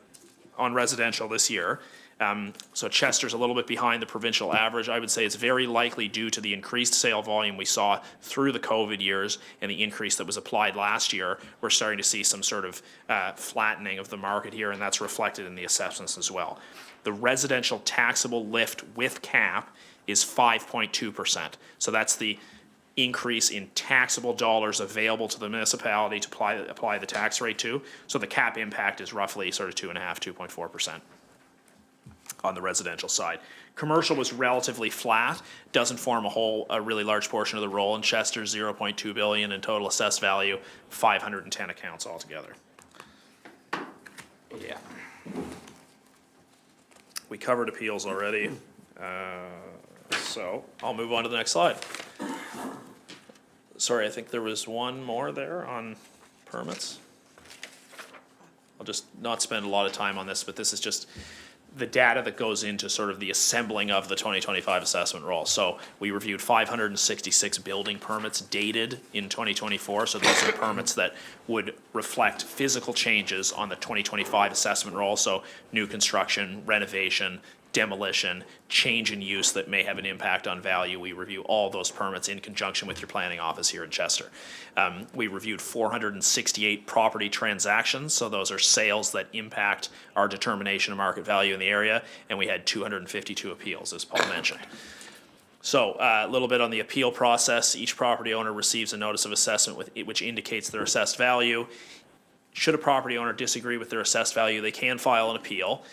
on residential this year. So Chester's a little bit behind the provincial average. I would say it's very likely due to the increased sale volume we saw through the COVID years and the increase that was applied last year. We're starting to see some sort of flattening of the market here, and that's reflected in the assessments as well. The residential taxable lift with cap is 5.2%. So that's the increase in taxable dollars available to the municipality to apply the tax rate to. So the cap impact is roughly sort of 2.4% on the residential side. Commercial was relatively flat, doesn't form a really large portion of the roll in Chester, 0.2 billion in total assessed value, 510 accounts altogether. Yeah. We covered appeals already, so I'll move on to the next slide. Sorry, I think there was one more there on permits. I'll just not spend a lot of time on this, but this is just the data that goes into sort of the assembling of the 2025 assessment roll. So we reviewed 566 building permits dated in 2024. So those are permits that would reflect physical changes on the 2025 assessment roll. So new construction, renovation, demolition, change in use that may have an impact on value. We review all those permits in conjunction with your planning office here in Chester. We reviewed 468 property transactions, so those are sales that impact our determination of market value in the area, and we had 252 appeals, as Paul mentioned. So a little bit on the appeal process. Each property owner receives a notice of assessment which indicates their assessed value. Should a property owner disagree with their assessed value, they can file an appeal.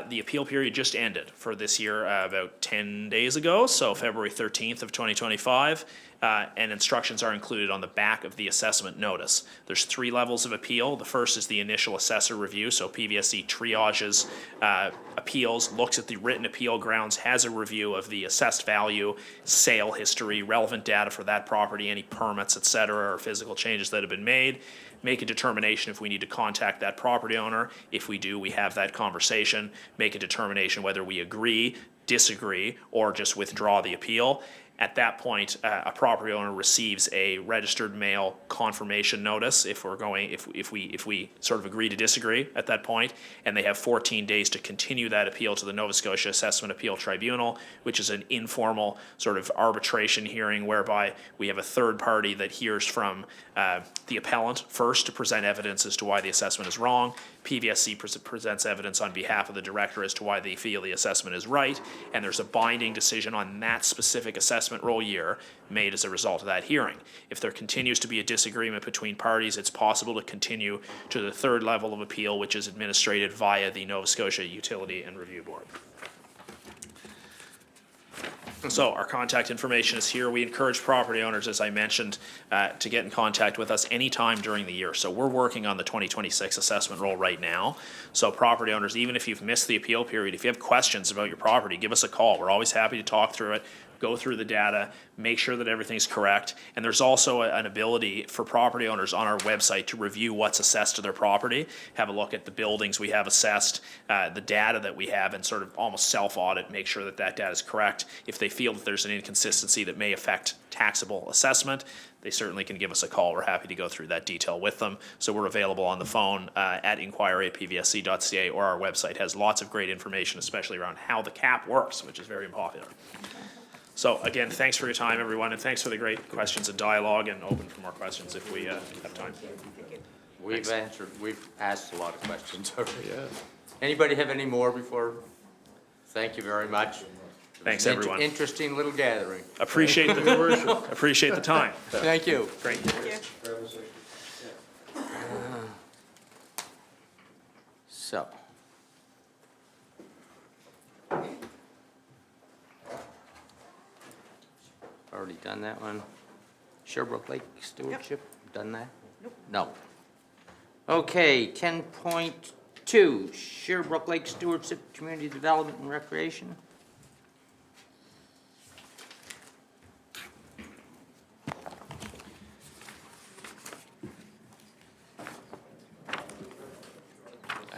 The appeal period just ended for this year about 10 days ago, so February 13th of 2025, and instructions are included on the back of the assessment notice. There's 3 levels of appeal. The first is the initial assessor review, so PVSC triages appeals, looks at the written appeal grounds, has a review of the assessed value, sale history, relevant data for that property, any permits, et cetera, or physical changes that have been made. Make a determination if we need to contact that property owner. If we do, we have that conversation, make a determination whether we agree, disagree, or just withdraw the appeal. At that point, a property owner receives a registered mail confirmation notice if we sort of agree to disagree at that point, and they have 14 days to continue that appeal to the Nova Scotia Assessment Appeal Tribunal, which is an informal sort of arbitration hearing whereby we have a third party that hears from the appellant first to present evidence as to why the assessment is wrong. PVSC presents evidence on behalf of the director as to why they feel the assessment is right, and there's a binding decision on that specific assessment roll year made as a result of that hearing. If there continues to be a disagreement between parties, it's possible to continue to the third level of appeal, which is administered via the Nova Scotia Utility and Review Board. So our contact information is here. We encourage property owners, as I mentioned, to get in contact with us anytime during the year. So we're working on the 2026 assessment roll right now. So property owners, even if you've missed the appeal period, if you have questions about your property, give us a call. We're always happy to talk through it, go through the data, make sure that everything's correct. And there's also an ability for property owners on our website to review what's assessed to their property, have a look at the buildings we have assessed, the data that we have, and sort of almost self-audit, make sure that that data is correct. If they feel that there's an inconsistency that may affect taxable assessment, they certainly can give us a call. We're happy to go through that detail with them. So we're available on the phone at inquiry@pvsc.ca, or our website has lots of great information, especially around how the cap works, which is very popular. So again, thanks for your time, everyone, and thanks for the great questions and dialogue, and open for more questions if we have time. We've asked a lot of questions already. Anybody have any more before? Thank you very much. Thanks, everyone. Interesting little gathering. Appreciate the time. Thank you. Great. So. Already done that one. Sherbrooke Lake Stewardship, done that? Nope. No. Okay, 10.2, Sherbrooke Lake Stewardship, Community Development and Recreation.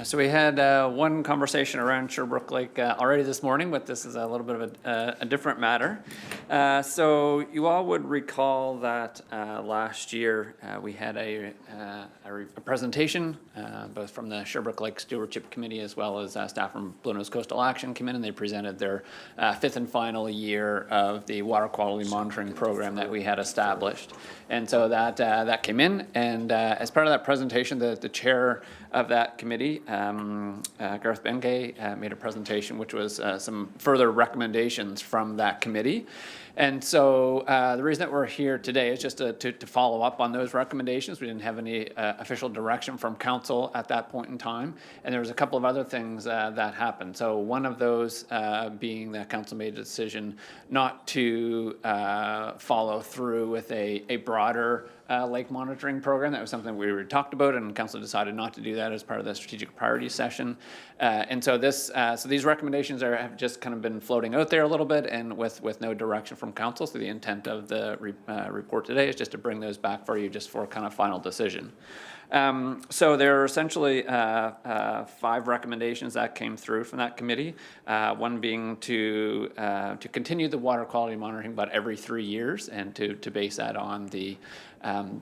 So we had one conversation around Sherbrooke Lake already this morning, but this is a little bit of a different matter. So you all would recall that last year we had a presentation both from the Sherbrooke Lake Stewardship Committee as well as staff from Blue Nose Coastal Action came in, and they presented their fifth and final year of the water quality monitoring program that we had established. And so that came in, and as part of that presentation, the chair of that committee, Garth Bengay, made a presentation which was some further recommendations from that committee. And so the reason that we're here today is just to follow up on those recommendations. We didn't have any official direction from council at that point in time. And there was a couple of other things that happened. So one of those being that council made a decision not to follow through with a broader lake monitoring program. That was something we already talked about, and council decided not to do that as part of the strategic priority session. And so these recommendations have just kind of been floating out there a little bit, and with no direction from council. So the intent of the report today is just to bring those back for you, just for kind of final decision. So there are essentially 5 recommendations that came through from that committee. One being to continue the water quality monitoring, but every 3 years, and to base that on the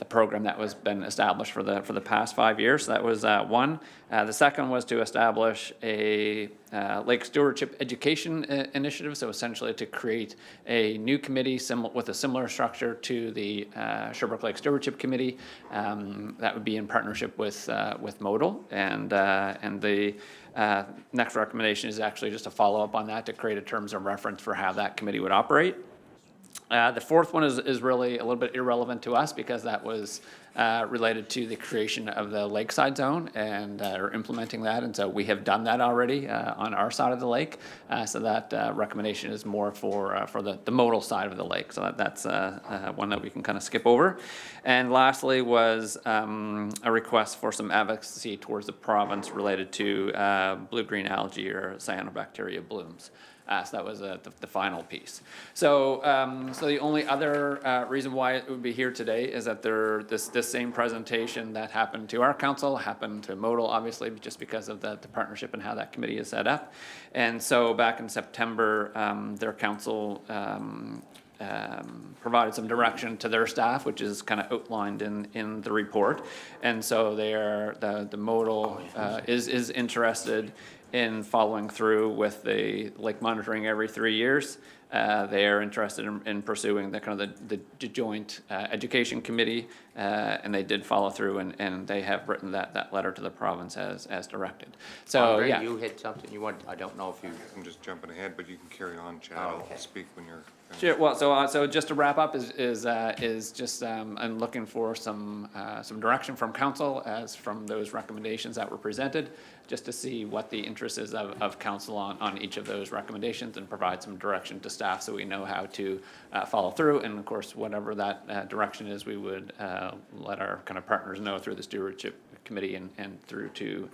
program that was been established for the past 5 years. So that was one. The second was to establish a lake stewardship education initiative. So essentially to create a new committee with a similar structure to the Sherbrooke Lake Stewardship Committee. That would be in partnership with Modal, and the next recommendation is actually just a follow up on that to create a terms of reference for how that committee would operate. The fourth one is really a little bit irrelevant to us because that was related to the creation of the lakeside zone and are implementing that. And so we have done that already on our side of the lake. So that recommendation is more for the modal side of the lake. So that's one that we can kind of skip over. And lastly was a request for some advocacy towards the province related to blue-green algae or cyanobacteria blooms. So that was the final piece. So the only other reason why it would be here today is that this same presentation that happened to our council happened to Modal, obviously, just because of the partnership and how that committee is set up. And so back in September, their council provided some direction to their staff, which is kind of outlined in the report. And so the Modal is interested in following through with the lake monitoring every 3 years. They are interested in pursuing the kind of the joint education committee, and they did follow through, and they have written that letter to the province as directed. So Andre, yeah, you had something you want. I don't know if you. I'm just jumping ahead, but you can carry on, Chad. I'll speak when you're finished. sure. Well, so just to wrap up is just I'm looking for some direction from council as from those recommendations that were presented, just to see what the interest is of council on each of those recommendations and provide some direction to staff staff so we know how to follow through. And of course, whatever that direction is, we would let our kind of partners know through the stewardship committee and through to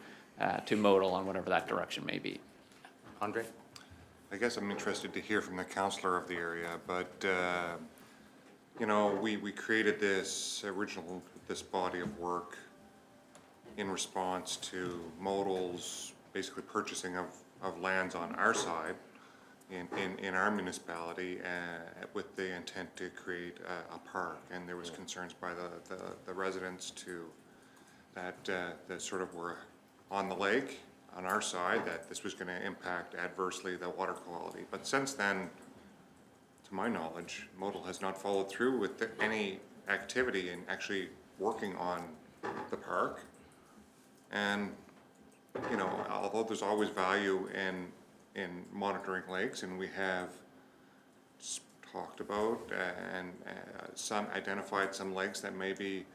Modal on whatever that direction may be. Andre? I guess I'm interested to hear from the councillor of the area, but, you know, we created this body of work in response to Modal's basically purchasing of lands on our side in our municipality with the intent to create a park. And there was concerns by the residents that sort of were on the lake on our side, that this was going to impact adversely the water quality. But since then, to my knowledge, Modal has not followed through with any activity in actually working on the park. And, you know, although there's always value in monitoring lakes, and we have talked about and some identified some lakes that may be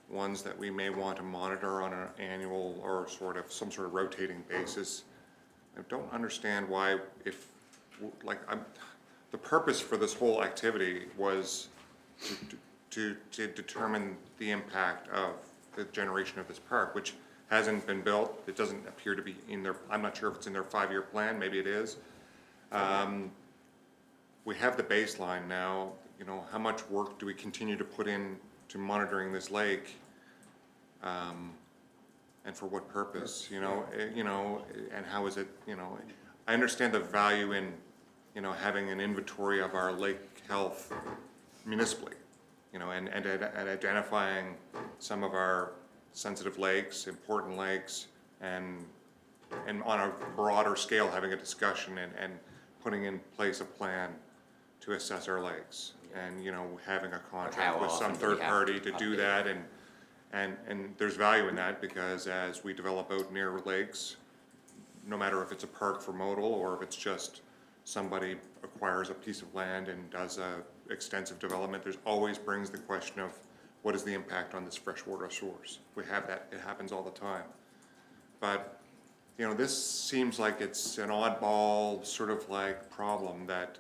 ones that we may want to monitor on an annual or some sort of rotating basis. I don't understand why, the purpose for this whole activity was to determine the impact of the generation of this park, which hasn't been built. It doesn't appear to be in their, I'm not sure if it's in their 5-year plan, maybe it is. We have the baseline now. You know, how much work do we continue to put in to monitoring this lake, and for what purpose? You know, and how is it? You know, I understand the value in, you know, having an inventory of our lake health municipally, you know, and identifying some of our sensitive lakes, important lakes, and on a broader scale having a discussion and putting in place a plan to assess our lakes. And, you know, having a contract with some third party to do that, and there's value in that, because as we develop out near lakes, no matter if it's a park for Modal or if it's just somebody acquires a piece of land and does a extensive development, there's always brings the question of what is the impact on this freshwater source. We have that, it happens all the time. But, you know, this seems like it's an oddball sort of like problem that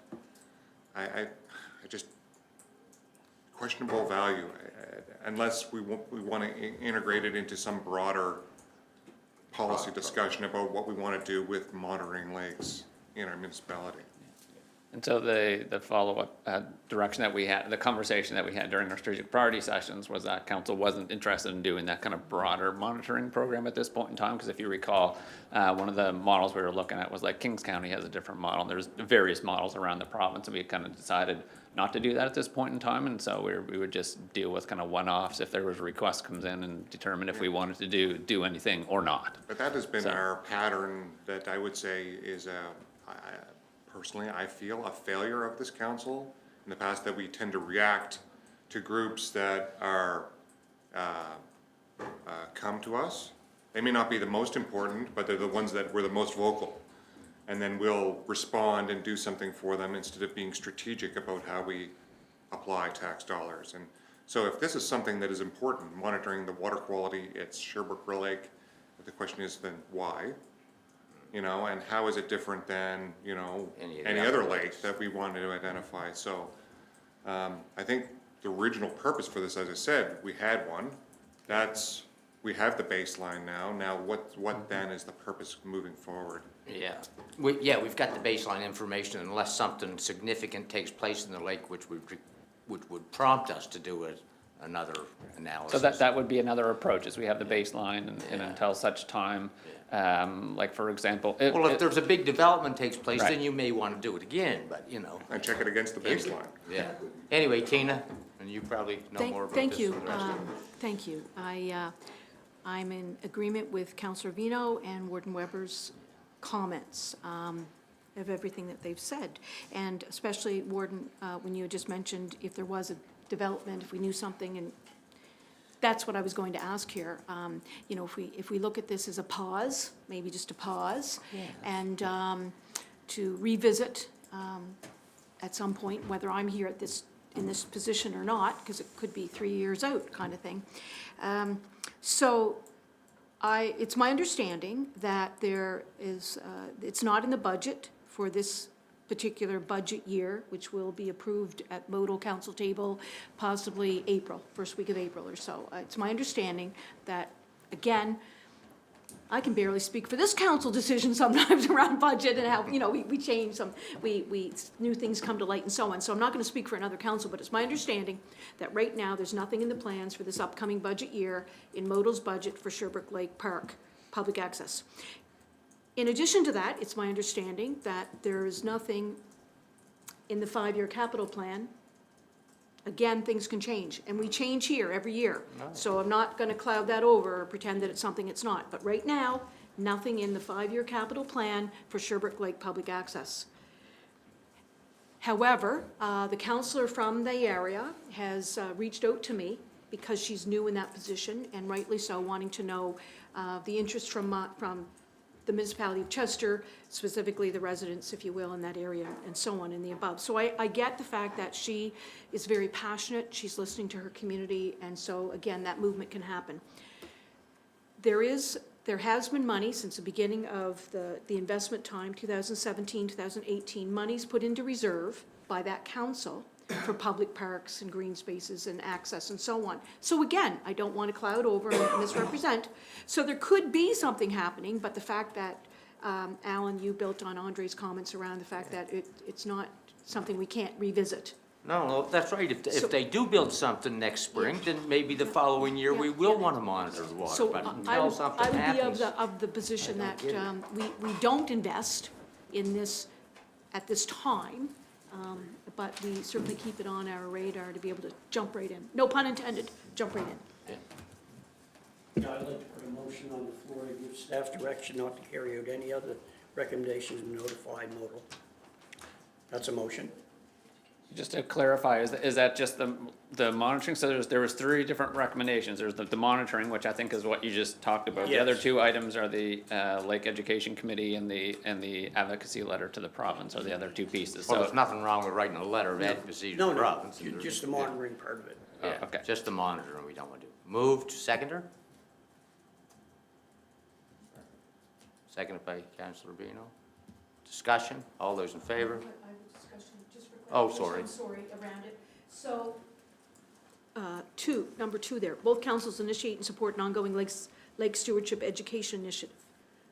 I just, questionable value, unless we want to integrate it into some broader policy discussion about what we want to do with monitoring lakes in our municipality. And so the follow-up direction that we had, the conversation that we had during our strategic priority sessions was that council wasn't interested in doing that kind of broader monitoring program at this point in time. Because if you recall, one of the models we were looking at was like Kings County has a different model. There's various models around the province, and we kind of decided not to do that at this point in time. And so we would just deal with kind of one-offs if there was a request comes in and determine if we wanted to do anything or not. But that has been our pattern that I would say is personally, I feel a failure of this council in the past, that we tend to react to groups that are come to us. They may not be the most important, but they're the ones that were the most vocal. And then we'll respond and do something for them instead of being strategic about how we apply tax dollars. And so if this is something that is important, monitoring the water quality at Sherbrooke Rill Lake, the question is then why? You know, and how is it different than, you know, any other lake that we wanted to identify? So I think the original purpose for this, as I said, we had one. We have the baseline now. Now what then is the purpose moving forward? Yeah, we've got the baseline information, unless something significant takes place in the lake, which would prompt us to do another analysis. So that would be another approach, is we have the baseline and until such time, like for example. If there's a big development takes place, Right. then you may want to do it again, but you know. And check it against the baseline. Yeah. Anyway, Tina, and you probably know more about this than the rest of us. Thank you. I'm in agreement with Councillor Vino and Warden Weber's comments of everything that they've said. And especially, Warden, when you just mentioned if there was a development, if we knew something, and that's what I was going to ask here. You know, if we look at this as a pause, maybe just a pause, and to revisit at some point, whether I'm here in this position or not, because it could be 3 years out kind of thing. So it's my understanding that there is, it's not in the budget for this particular budget year, which will be approved at modal council table, possibly April, first week of April or so. It's my understanding that, again, I can barely speak for this council decision sometimes around budget and how, we change some, new things come to light and so on. So I'm not gonna speak for another council, but it's my understanding that right now, there's nothing in the plans for this upcoming budget year in modal's budget for Sherbrooke Lake Park public access. In addition to that, it's my understanding that there is nothing in the 5-year capital plan. Again, things can change, and we change here every year. So I'm not gonna cloud that over or pretend that it's something it's not. But right now, nothing in the 5-year capital plan for Sherbrooke Lake public access. However, the counselor from the area has reached out to me because she's new in that position, and rightly so, wanting to know the interest from the municipality of Chester, specifically the residents, if you will, in that area, and so on, and the above. So I get the fact that she is very passionate, she's listening to her community, and so, again, that movement can happen. There has been money since the beginning of the investment time, 2017, 2018, monies put into reserve by that council for public parks and green spaces and access and so on. So again, I don't want to cloud over and misrepresent. So there could be something happening, but the fact that, Alan, you built on Andre's comments around the fact that it's not something we can't revisit. No, that's right. If they do build something next spring, then maybe the following year we will want to monitor the water. So But I until would something be happens. of the position that we don't invest in this at this time, but we certainly keep it on our radar to be able to jump right in. No pun intended, jump right in. I'd like to put a motion on the floor to give staff direction not to carry out any other recommendations and notify modal. That's a motion. Just to clarify, is that just the monitoring? So there was 3 different recommendations. There's the monitoring, which I think is what you just talked about. The other Yes. 2 items are the Lake Education Committee and the advocacy letter to the province are the other 2 pieces. Well, So, there's nothing wrong with writing a letter of advocacy to the province. Just the monitoring part of it. Yeah, okay. just the monitoring we don't want to do. Moved, seconder? Seconded by Councillor Bino. Discussion, all those in favor? Oh, sorry. I'm sorry, around it. So, number 2 there, both councils initiate and support an ongoing lake stewardship education initiative.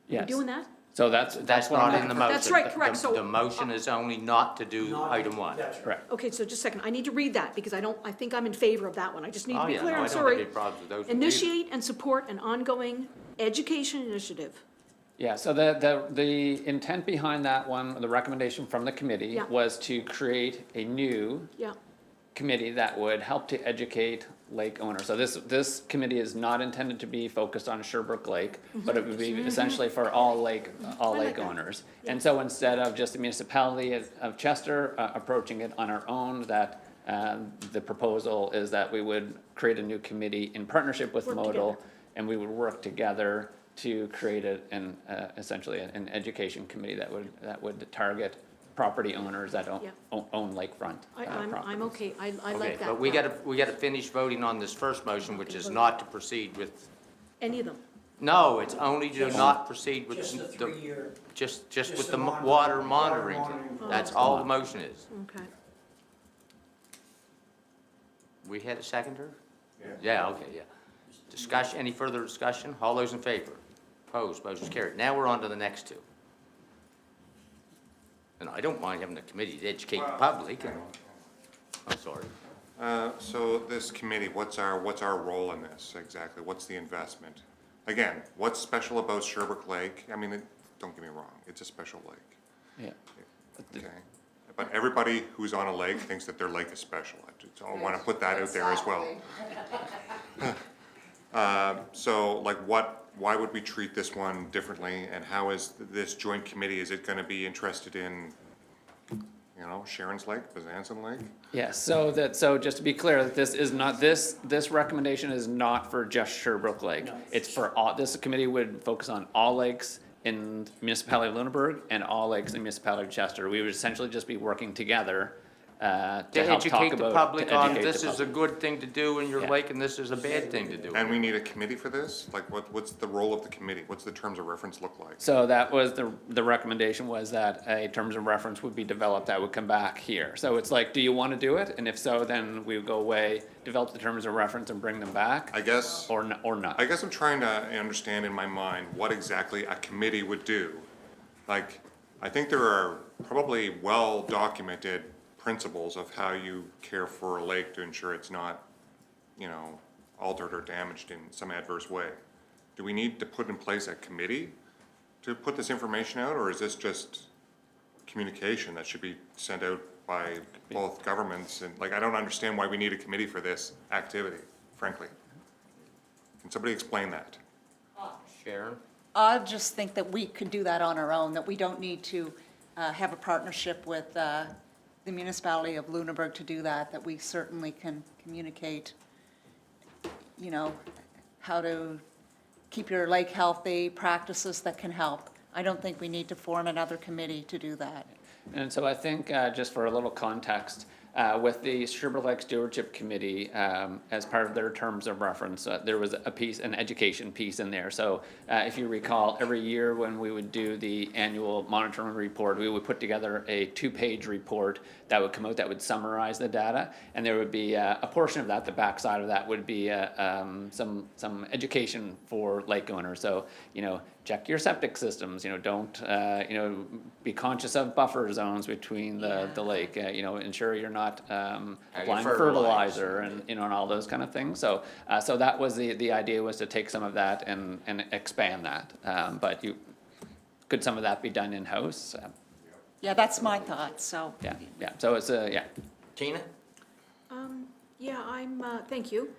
Are you yes. doing that? So that's what not I'm. in the motion. That's right, correct, so- The motion is only not to do item 1. Correct. Okay, so just a second, I need to read that, because I think I'm in favor of that one, I just need to Oh, be yeah, clear, no, I I'm don't have sorry. any problems with those either. Initiate and support an ongoing education initiative. Yeah, so the intent behind that one, the recommendation from the committee Yeah. was to create a new Yeah, committee that would help to educate lake owners. So this committee is not intended to be focused on Sherbrooke Lake, but it would be essentially for all lake like that. owners. And so instead of just the municipality of Chester approaching it on our own, that the proposal is that we would create a new committee in partnership with Work Modal, together. and we would work together to create essentially an education committee that would target property owners that Yeah. own lakefront I'm properties. okay, I Okay, like that. but we gotta finish voting on this first motion, which is not to proceed with, Any of them. no, it's only to not proceed with Just the 3-year. just just with the the mon- water water monitoring. monitoring. That's all the motion is. Okay. We had a seconder? Yeah, okay, yeah. Discussion, any further discussion? All those in favor? Opposed, motion's carried. Now we're on to the next 2. And I don't mind having a committee to educate the public. I'm sorry. So this committee, what's our role in this exactly? What's the investment? Again, what's special about Sherbrooke Lake? I mean, don't get me wrong, it's a special lake, Yeah. okay? But everybody who's on a lake thinks that their lake is special. I want to put that out there as well. So like why would we treat this one differently? And how is this joint committee, is it going to be interested in, Sharon's Lake, Bezanson Lake? Yeah, so just to be clear, that this recommendation is not for just Sherbrooke Lake. It's for all, this committee would focus on all lakes in municipality of Lunenburg and all lakes in municipality of Chester. We would essentially just be working together To help talk educate the about. public to on educate this the is a public. good thing to do in your Yeah. lake and this is a bad thing to do. And we need a committee for this? Like, what's the role of the committee? What's the terms of reference look like? So that was the recommendation was that a terms of reference would be developed that would come back here. So it's like, do you want to do it? And if so, then we would go away, develop the terms of reference and bring them back. I guess. Or not. I guess I'm trying to understand in my mind what exactly a committee would do. Like, I think there are probably well-documented principles of how you care for a lake to ensure it's not, altered or damaged in some adverse way. Do we need to put in place a committee to put this information out, or is this just communication that should be sent out by both governments? And I don't understand why we need a committee for this activity, frankly. Can somebody explain that? Sharon? I just think that we could do that on our own, that we don't need to have a partnership with the municipality of Lunenburg to do that, that we certainly can communicate, how to keep your lake healthy, practices that can help. I don't think we need to form another committee to do that. And so I think, just for a little context, with the Sherbrooke Lake Stewardship Committee, as part of their terms of reference, there was a piece, an education piece in there. So if you recall, every year when we would do the annual monitoring report, we would put together a 2-page report that would come out that would summarize the data. And there would be a portion of that, the backside of that would be some education for lake owners. So, check your septic systems, don't, be conscious of buffer zones between the lake, ensure you're not applying fertilizer and, and all those kind of things. So, so that was the idea, was to take some of that and expand that. But could some of that be done in-house? Yeah, that's my thought, so. Yeah, so it's, yeah. Tina? Thank you.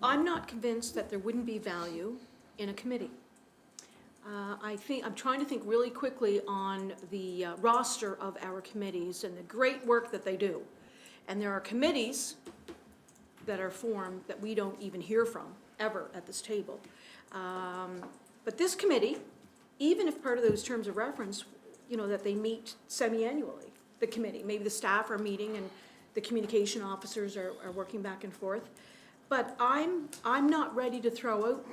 I'm not convinced that there wouldn't be value in a committee. I'm trying to think really quickly on the roster of our committees and the great work that they do. And there are committees that are formed that we don't even hear from, ever, at this table. But this committee, even if part of those terms of reference, that they meet semi-annually, the committee, maybe the staff are meeting and the communication officers are working back and forth. But I'm not ready to throw out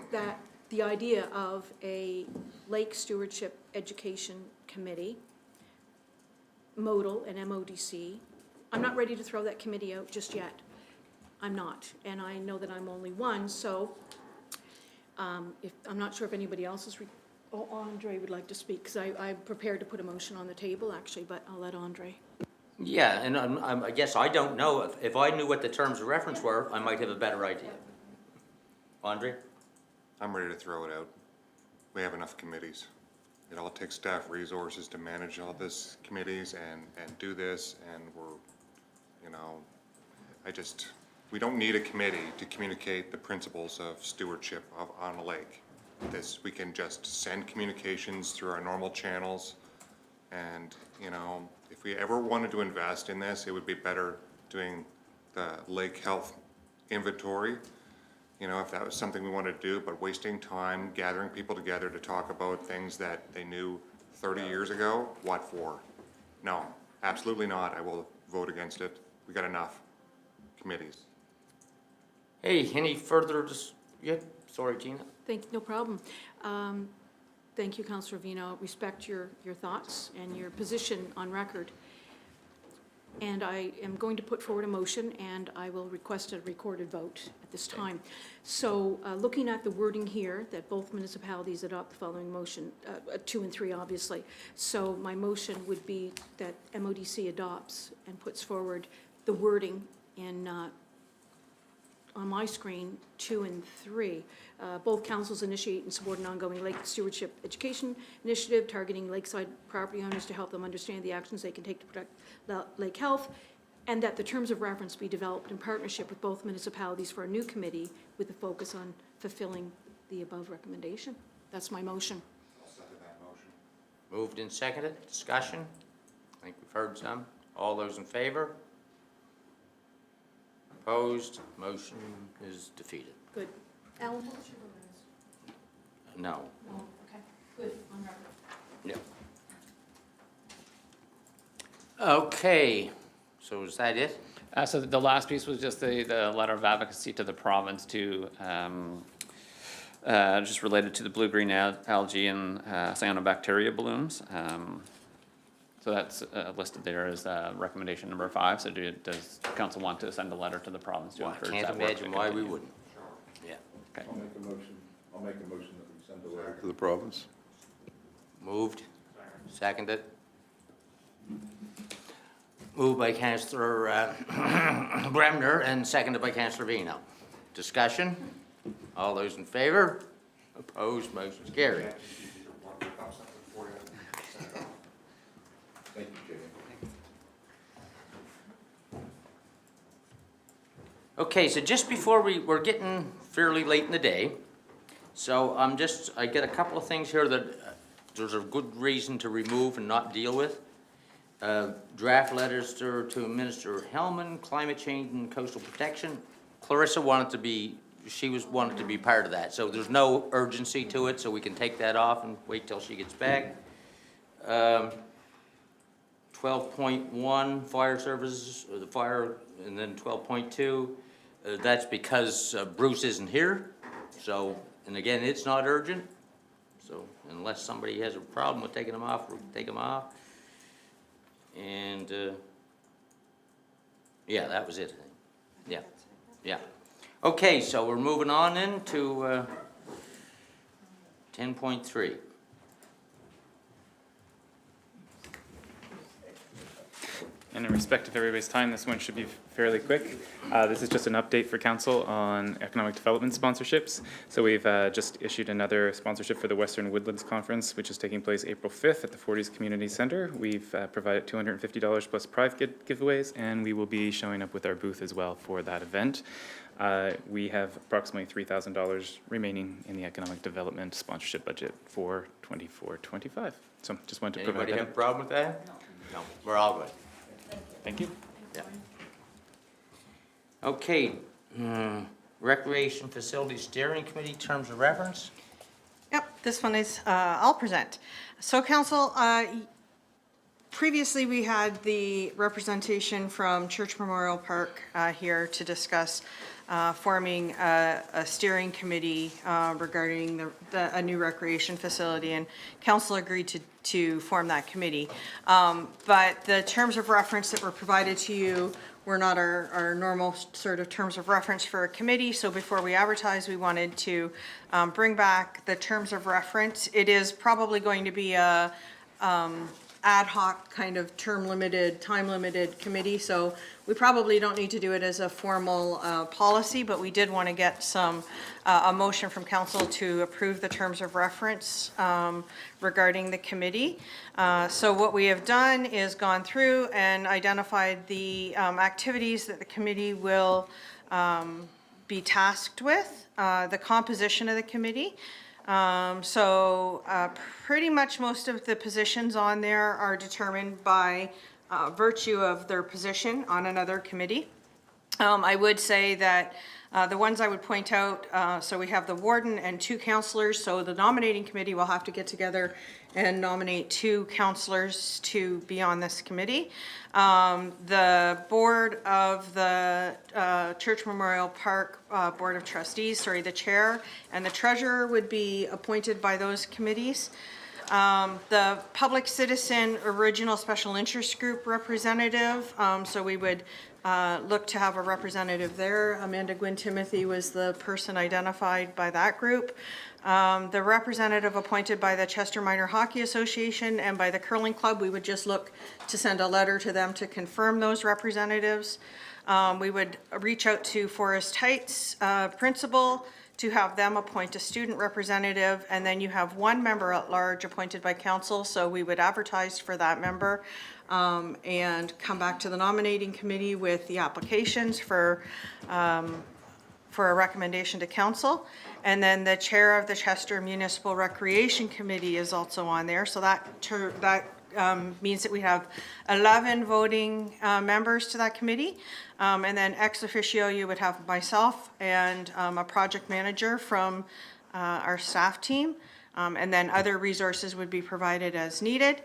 the idea of a Lake Stewardship Education Committee, MODL and MODC. I'm not ready to throw that committee out just yet. I'm not, and I know that I'm only one, so I'm not sure if anybody else is, Andre would like to speak, because I'm prepared to put a motion on the table, actually, but I'll let Andre. Yeah, and I guess I don't know. If I knew what the terms of reference were, I might have a better idea. Andre? I'm ready to throw it out. We have enough committees. It all takes staff resources to manage all this committees and do this, and we don't need a committee to communicate the principles of stewardship on a lake. We can just send communications through our normal channels, and, if we ever wanted to invest in this, it would be better doing the lake health inventory. If that was something we wanted to do, but wasting time gathering people together to talk about things that they knew 30 years ago, what for? No, absolutely not. I will vote against it. We got enough committees. Hey, any further, sorry, Tina? No problem. Thank you, Councillor Vino. Respect your thoughts and your position on record. And I am going to put forward a motion, and I will request a recorded vote at this time. So looking at the wording here, that both municipalities adopt the following motion, 2 and 3, obviously. So my motion would be that MODC adopts and puts forward the wording in, on my screen, 2 and 3. Both councils initiate and support an ongoing lake stewardship education initiative targeting lakeside property owners to help them understand the actions they can take to protect lake health, and that the terms of reference be developed in partnership with both municipalities for a new committee with a focus on fulfilling the above recommendation. That's my motion. I'll second that motion. Moved and seconded. Discussion? I think we've heard some. All those in favor? Opposed? Motion is defeated. Good. Alan, what was your vote? No. No, okay, good, on record. Yep. Okay, So is that it? So the last piece was just the letter of advocacy to the province to, just related to the blue-green algae and cyanobacteria blooms. So that's listed there as recommendation number 5. So does council want to send a letter to the province to Well, I encourage can't that work to imagine why we continue? wouldn't. Yeah. Okay. I'll make a motion that we send a letter to the province. Moved, seconded. Moved by Councillor Bremner and seconded by Councillor Vino. Discussion? All those in favor? Opposed, motion's carried. Thank you, Jamie. Okay, so just before we're getting fairly late in the day, so I get a couple of things here that there's a good reason to remove and not deal with. Draft letters to Minister Hellman, climate change and coastal protection. Clarissa wanted to be part of that, so there's no urgency to it, so we can take that off and wait till she gets back. 12.1, fire services, or the fire, and then 12.2, that's because Bruce isn't here, so, and again, it's not urgent, so unless somebody has a problem with taking them off, we'll take them off. And, yeah, that was it, I think. Yeah, yeah. Okay, so we're moving on then to 10.3. And in respect of everybody's time, this one should be fairly quick. This is just an update for council on economic development sponsorships. So we've just issued another sponsorship for the Western Woodlands Conference, which is taking place April 5th at the Forties Community Center. We've provided $250 plus private giveaways, and we will be showing up with our booth as well for that event. We have approximately $3,000 remaining in the economic development sponsorship budget for 24-25. So just wanted to provide Anybody that. have a problem with that? No, we're all good. Thank you. Yeah. Okay, Recreation Facility Steering Committee Terms of Reference. Yep, this one is, I'll present. So council, previously we had the representation from Church Memorial Park here to discuss forming a steering committee regarding a new recreation facility, and council agreed to form that committee. But the terms of reference that were provided to you were not our normal sort of terms of reference for a committee, so before we advertise, we wanted to bring back the terms of reference. It is probably going to be a ad hoc kind of term-limited, time-limited committee, so we probably don't need to do it as a formal policy, but we did want to get a motion from council to approve the terms of reference regarding the committee. So what we have done is gone through and identified the activities that the committee will be tasked with, the composition of the committee. Pretty much most of the positions on there are determined by virtue of their position on another committee. I would say that the ones I would point out, so we have the warden and 2 councillors, so the nominating committee will have to get together and nominate 2 councillors to be on this committee. The board of the Church Memorial Park Board of Trustees, the chair and the treasurer would be appointed by those committees. The public citizen original special interest group representative, so we would look to have a representative there. Amanda Gwynn Timothy was the person identified by that group. The representative appointed by the Chester Minor Hockey Association and by the Curling Club, we would just look to send a letter to them to confirm those representatives. We would reach out to Forest Heights principal to have them appoint a student representative, and then you have 1 member at large appointed by council, so we would advertise for that member and come back to the nominating committee with the applications for a recommendation to council. And then the chair of the Chester Municipal Recreation Committee is also on there, so that means that we have 11 voting members to that committee. And then ex officio, you would have myself and a project manager from our staff team. And then other resources would be provided as needed.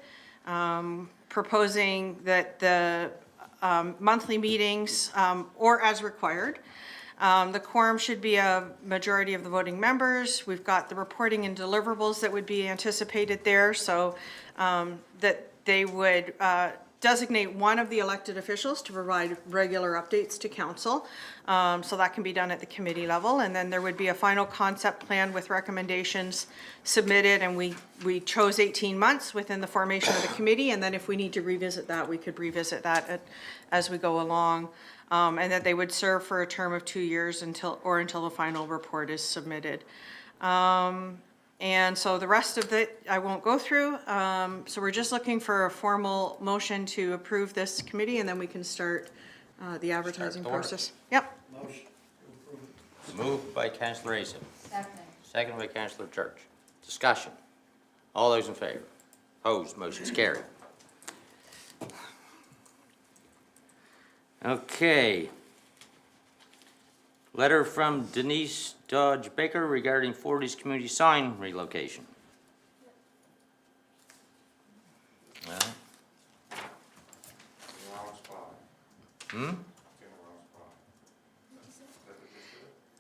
Proposing that the monthly meetings or as required. The quorum should be a majority of the voting members. We've got the reporting and deliverables that would be anticipated there, so that they would designate one of the elected officials to provide regular updates to council. So that can be done at the committee level, and then there would be a final concept plan with recommendations submitted, and we chose 18 months within the formation of the committee, and then if we need to revisit that, we could revisit that as we go along. And that they would serve for a term of 2 years until the final report is submitted. And so the rest of it, I won't go through. So we're just looking for a formal motion to approve this committee, and then we can start the advertising Start the order. process. Yep. Moved by Councillor Asa. Second by Councillor Church. Discussion. All those in favor? Opposed? Motion's carried. Okay. Letter from Denise Dodge Baker regarding Forties community sign relocation. Well. Hmm?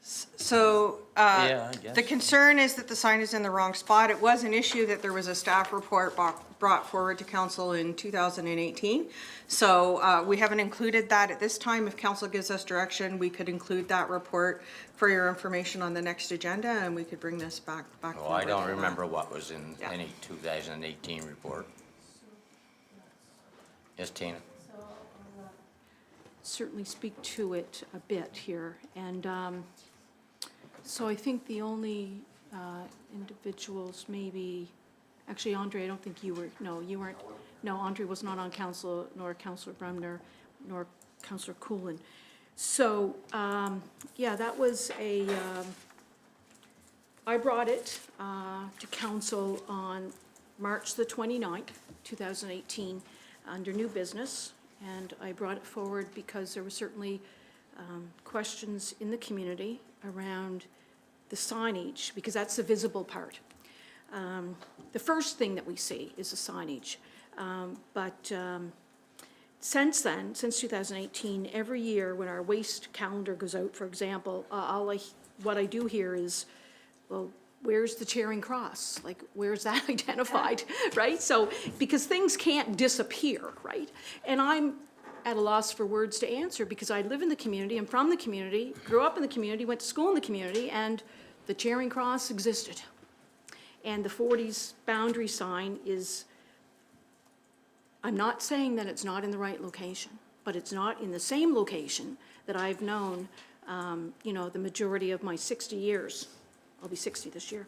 So Yeah, I guess. the concern is that the sign is in the wrong spot. It was an issue that there was a staff report brought forward to council in 2018. So we haven't included that at this time. If council gives us direction, we could include that report for your information on the next agenda, and we could bring this back Well, forward. I don't remember what was in any 2018 report. Yes, Tina? Certainly speak to it a bit here. And so I think the only individuals maybe, actually, Andre, I don't think you were, no, you weren't. No, Andre was not on council, nor Councillor Bremner, nor Councillor Coolin. So, yeah, that was I brought it to council on March the 29th, 2018, under new business. And I brought it forward because there were certainly questions in the community around the signage, because that's the visible part. The first thing that we see is the signage. But since then, since 2018, every year when our waste calendar goes out, for example, what I do here is, well, where's the Charing Cross? Like, where's that identified, right? So, because things can't disappear, right? And I'm at a loss for words to answer because I live in the community, I'm from the community, grew up in the community, went to school in the community, and the Charing Cross existed. And the 40s boundary sign is, I'm not saying that it's not in the right location, but it's not in the same location that I've known, the majority of my 60 years. I'll be 60 this year.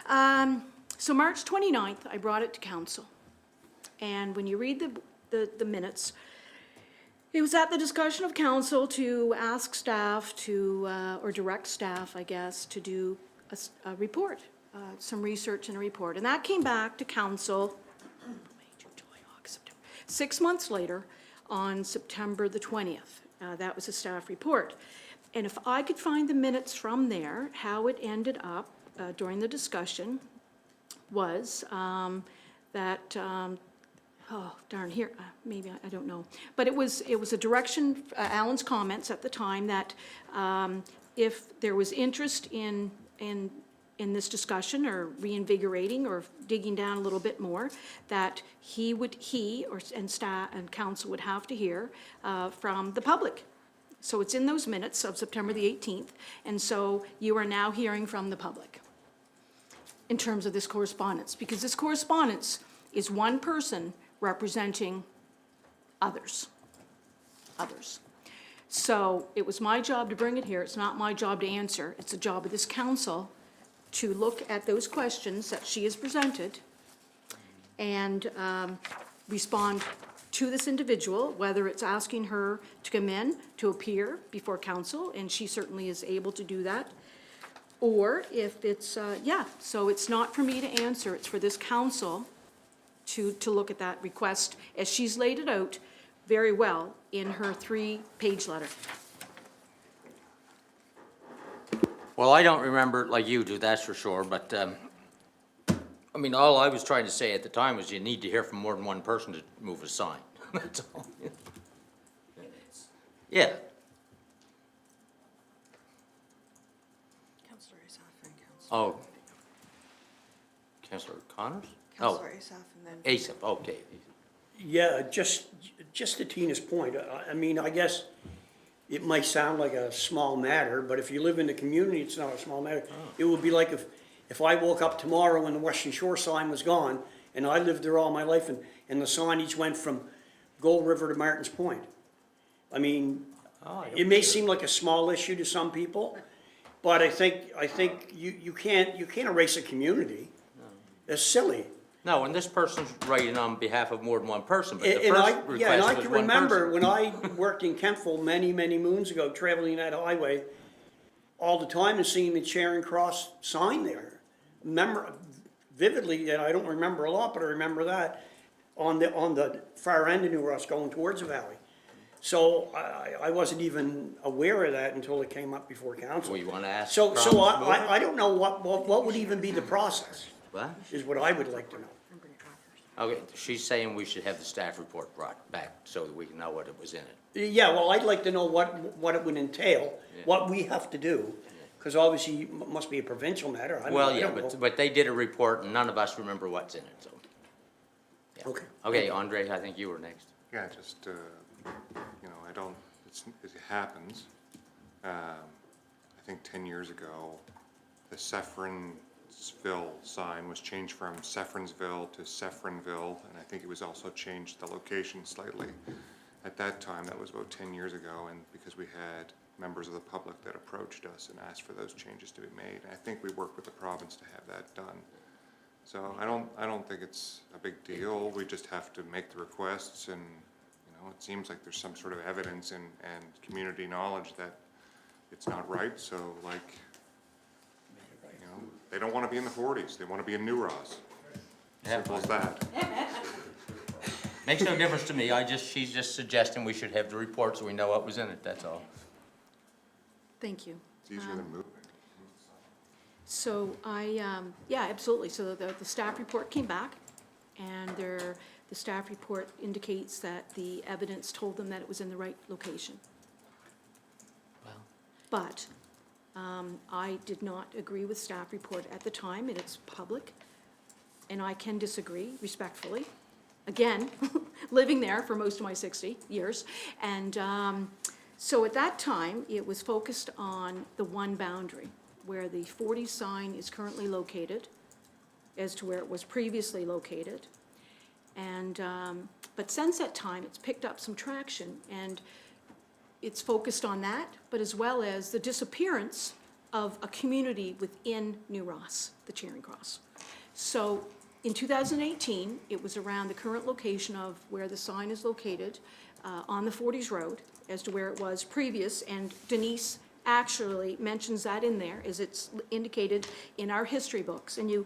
So March 29th, I brought it to council. And when you read the minutes, it was at the discussion of council to ask staff to, or direct staff, I guess, to do a report, some research and a report. And that came back to council 6 months later on September the 20th. That was a staff report. And if I could find the minutes from there, how it ended up during the discussion was that, oh darn, here, maybe, I don't know. But it was a direction, Alan's comments at the time, that if there was interest in this discussion or reinvigorating or digging down a little bit more, that and staff and council would have to hear from the public. So it's in those minutes of September the 18th, and so you are now hearing from the public in terms of this correspondence, because this correspondence is one person representing others. So it was my job to bring it here. It's not my job to answer. It's the job of this council to look at those questions that she has presented and respond to this individual, whether it's asking her to come in, to appear before council, and she certainly is able to do that, or if it's, so it's not for me to answer, it's for this council to look at that request as she's laid it out very well in her 3-page letter. Well, I don't remember it like you do, that's for sure, but, I mean, all I was trying to say at the time was you need to hear from more than one person to move a sign. That's all. Yeah. Councillor Asaf and Councillor. Oh. Councillor Connors? Councillor Asaf and then. Asaph, okay. Yeah, just to Tina's point, I mean, I guess it might sound like a small matter, but if you live in the community, it's not a small matter. It would be like if I woke up tomorrow and the Western Shore sign was gone, and I lived there all my life, and the signage went from Gold River to Martins Point. I mean, it may seem like a small issue to some people, but I think you can't erase a community. It's silly. No, and this person's writing on behalf of more than one person, but the And first I request was one person. Yeah, and I can remember when I worked in Kentville many, many moons ago, traveling that highway all the time and seeing the Charing Cross sign there. Remember vividly, and I don't remember a lot, but I remember that on the far end of New Ross going towards the valley. So I wasn't even aware of that until it came up before council. Well, you want to ask? So Promise Mover? I don't know what would even be the process, What? is what I would like to know. Okay, she's saying we should have the staff report brought back so that we can know what it was in it. Yeah, well, I'd like to know what it would entail, what we have to do, because obviously it must be a provincial matter. I Well, yeah, don't know. but they did a report and none of us remember what's in it, so. Yeah. Okay. Okay, Andre, I think you were next. Yeah, just, you know, it happens. I think 10 years ago, the Seffrinsville sign was changed from Seffrinsville to Seffrinville, and I think it was also changed the location slightly. At that time, that was about 10 years ago, and because we had members of the public that approached us and asked for those changes to be made. And I think we worked with the province to have that done. So I don't think it's a big deal. We just have to make the requests, and it seems like there's some sort of evidence and community knowledge that it's not right. So like, they don't want to be in the 40s. They want to be in New Ross. Simple as that. Makes no difference to me. She's just suggesting we should have the report so we know what was in it, that's all. Thank you. It's easier than moving. So yeah, absolutely. So the staff report came back, and the staff report indicates that the evidence told them that it was in the right location. But I did not agree with staff report at the time, and it's public, and I can disagree respectfully. Again, living there for most of my 60 years. And so at that time, it was focused on the one boundary, where the 40 sign is currently located, as to where it was previously located. And, but since that time, it's picked up some traction, and it's focused on that, but as well as the disappearance of a community within New Ross, the Charing Cross. So in 2018, it was around the current location of where the sign is located on the 40s Road as to where it was previous, and Denise actually mentions that in there, as it's indicated in our history books. And you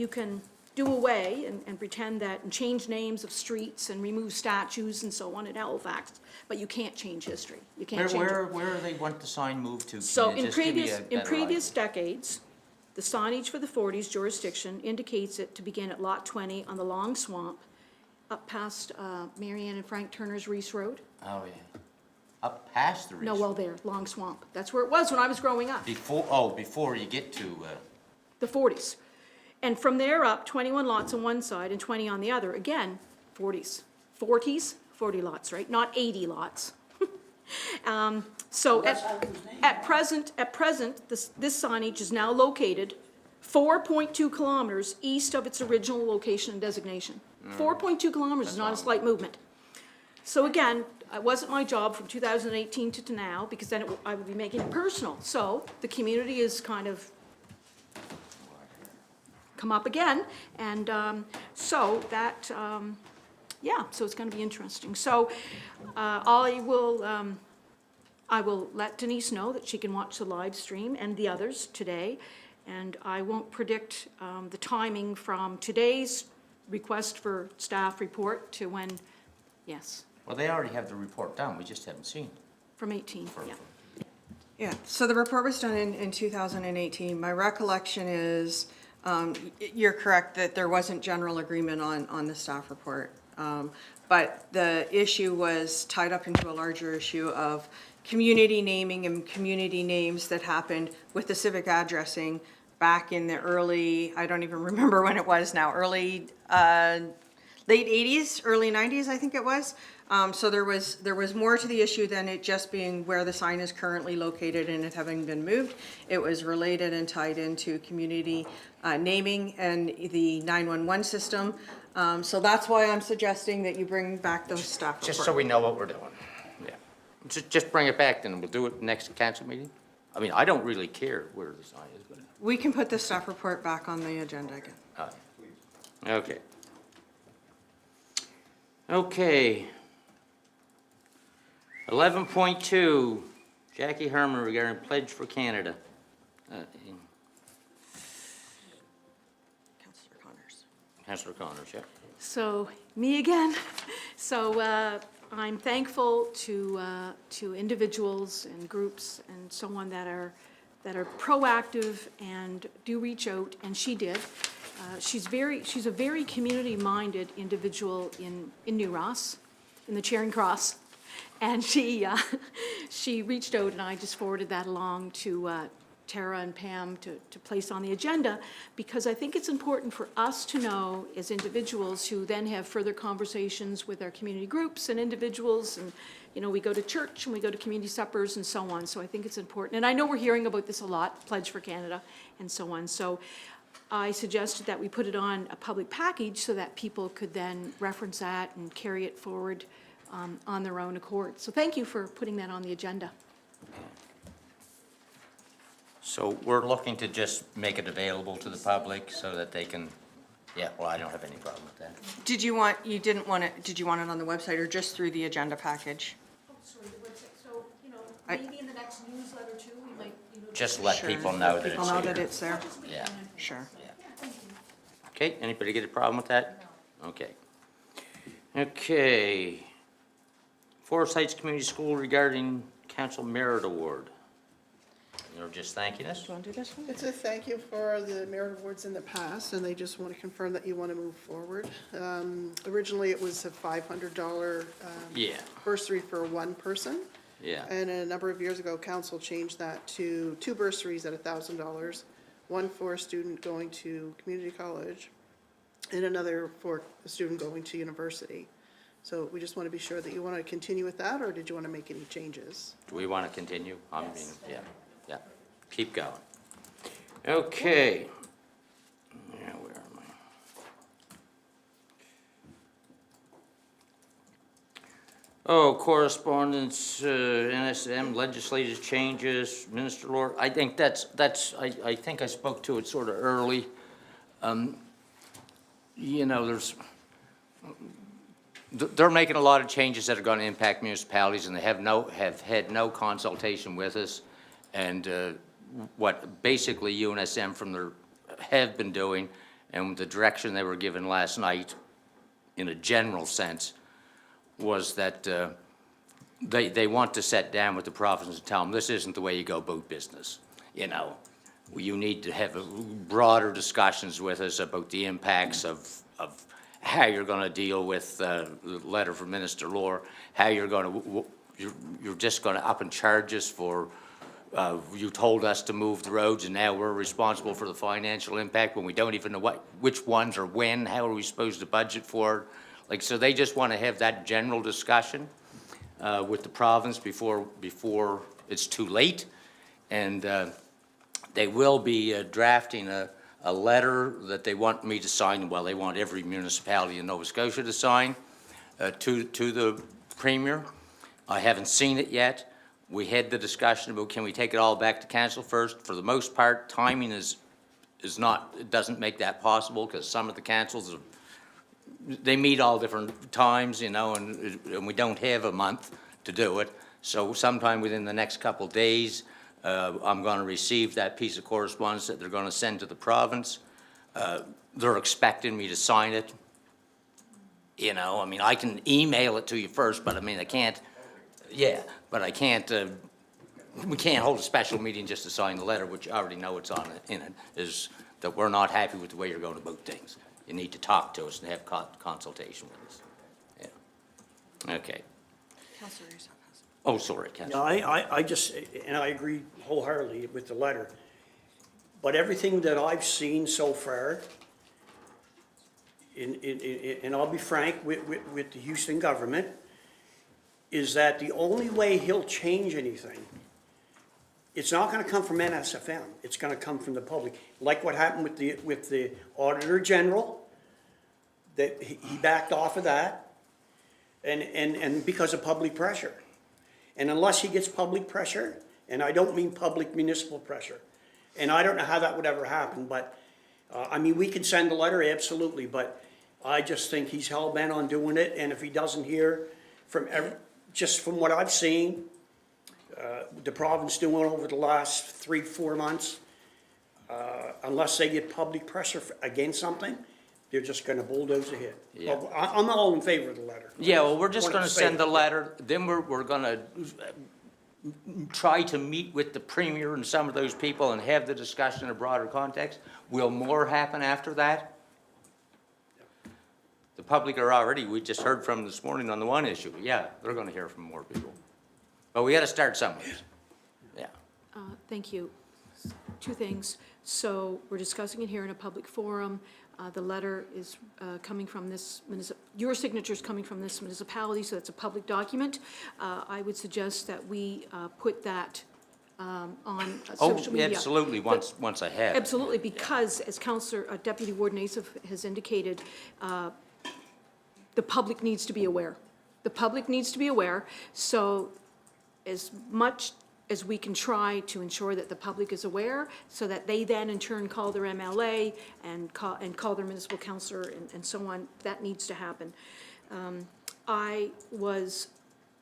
can do away and pretend that, and change names of streets and remove statues and so on at Halifax, but you can't change history. You can't change it. Where do they want the sign moved to? So Can you in just give me previous, a in better previous idea? decades, the signage for the 40s jurisdiction indicates it to begin at Lot 20 on the Long Swamp, up past Marianne and Frank Turner's Reese Road. Oh, yeah. Up past the Reese. No, well, there, Long Swamp. That's where it was when I was growing up, Before you get to, the 40s. And from there up, 21 lots on one side and 20 on the other. Again, 40s. 40 lots, right? Not 80 lots. So at present, this signage is now located 4.2 kilometers east of its original location and designation. 4.2 kilometers is not a slight movement. So again, it wasn't my job from 2018 to now, because then I would be making it personal. So the community is kind of come up again, and so that, yeah, so it's going to be interesting. So I will let Denise know that she can watch the live stream and the others today, and I won't predict the timing from today's request for staff report to when, yes, well, they already have the report done, we just haven't seen it. from 18, yeah. Yeah, so the report was done in 2018. My recollection is, you're correct that there wasn't general agreement on the staff report. But the issue was tied up into a larger issue of community naming and community names that happened with the civic addressing back in the early, I don't even remember when it was now, late 80s, early 90s, I think it was. So there was more to the issue than it just being where the sign is currently located and it having been moved. It was related and tied into community naming and the 911 system. So that's why I'm suggesting that you bring back those staff reports. Just so we know what we're doing. Yeah. Just bring it back, then we'll do it next council meeting. I mean, I don't really care where the sign is, but. We can put the staff report back on the agenda again. Okay. Okay. 11.2, Jackie Herman regarding Pledge for Canada. Councillor Connors. Councillor Connors, yeah. So, me again. So I'm thankful to individuals and groups and so on that are proactive and do reach out, and she did. She's a very community-minded individual in New Ross, in the Charing Cross. And she reached out, and I just forwarded that along to Tara and Pam to place on the agenda, because I think it's important for us to know as individuals who then have further conversations with our community groups and individuals, and, you know, we go to church and we go to community suppers and so on. So I think it's important. And I know we're hearing about this a lot, Pledge for Canada and so on. So I suggested that we put it on a public package so that people could then reference that and carry it forward on their own accord. So thank you for putting that on the agenda. So we're looking to just make it available to the public so that they can, yeah, well, I don't have any problem with that. Did you want it on the website or just through the agenda package? Oh, sorry, the website. So, you know, maybe in the next newsletter too, we might, you know. Just let people know that it's here. People know that it's there? Yeah. Sure. Okay, anybody get a problem with that? Okay. Okay. Forest Heights Community School regarding Council Merit Award. You're just thanking us? Do you want to do this one? It's a thank you for the merit awards in the past, and they just want to confirm that you want to move forward. Originally, it was a $500 Yeah. bursary for one person. Yeah. And a number of years ago, council changed that to 2 bursaries at $1,000, one for a student going to community college, and another for a student going to university. So we just want to be sure that you want to continue with that, or did you want to make any changes? Do we want to continue? I mean, yeah, yeah. Keep going. Okay. Yeah, where am I? Oh, correspondence, NSM, legislative changes, Minister Lord. I think I think I spoke to it sort of early. You know, they're making a lot of changes that are going to impact municipalities, and they have had no consultation with us. And what basically UNSM have been doing, and the direction they were given last night, in a general sense, was that they want to sit down with the province and tell them this isn't the way you go about business. You know, you need to have broader discussions with us about the impacts of how you're going to deal with the letter from Minister Lohr, how you're just going to up and charge us for, you told us to move the roads and now we're responsible for the financial impact when we don't even know which ones or when, how are we supposed to budget for it? Like, so they just want to have that general discussion with the province before it's too late. And they will be drafting a letter that they want me to sign, well, they want every municipality in Nova Scotia to sign to the Premier. I haven't seen it yet. We had the discussion about can we take it all back to council first. For the most part, timing is not, it doesn't make that possible because some of the councils, they meet all different times, you know, and we don't have a month to do it. So sometime within the next couple of days, I'm going to receive that piece of correspondence that they're going to send to the province. They're expecting me to sign it. You know, I mean, I can email it to you first, but I mean, I can't, yeah, but I can't, we can't hold a special meeting just to sign the letter, which I already know it's on in it, is that we're not happy with the way you're going about things. You need to talk to us and have consultation with us. Yeah. Okay. Counselor Yourself has. Oh, sorry, Yeah, Councilor. I just, and I agree wholeheartedly with the letter. But everything that I've seen so far, and I'll be frank with the Houston government, is that the only way he'll change anything, it's not gonna come from NSFM, it's gonna come from the public. Like what happened with the Auditor General, that he backed off of that, and because of public pressure. And unless he gets public pressure, and I don't mean public municipal pressure, and I don't know how that would ever happen, but, I mean, we can send a letter, absolutely, but I just think he's hell-bent on doing it, and if he doesn't hear from just from what I've seen, the province doing over the last 3-4 months, unless they get public pressure against something, they're just gonna bulldoze ahead. Yeah. Well, I'm all in favor of the letter. Yeah, well, we're just Wanted gonna to say send the it. letter, then we're gonna try to meet with the premier and some of those people and have the discussion in a broader context. Will more happen after that? The public are already, we just heard from this morning on the one issue, yeah, they're gonna hear from more people. But we gotta start somewhere. Yeah. Thank you. Two things. So we're discussing it here in a public forum. The letter is coming from this your signature is coming from this municipality, so it's a public document. I would suggest that we put that on social media. Oh, absolutely, once I have it. Absolutely, because as Councillor, Deputy Warden Asaph has indicated, the public needs to be aware. The public needs to be aware, so as much as we can try to ensure that the public is aware, so that they then in turn call their MLA and call their municipal councillor and so on, that needs to happen. I was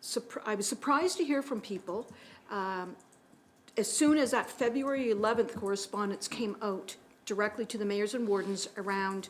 surprised to hear from people, as soon as that February 11th correspondence came out directly to the mayors and wardens around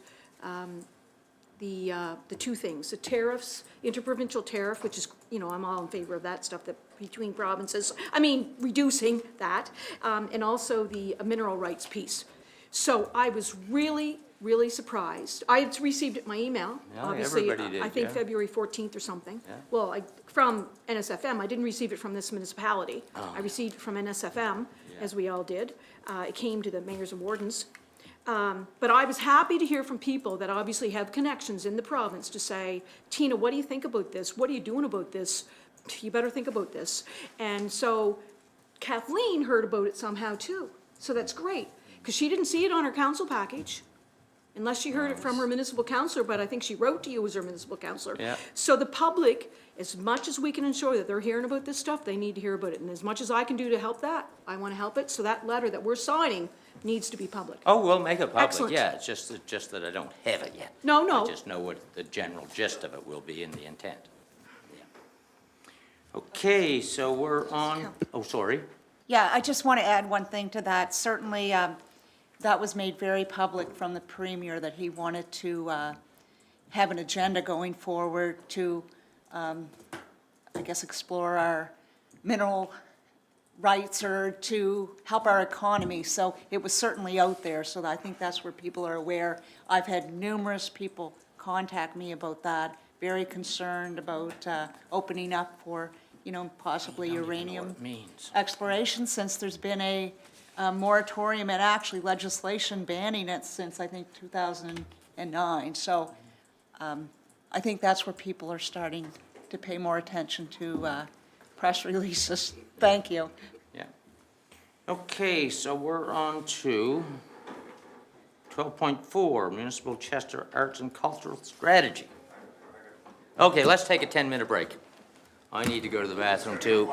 the two things, the tariffs, interprovincial tariff, which is, you know, I'm all in favor of that stuff, that between provinces, I mean, reducing that, and also the mineral rights piece. So I was really, really surprised. I had received it in my email, Yeah, obviously, everybody did, I think yeah. February 14th or something. Yeah. Well, from NSFM, I didn't receive it from this municipality. I received it from NSFM, as we all did. It came to the mayors and wardens. But I was happy to hear from people that obviously have connections in the province to say, Tina, what do you think about this? What are you doing about this? You better think about this. And so Kathleen heard about it somehow too. So that's great, because she didn't see it on her council package, unless she heard it from her municipal councillor, but I think she wrote to you as her municipal councillor. Yeah. So the public, as much as we can ensure that they're hearing about this stuff, they need to hear about it. And as much as I can do to help that, I want to help it. So that letter that we're signing needs to be public. Oh, we'll make it public, Excellent. yeah, it's just that I don't have it yet. No, no. I just know what the general gist of it will be in the intent. Yeah. Okay, so we're on, oh, sorry. Yeah, I just want to add one thing to that. Certainly, that was made very public from the Premier that he wanted to have an agenda going forward to, I guess, explore our mineral rights or to help our economy. So it was certainly out there, so I think that's where people are aware. I've had numerous people contact me about that, very concerned about opening up for, you know, possibly uranium exploration, since there's been a moratorium and actually legislation banning it since, I think, 2009. So I think that's where people are starting to pay more attention to press releases. Thank you. Yeah. Okay, so we're on to 12.4, Municipal Chester Arts and Cultural Strategy. Okay, let's take a 10-minute break. I need to go to the bathroom too.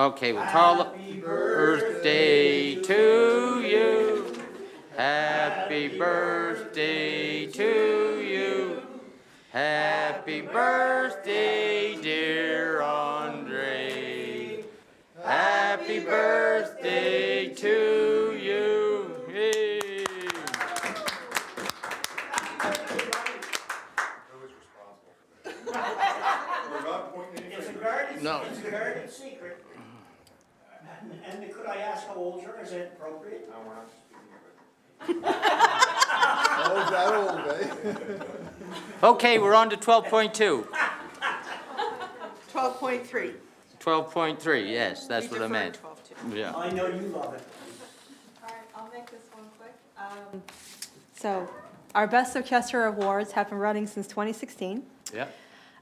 Okay, we'll call it birthday to you. Happy birthday to you. Happy birthday, dear Andre. Happy birthday to you. Yay. No. It's a guarded secret. And could I ask how old you are? Is that appropriate? No, we're not speaking of it. Okay, we're on to 12.2. 12.3. 12.3, yes, that's We what I deferred meant. 12.2. Yeah. I know you love it. All right, I'll make this one quick. So, our Best of Chester Awards have been running since 2016. Yeah.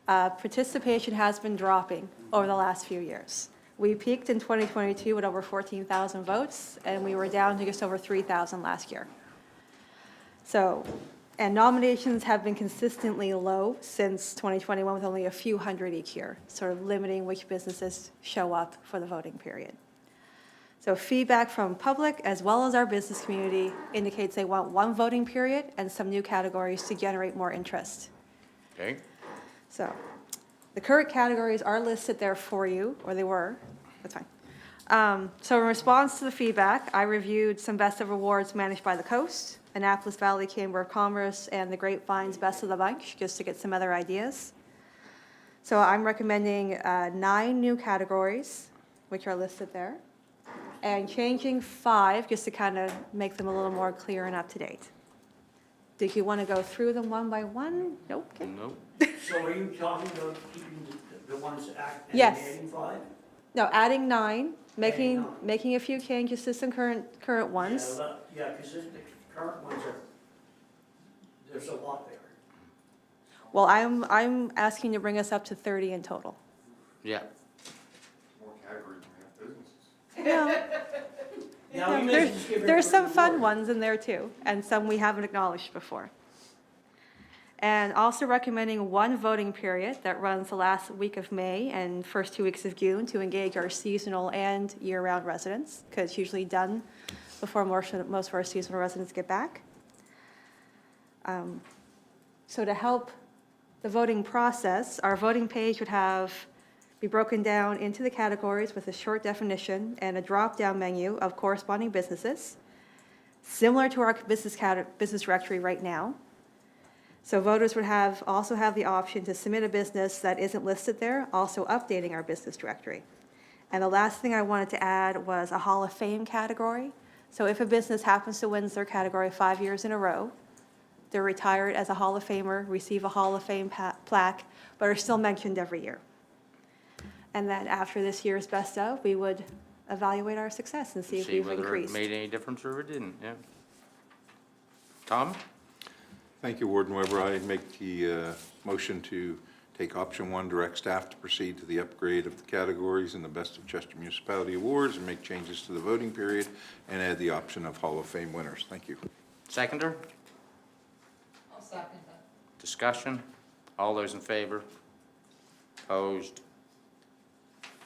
Participation has been dropping over the last few years. We peaked in 2022 with over 14,000 votes, and we were down to just over 3,000 last year. So, and nominations have been consistently low since 2021, with only a few hundred each year, sort of limiting which businesses show up for the voting period. So feedback from public as well as our business community indicates they want one voting period and some new categories to generate more interest. Okay. So the current categories are listed there for you, or they were, that's fine. So in response to the feedback, I reviewed some Best of Awards managed by the Coast, Annapolis Valley Chamber of Commerce, and the Grapevine's Best of the Bunch, just to get some other ideas. So I'm recommending 9 new categories, which are listed there, and changing 5 just to kind of make them a little more clear and up to date. Did you want to go through them one by one? Nope. Okay. Nope. So are you talking about keeping the ones that act and Yes. adding 5? No, adding 9, Adding 9. making a few changes to some current ones. Yeah, because the current ones are, there's a lot there. Well, I'm asking to bring us up to 30 in total. Yeah. More categories than we have businesses. Now, you may just give There's some everybody fun more. ones in there too, and some we haven't acknowledged before. And also recommending one voting period that runs the last week of May and first 2 weeks of June to engage our seasonal and year-round residents, because it's usually done before most of our seasonal residents get back. So to help the voting process, our voting page would be broken down into the categories with a short definition and a drop-down menu of corresponding businesses, similar to our business directory right now. So voters would also have the option to submit a business that isn't listed there, also updating our business directory. And the last thing I wanted to add was a Hall of Fame category. So if a business happens to win their category 5 years in a row, they're retired as a Hall of Famer, receive a Hall of Fame plaque, but are still mentioned every year. And then after this year's Best Of, we would evaluate our success and see if we've whether increased. it made any difference or it didn't, yeah. Tom? Thank you, Warden Weber. I make the motion to take option 1, direct staff to proceed to the upgrade of the categories in the Best of Chester Municipality Awards and make changes to the voting period and add the option of Hall of Fame winners. Thank you. Seconder? I'll second that. Discussion? All those in favor? Opposed?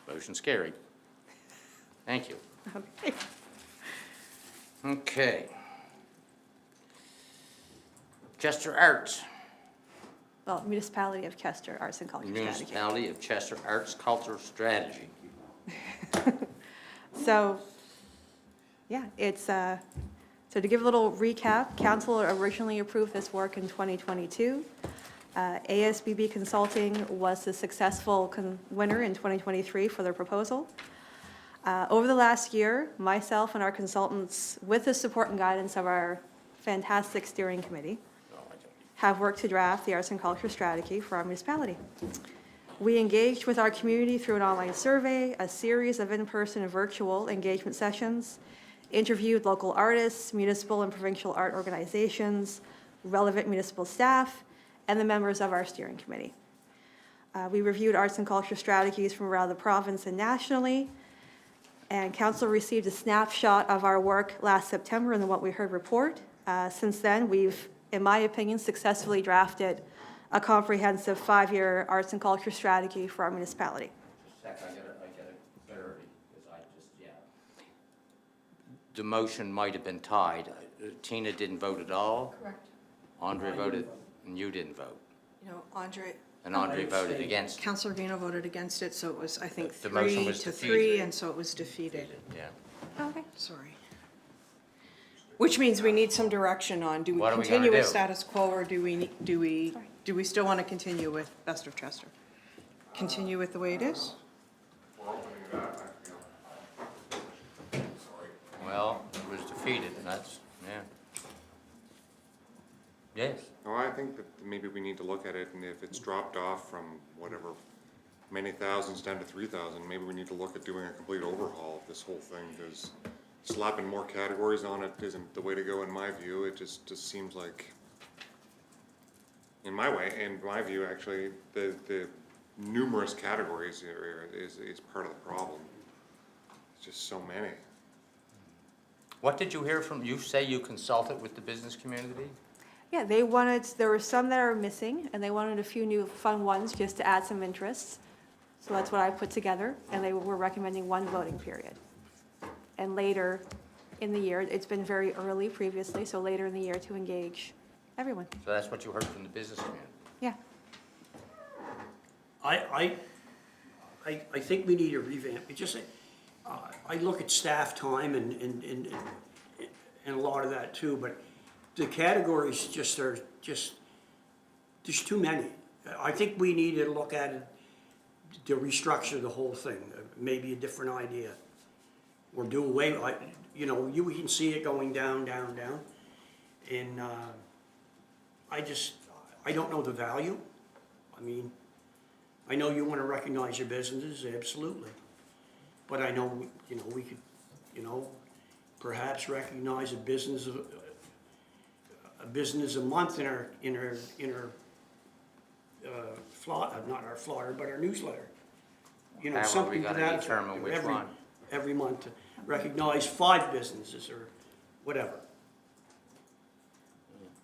Motion's carried. Thank you. Okay. Okay. Chester Arts, Well, Municipality of Chester Arts and Culture Strategy. Municipality of Chester Arts Cultural Strategy. So, yeah, it's, so to give a little recap, council originally approved this work in 2022. ASBB Consulting was the successful winner in 2023 for their proposal. Over the last year, myself and our consultants, with the support and guidance of our fantastic steering committee, have worked to draft the arts and culture strategy for our municipality. We engaged with our community through an online survey, a series of in-person and virtual engagement sessions, interviewed local artists, municipal and provincial art organizations, relevant municipal staff, and the members of our steering committee. We reviewed arts and culture strategies from around the province and nationally, and council received a snapshot of our work last September in the What We Heard report. Since then, we've, in my opinion, successfully drafted a comprehensive 5-year arts and culture strategy for our municipality. I get it, better. the motion might have been tied. Tina didn't vote at all? Correct. Andre voted, and you didn't vote. Andre. And Andre voted against it. Counselor Gano voted against it, so it was, I think, The motion 3 was to defeated. 3, and so it was defeated. Yeah. Okay. Sorry. Which means we need some direction on, do we What are we continue gonna with do? status quo, or do we still want to continue with Best of Chester? Continue with the way it is? Well, it was defeated, and that's, yeah. Yes. No, I think that maybe we need to look at it, and if it's dropped off from whatever, many thousands down to 3,000, maybe we need to look at doing a complete overhaul of this whole thing, because slapping more categories on it isn't the way to go in my view. It just seems like, in my view, actually, the numerous categories is part of the problem. It's just so many. What did you hear from, you say you consulted with the business community? Yeah, there were some that are missing, and they wanted a few new fun ones just to add some interest. So that's what I put together, and they were recommending one voting period. And later in the year, it's been very early previously, so later in the year to engage everyone. So that's what you heard from the business community? Yeah. I think we need a revamp. It just, I look at staff time and a lot of that too, but the categories just are just, there's too many. I think we need to look at it, to restructure the whole thing, maybe a different idea. Or do away, we can see it going down, down, down. And I don't know the value. I mean, I know you want to recognize your businesses, absolutely. But I know, we could, perhaps recognize a business a month in our not our flyer, but our newsletter. How are we Something to gonna that determine effect, which one? every month, to recognize 5 businesses or whatever.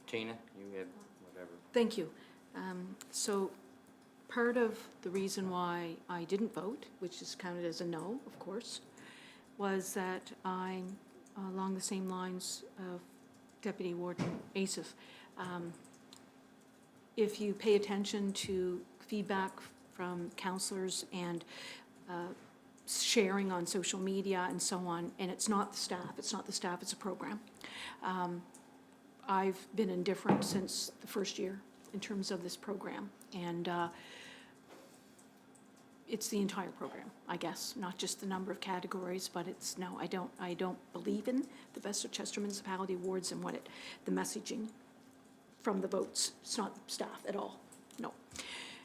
Tina, you had whatever. Thank you. So part of the reason why I didn't vote, which is counted as a no, of course, was that I'm along the same lines of Deputy Warden Asif. If you pay attention to feedback from councillors and sharing on social media and so on, and it's not the staff, it's a program. I've been indifferent since the first year in terms of this program, and it's the entire program, I guess, not just the number of categories, but it's, no, I don't believe in the Best of Chester Municipality Awards and the messaging from the votes. It's not staff at all, no.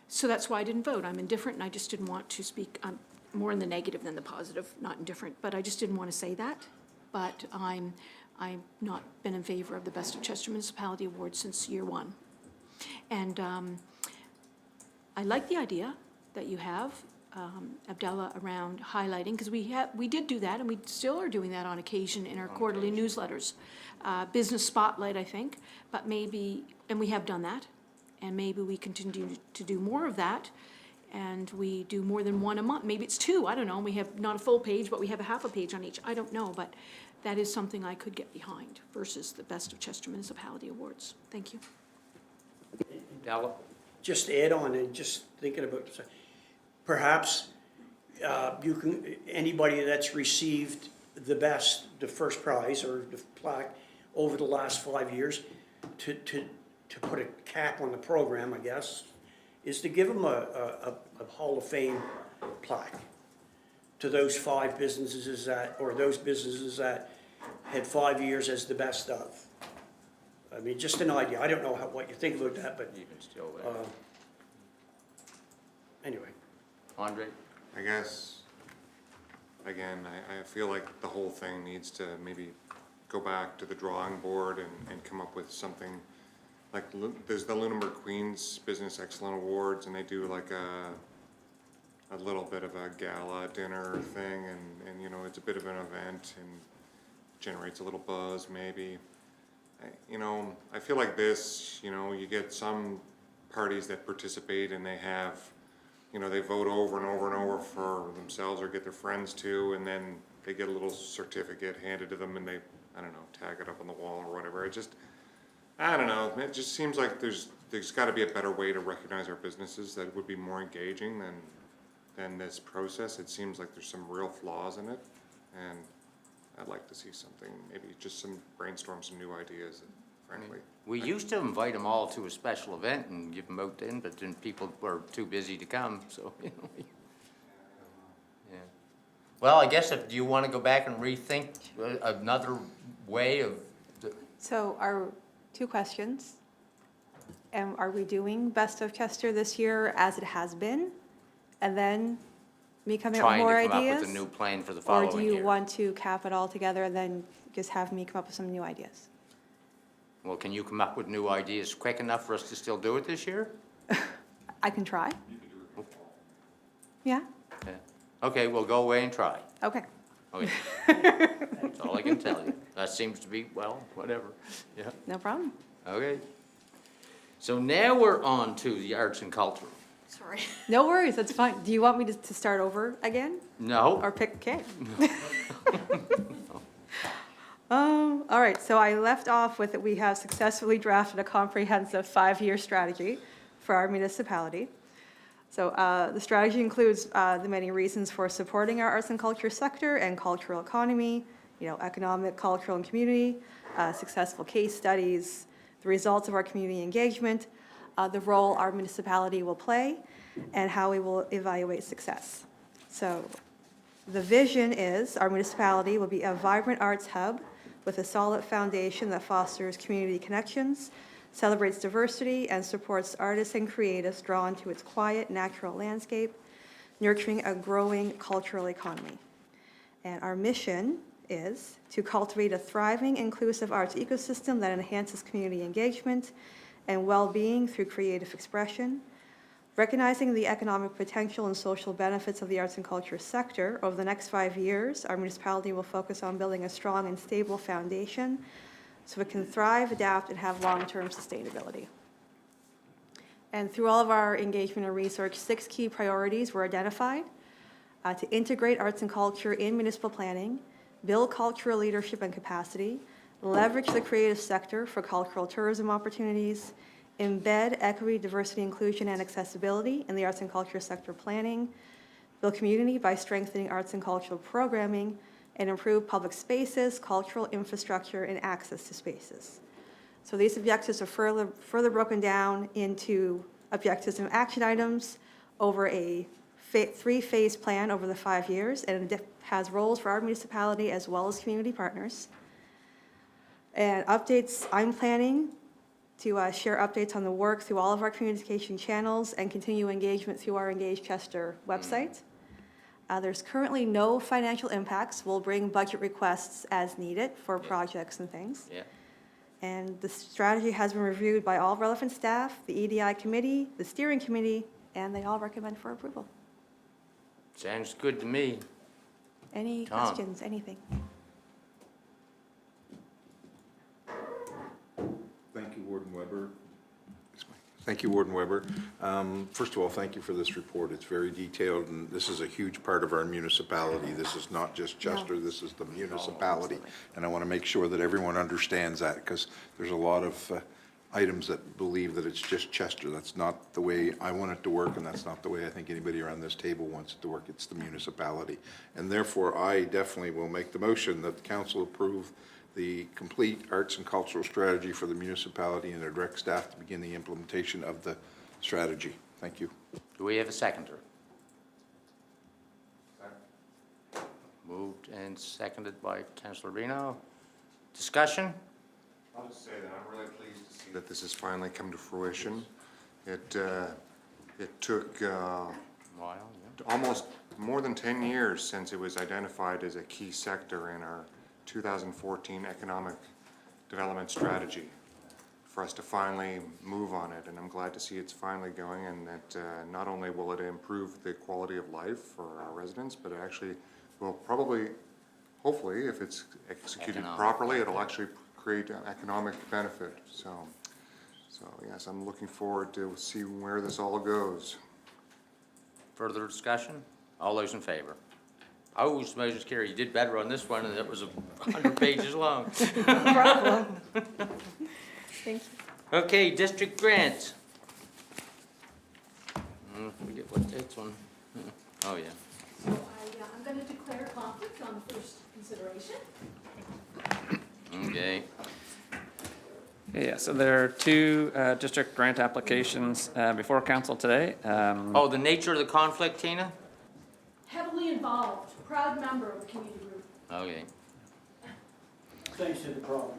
So that's why I didn't vote. I'm indifferent, and I just didn't want to speak, I'm more in the negative than the positive, not indifferent, but I just didn't want to say that. But I've not been in favor of the Best of Chester Municipality Award since year 1. And I like the idea that you have, Abdallah, around highlighting, because we did do that, and we still are doing that on occasion in our quarterly newsletters. Business Spotlight, I think, but maybe, and we have done that, and maybe we continue to do more of that, and we do more than one a month. Maybe it's 2, I don't know. We have not a full page, but we have a half a page on each. I don't know, but that is something I could get behind versus the Best of Chester Municipality Awards. Thank you. Della? Just to add on, and just thinking about, perhaps anybody that's received the first prize or the plaque over the last 5 years, to put a cap on the program, I guess, is to give them a Hall of Fame plaque to those 5 businesses those businesses that had 5 years as the best of. I mean, just an idea. I don't know what you think about that, but Even still, anyway. Andre? I guess, again, I feel like the whole thing needs to maybe go back to the drawing board and come up with something. Like, there's the Lunenburg Queens Business Excellence Awards, and they do like a little bit of a gala dinner thing, and it's a bit of an event and generates a little buzz maybe. I feel like this, you get some parties that participate and they have, they vote over and over and over for themselves or get their friends to, and then they get a little certificate handed to them and they, I don't know, tag it up on the wall or whatever. I don't know, it just seems like there's gotta be a better way to recognize our businesses that would be more engaging than this process. It seems like there's some real flaws in it, and I'd like to see something, maybe just brainstorm some new ideas, frankly. We used to invite them all to a special event and give them out then, but then people were too busy to come, so, you know. Yeah. Well, I guess if you want to go back and rethink another way of, So our two questions. Are we doing Best of Chester this year as it has been? And then me coming up with trying more to come ideas? up with a new plan for the Or following do year. you want to cap it all together and then just have me come up with some new ideas? Well, can you come up with new ideas quick enough for us to still do it this year? I can try. Yeah, Yeah. Okay, we'll go away and try. okay. Okay. That's all I can tell you. That seems to be, well, whatever. Yeah. No problem. Okay. So now we're on to the arts and culture. Sorry. No worries, that's fine. Do you want me to start over again? No. Or pick, okay. All right, so I left off with that we have successfully drafted a comprehensive 5-year strategy for our municipality. So the strategy includes the many reasons for supporting our arts and culture sector and cultural economy, you know, economic, cultural, and community, successful case studies, the results of our community engagement, the role our municipality will play, and how we will evaluate success. So the vision is our municipality will be a vibrant arts hub with a solid foundation that fosters community connections, celebrates diversity, and supports artists and creatives drawn to its quiet, natural landscape, nurturing a growing cultural economy. And our mission is to cultivate a thriving, inclusive arts ecosystem that enhances community engagement and well-being through creative expression, recognizing the economic potential and social benefits of the arts and culture sector. Over the next 5 years, our municipality will focus on building a strong and stable foundation so it can thrive, adapt, and have long-term sustainability. And through all of our engagement and research, 6 key priorities were identified to integrate arts and culture in municipal planning, build cultural leadership and capacity, leverage the creative sector for cultural tourism opportunities, embed equity, diversity, inclusion, and accessibility in the arts and culture sector planning, build community by strengthening arts and cultural programming, and improve public spaces, cultural infrastructure, and access to spaces. So these objectives are further broken down into objectives and action items over a 3-phase plan over the 5 years, and it has roles for our municipality as well as community partners. And updates, I'm planning to share updates on the work through all of our communication channels and continue engagement through our Engage Chester website. There's currently no financial impacts. We'll bring budget requests as needed for projects and things. Yeah. And the strategy has been reviewed by all relevant staff, the EDI committee, the steering committee, and they all recommend for approval. Sounds good to me. Any Tom. questions, anything? Thank you, Warden Weber. Thank you, Warden Weber. First of all, thank you for this report. It's very detailed, and this is a huge part of our municipality. This is not just Chester, this is the municipality. And I want to make sure that everyone understands that, because there's a lot of items that believe that it's just Chester. That's not the way I want it to work, and that's not the way I think anybody around this table wants it to work. It's the municipality. And therefore, I definitely will make the motion that the council approve the complete arts and cultural strategy for the municipality and direct staff to begin the implementation of the strategy. Thank you. Do we have a seconder? Moved and seconded by Councillor Reno. Discussion? I'll just say that I'm really pleased to see that this has finally come to fruition. It took almost more than 10 years since it was identified as a key sector in our 2014 economic development strategy for us to finally move on it, and I'm glad to see it's finally going, and that not only will it improve the quality of life for our residents, but it actually will probably, hopefully, if it's executed properly, it'll actually create an economic benefit. So yes, I'm looking forward to see where this all goes. Further discussion? All those in favor? Opposed, motion's carried. You did better on this one, and it was 100 pages long. No problem. Thank you. Okay, district grants. Forget what date's on. Oh, yeah. So I'm going to declare conflict on the first consideration. Okay. Yeah, so there are two district grant applications before council today. Oh, the nature of the conflict, Tina? Heavily involved, proud member of the community group. Okay. Thanks to the problem.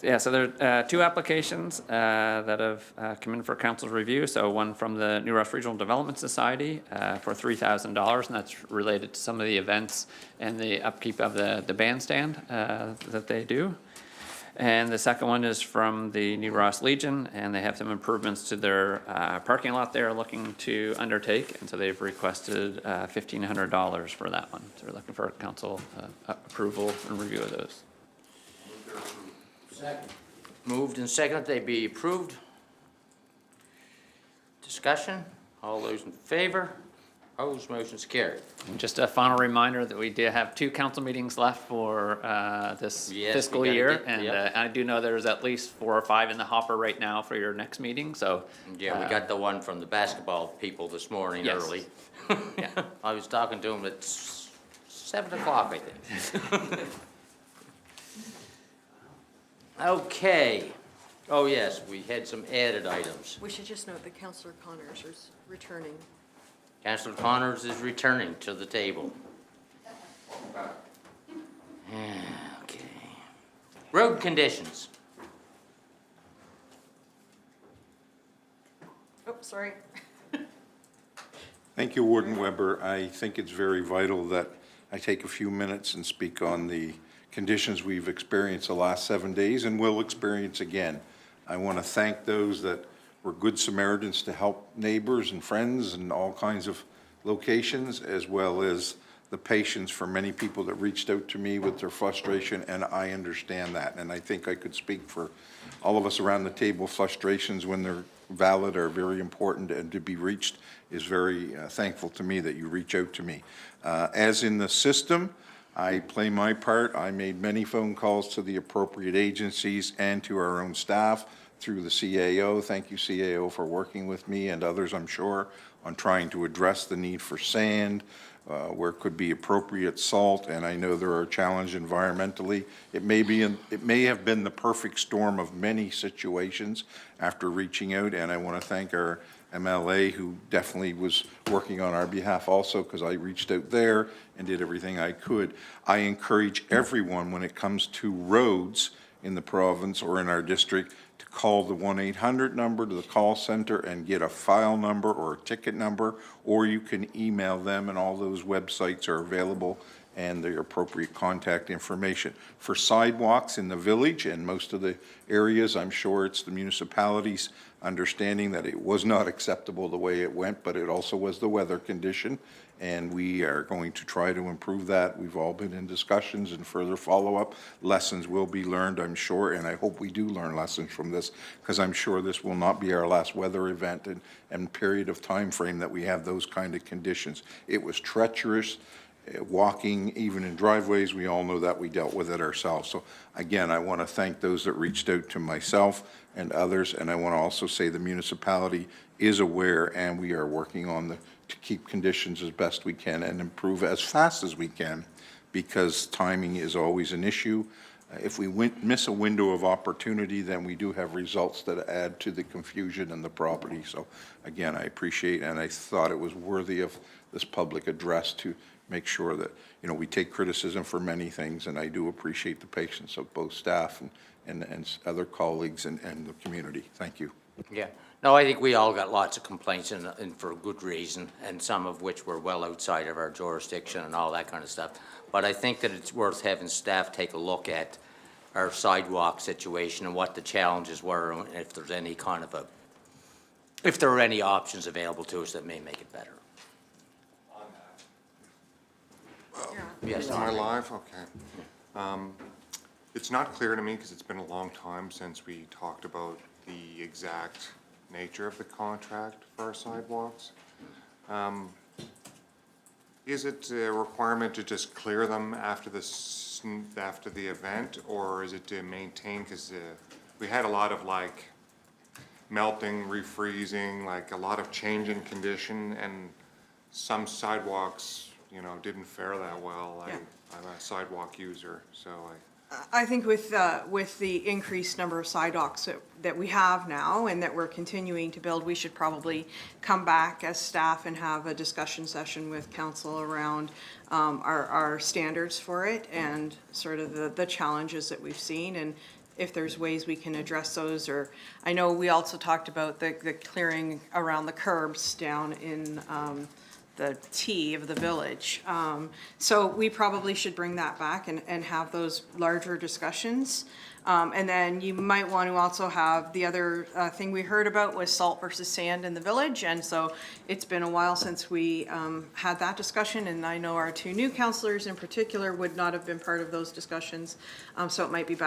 Yeah, so there are two applications that have come in for council's review. So one from the New Ross Regional Development Society for $3,000, and that's related to some of the events and the upkeep of the bandstand that they do. And the second one is from the New Ross Legion, and they have some improvements to their parking lot they're looking to undertake, and so they've requested $1,500 for that one. So we're looking for council approval and review of those. Second. Moved and seconded, they be approved. Discussion, all those in favor? Opposed, motion's carried. And just a final reminder that we do have 2 council meetings left for this Yes, fiscal we gotta year. get- And yep. I do know there's at least 4 or 5 in the hopper right now for your next meeting, so. Yeah, we got the one from the basketball people this morning Yes. early. I was talking to them at 7 o'clock, I think. Okay. Oh, yes, we had some added items. We should just note that Councillor Connors is returning. Councilor Connors is returning to the table. Okay. Road conditions. Oh, sorry. Thank you, Warden Weber. I think it's very vital that I take a few minutes and speak on the conditions we've experienced the last 7 days and will experience again. I want to thank those that were good Samaritans to help neighbors and friends in all kinds of locations, as well as the patience for many people that reached out to me with their frustration, and I understand that. And I think I could speak for all of us around the table. Frustrations, when they're valid, are very important, and to be reached is very thankful to me that you reach out to me. As in the system, I play my part. I made many phone calls to the appropriate agencies and to our own staff through the CAO. Thank you, CAO, for working with me and others, I'm sure, on trying to address the need for sand, where could be appropriate salt, and I know there are challenges environmentally. It may have been the perfect storm of many situations after reaching out, and I want to thank our MLA, who definitely was working on our behalf also, because I reached out there and did everything I could. I encourage everyone, when it comes to roads in the province or in our district, to call the 1-800 number to the call center and get a file number or a ticket number, or you can email them, and all those websites are available and the appropriate contact information. For sidewalks in the village and most of the areas, I'm sure it's the municipality's understanding that it was not acceptable the way it went, but it also was the weather condition, and we are going to try to improve that. We've all been in discussions and further follow-up. Lessons will be learned, I'm sure, and I hope we do learn lessons from this, because I'm sure this will not be our last weather event and period of time frame that we have those kind of conditions. It was treacherous. Walking, even in driveways, we all know that. We dealt with it ourselves. So again, I want to thank those that reached out to myself and others, and I want to also say the municipality is aware, and we are working on to keep conditions as best we can and improve as fast as we can, because timing is always an issue. If we miss a window of opportunity, then we do have results that add to the confusion and the property. So again, I appreciate, and I thought it was worthy of this public address to make sure that, we take criticism for many things, and I do appreciate the patience of both staff and other colleagues and the community. Thank you. Yeah. No, I think we all got lots of complaints, and for good reason, and some of which were well outside of our jurisdiction and all that kind of stuff. But I think that it's worth having staff take a look at our sidewalk situation and what the challenges were, and if there's any kind of if there are any options available to us that may make it better. Yes. Am I live? Okay. It's not clear to me, because it's been a long time since we talked about the exact nature of the contract for our sidewalks. Is it a requirement to just clear them after after the event, or is it to maintain, because we had a lot of like melting, refreezing, like a lot of change in condition, and some sidewalks, you know, didn't fare that well. I'm a sidewalk user, so I think with the increased number of sidewalks that we have now and that we're continuing to build, we should probably come back as staff and have a discussion session with council around our standards for it and sort of the challenges that we've seen, and if there's ways we can address those. Or I know we also talked about the clearing around the curbs down in the T of the village. So we probably should bring that back and have those larger discussions. And then you might want to also have, the other thing we heard about was salt versus sand in the village. And so it's been a while since we had that discussion, and I know our two new councillors in particular would not have been part of those discussions. So it might be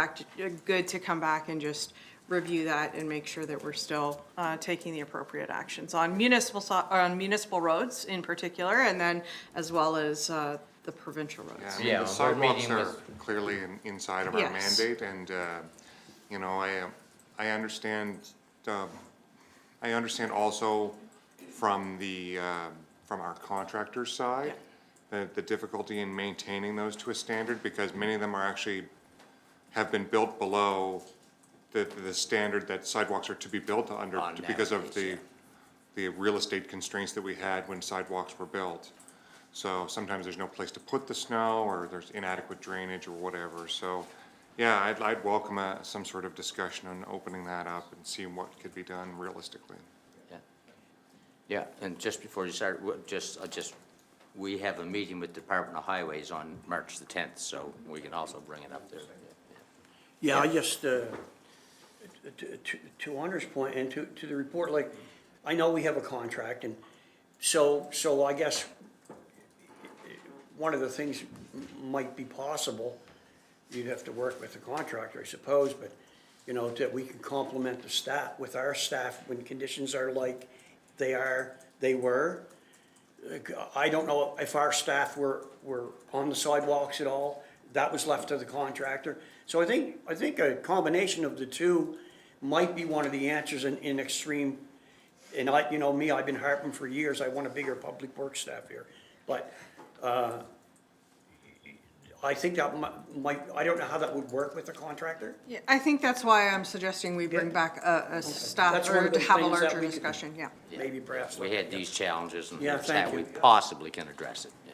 good to come back and just review that and make sure that we're still taking the appropriate actions on municipal roads in particular, and then as well as the provincial roads. yeah, I mean, the sidewalks are clearly inside of our Yes. mandate, and, you know, I understand, also from from our contractor's side, the difficulty in maintaining those to a standard, because many of them have been built below the standard that sidewalks are to be built under, because of the real estate constraints that we had when sidewalks were built. So sometimes there's no place to put the snow, or there's inadequate drainage or whatever. So, yeah, I'd welcome some sort of discussion on opening that up and seeing what could be done realistically. Yeah, and just before you start, we have a meeting with Department of Highways on March the 10th, so we can also bring it up there. Yeah, I just, to Honor's point and to the report, like, I know we have a contract, and so I guess one of the things might be possible, you'd have to work with the contractor, I suppose, but, you know, that we can complement the staff, with our staff, when conditions are like they were. I don't know if our staff were on the sidewalks at all. That was left to the contractor. So I think a combination of the two might be one of the answers in extreme. And you know me, I've been harping for years, I want a bigger public works staff here. But I think that I don't know how that would work with the contractor. Yeah, I think that's why I'm suggesting we bring back a staff, That's one or of to those have a things that larger we could discussion, yeah. Maybe perhaps. We had these challenges, and Yeah, here's thank how we you. possibly can address it, yeah.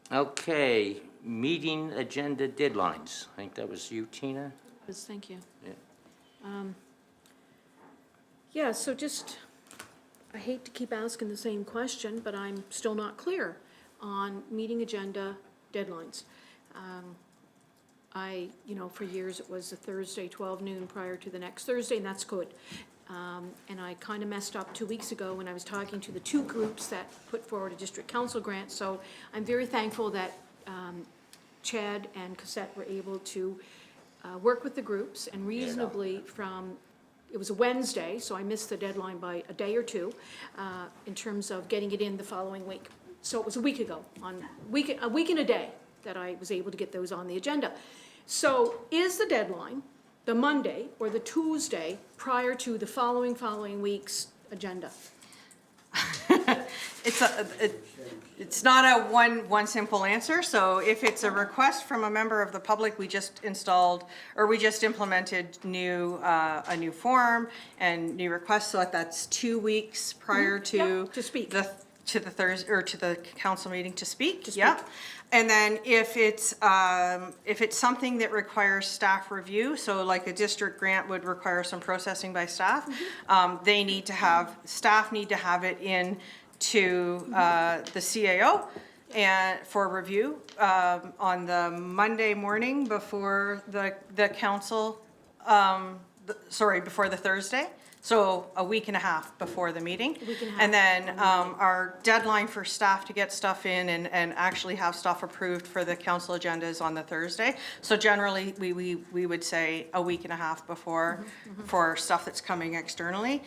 Okay, meeting agenda deadlines. I think that was you, Tina? Yes, thank you. Yeah. Yeah, so just, I hate to keep asking the same question, but I'm still not clear on meeting agenda deadlines. You know, for years it was a Thursday, 12 noon prior to the next Thursday, and that's good. And I kind of messed up 2 weeks ago when I was talking to the two groups that put forward a district council grant. So I'm very thankful that Chad and Cassette were able to work with the groups and reasonably it was a Wednesday, so I missed the deadline by a day or two in terms of getting it in the following week. So it was a week ago, a week and a day, that I was able to get those on the agenda. So is the deadline the Monday or the Tuesday prior to the following week's agenda? It's not a one simple answer. So if it's a request from a member of the public, we just implemented a new form and new requests, so that's 2 weeks prior to to speak. to the Thursday, or to the council meeting to speak. Yep. And then if it's something that requires staff review, so like a district grant would require some processing by staff, staff need to have it in to the CAO and for review on the Monday morning before the council before the Thursday, so a week and a half before the meeting. week and a half And then before the meeting. our deadline for staff to get stuff in and actually have stuff approved for the council agenda is on the Thursday. So generally, we would say a week and a half before for stuff that's coming externally.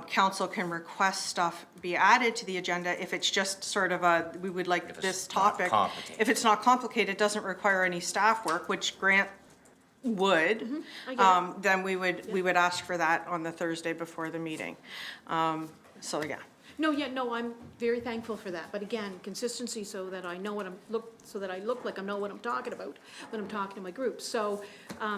Council can request stuff be added to the agenda if it's just sort of we would like this topic. complicated. If it's not complicated, doesn't require any staff work, which Grant would, I get it. then we would ask for that on the Thursday before the meeting. So, yeah. No, I'm very thankful for that, but again, consistency so that I know what so that I look like I know what I'm talking about when I'm talking to my group. So,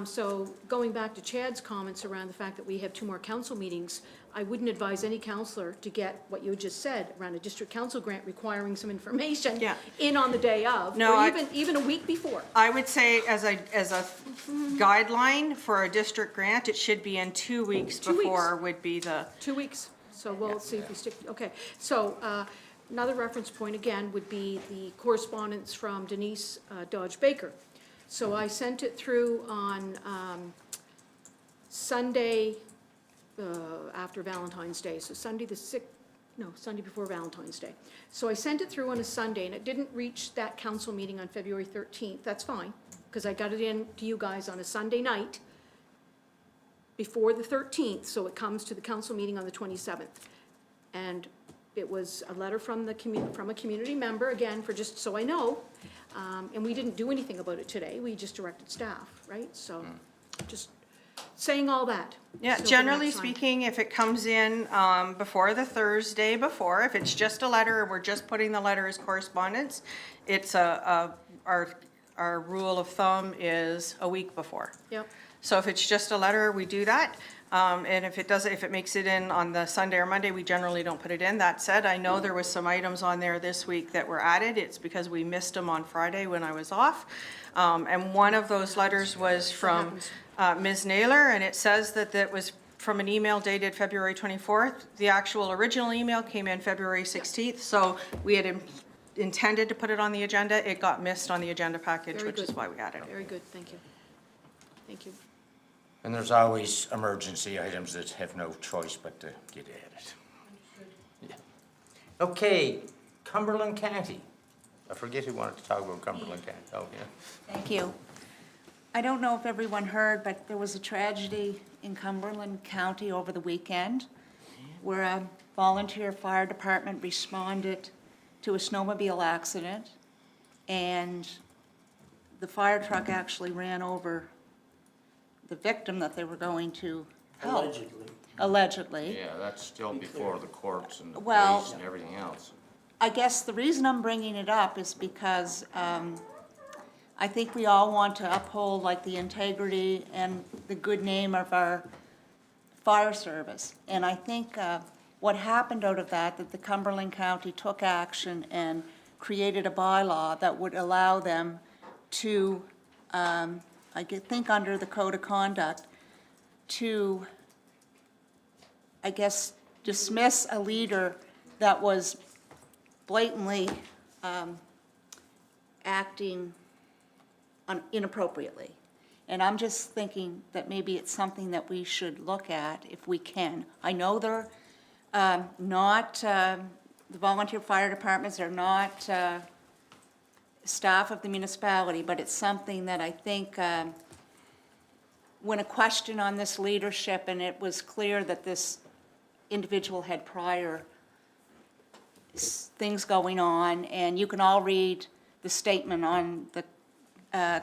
so going back to Chad's comments around the fact that we have 2 more council meetings, I wouldn't advise any councillor to get what you just said around a district council grant requiring some information Yeah. in on the day of, No, or even a week before. I would say as a guideline for a district grant, it should be in 2 weeks 2 weeks. before would be the, 2 weeks, so we'll see if we stick, okay. So, another reference point again would be the correspondence from Denise Dodge Baker. So I sent it through on Sunday after Valentine's Day, so Sunday Sunday before Valentine's Day. So I sent it through on a Sunday, and it didn't reach that council meeting on February 13th, that's fine, because I got it in to you guys on a Sunday night before the 13th, so it comes to the council meeting on the 27th. And it was a letter from from a community member, again, for just so I know, and we didn't do anything about it today, we just directed staff, right? So, just saying all that. yeah, So for generally next time. speaking, if it comes in before the Thursday before, if it's just a letter and we're just putting the letter as correspondence, it's our rule of thumb is a week before. Yep. So if it's just a letter, we do that. And if it makes it in on the Sunday or Monday, we generally don't put it in. That said, I know there was some items on there this week that were added. It's because we missed them on Friday when I was off. And one of those letters was from Ms. Naylor, and it says that was from an email dated February 24th. The actual original email came in February 16th, so we had intended to put it on the agenda. It got missed on the agenda package, Very which is good. why we added it. Very good, thank you. Thank you. And there's always emergency items that have no choice but to get added. Yeah. Okay, Cumberland County. I forget who wanted to talk about Cumberland County. Oh, yeah. Thank you. I don't know if everyone heard, but there was a tragedy in Cumberland County over the weekend where a volunteer fire department responded to a snowmobile accident, and the fire truck actually ran over the victim that they were going to help. Allegedly. Yeah, that's still before the courts and the Well- police and everything else. I guess the reason I'm bringing it up is because I think we all want to uphold like the integrity and the good name of our fire service. And I think what happened out of that the Cumberland County took action and created a bylaw that would allow them to, think under the code of conduct, to, I guess, dismiss a leader that was blatantly acting inappropriately. And I'm just thinking that maybe it's something that we should look at if we can. I know they're not, the volunteer fire departments are not staff of the municipality, but it's something that I think when a question on this leadership, and it was clear that this individual had prior things going on, and you can all read the statement on the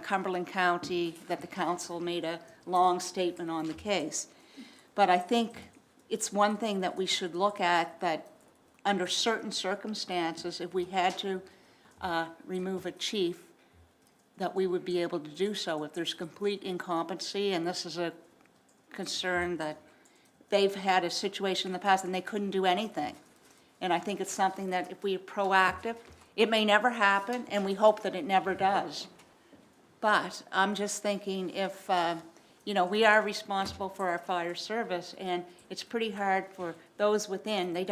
Cumberland County, that the council made a long statement on the case. But I think it's one thing that we should look at, that under certain circumstances, if we had to remove a chief, that we would be able to do so if there's complete incompetency, and this is a concern that they've had a situation in the past and they couldn't do anything. And I think it's something that if we are proactive, it may never happen, and we hope that it never does. But I'm just thinking if, we are responsible for our fire service, and it's pretty hard for those within, they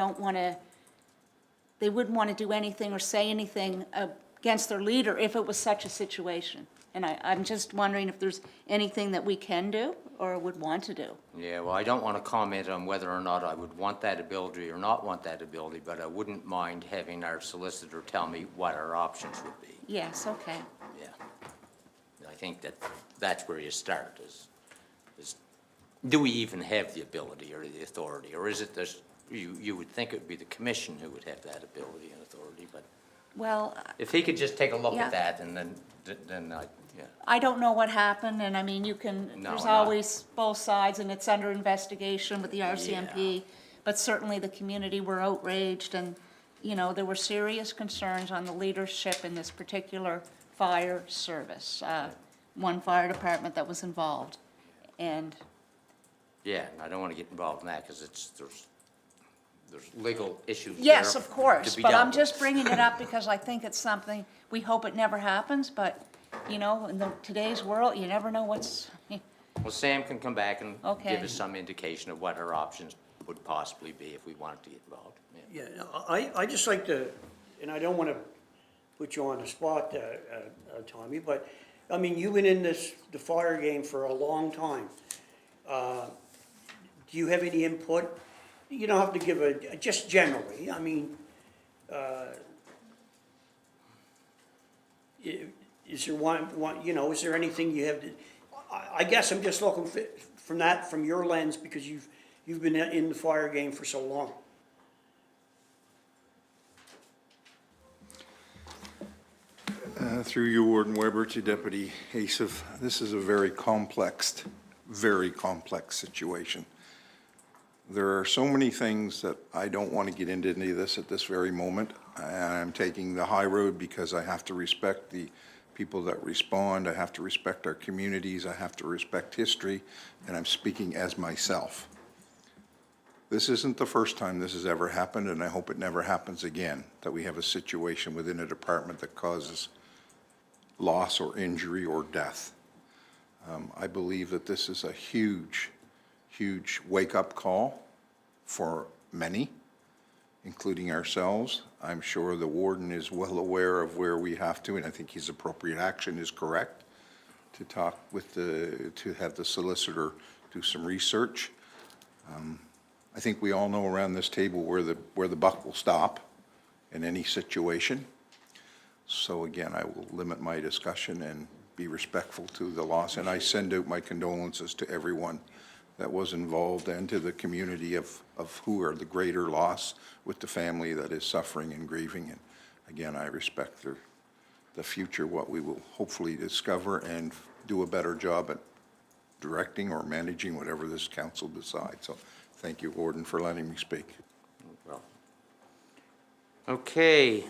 wouldn't want to do anything or say anything against their leader if it was such a situation. And I'm just wondering if there's anything that we can do or would want to do. Yeah, well, I don't want to comment on whether or not I would want that ability or not want that ability, but I wouldn't mind having our solicitor tell me what our options would be. Yes, okay. Yeah. I think that's where you start is do we even have the ability or the authority? Or is it this, you would think it would be the commission who would have that ability and authority, but Well, if he could just take a look Yeah. at that and then yeah. I don't know what happened, and I mean, you can, No, there's not- always both sides, and it's under investigation with the RCMP. But certainly the community were outraged, and, you know, there were serious concerns on the leadership in this particular fire service. One fire department that was involved, and Yeah, and I don't want to get involved in that because there's legal issues yes, there of course, to be but dealt I'm with. just bringing it up because I think it's something, we hope it never happens, but, you know, in today's world, you never know what's, Well, Sam can come back and Okay. give us some indication of what our options would possibly be if we wanted to get involved. Yeah. Yeah, I just like to, and I don't want to put you on the spot, Tommy, but, I mean, you've been in the fire game for a long time. Do you have any input? You don't have to give just generally, I mean, is there one, you know, is there anything you have to, I guess I'm just looking from your lens, because you've been in the fire game for so long. Through you, Warden Weber, to Deputy Asaph, this is a very complex situation. There are so many things that I don't want to get into any of this at this very moment. I'm taking the high road because I have to respect the people that respond. I have to respect our communities. I have to respect history, and I'm speaking as myself. This isn't the first time this has ever happened, and I hope it never happens again, that we have a situation within a department that causes loss or injury or death. I believe that this is a huge wake-up call for many, including ourselves. I'm sure the warden is well aware of where we have to, and I think his appropriate action is correct, to talk with to have the solicitor do some research. I think we all know around this table where the buck will stop in any situation. So again, I will limit my discussion and be respectful to the loss, and I send out my condolences to everyone that was involved and to the community of who are the greater loss with the family that is suffering and grieving. And again, I respect the future, what we will hopefully discover and do a better job at directing or managing whatever this council decides. So thank you, Warden, for letting me speak. Well, okay.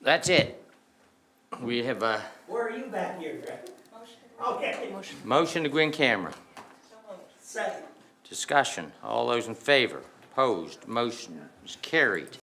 That's it. We have a Where are you back here, Greg? Okay. motion to go in camera. Second. Discussion. All those in favor? Opposed? Motion is carried.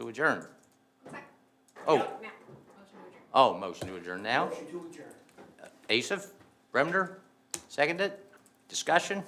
To adjourn. Oh. Oh, motion to adjourn now? Motion to adjourn. Asaph, Bremner, seconded. Discussion?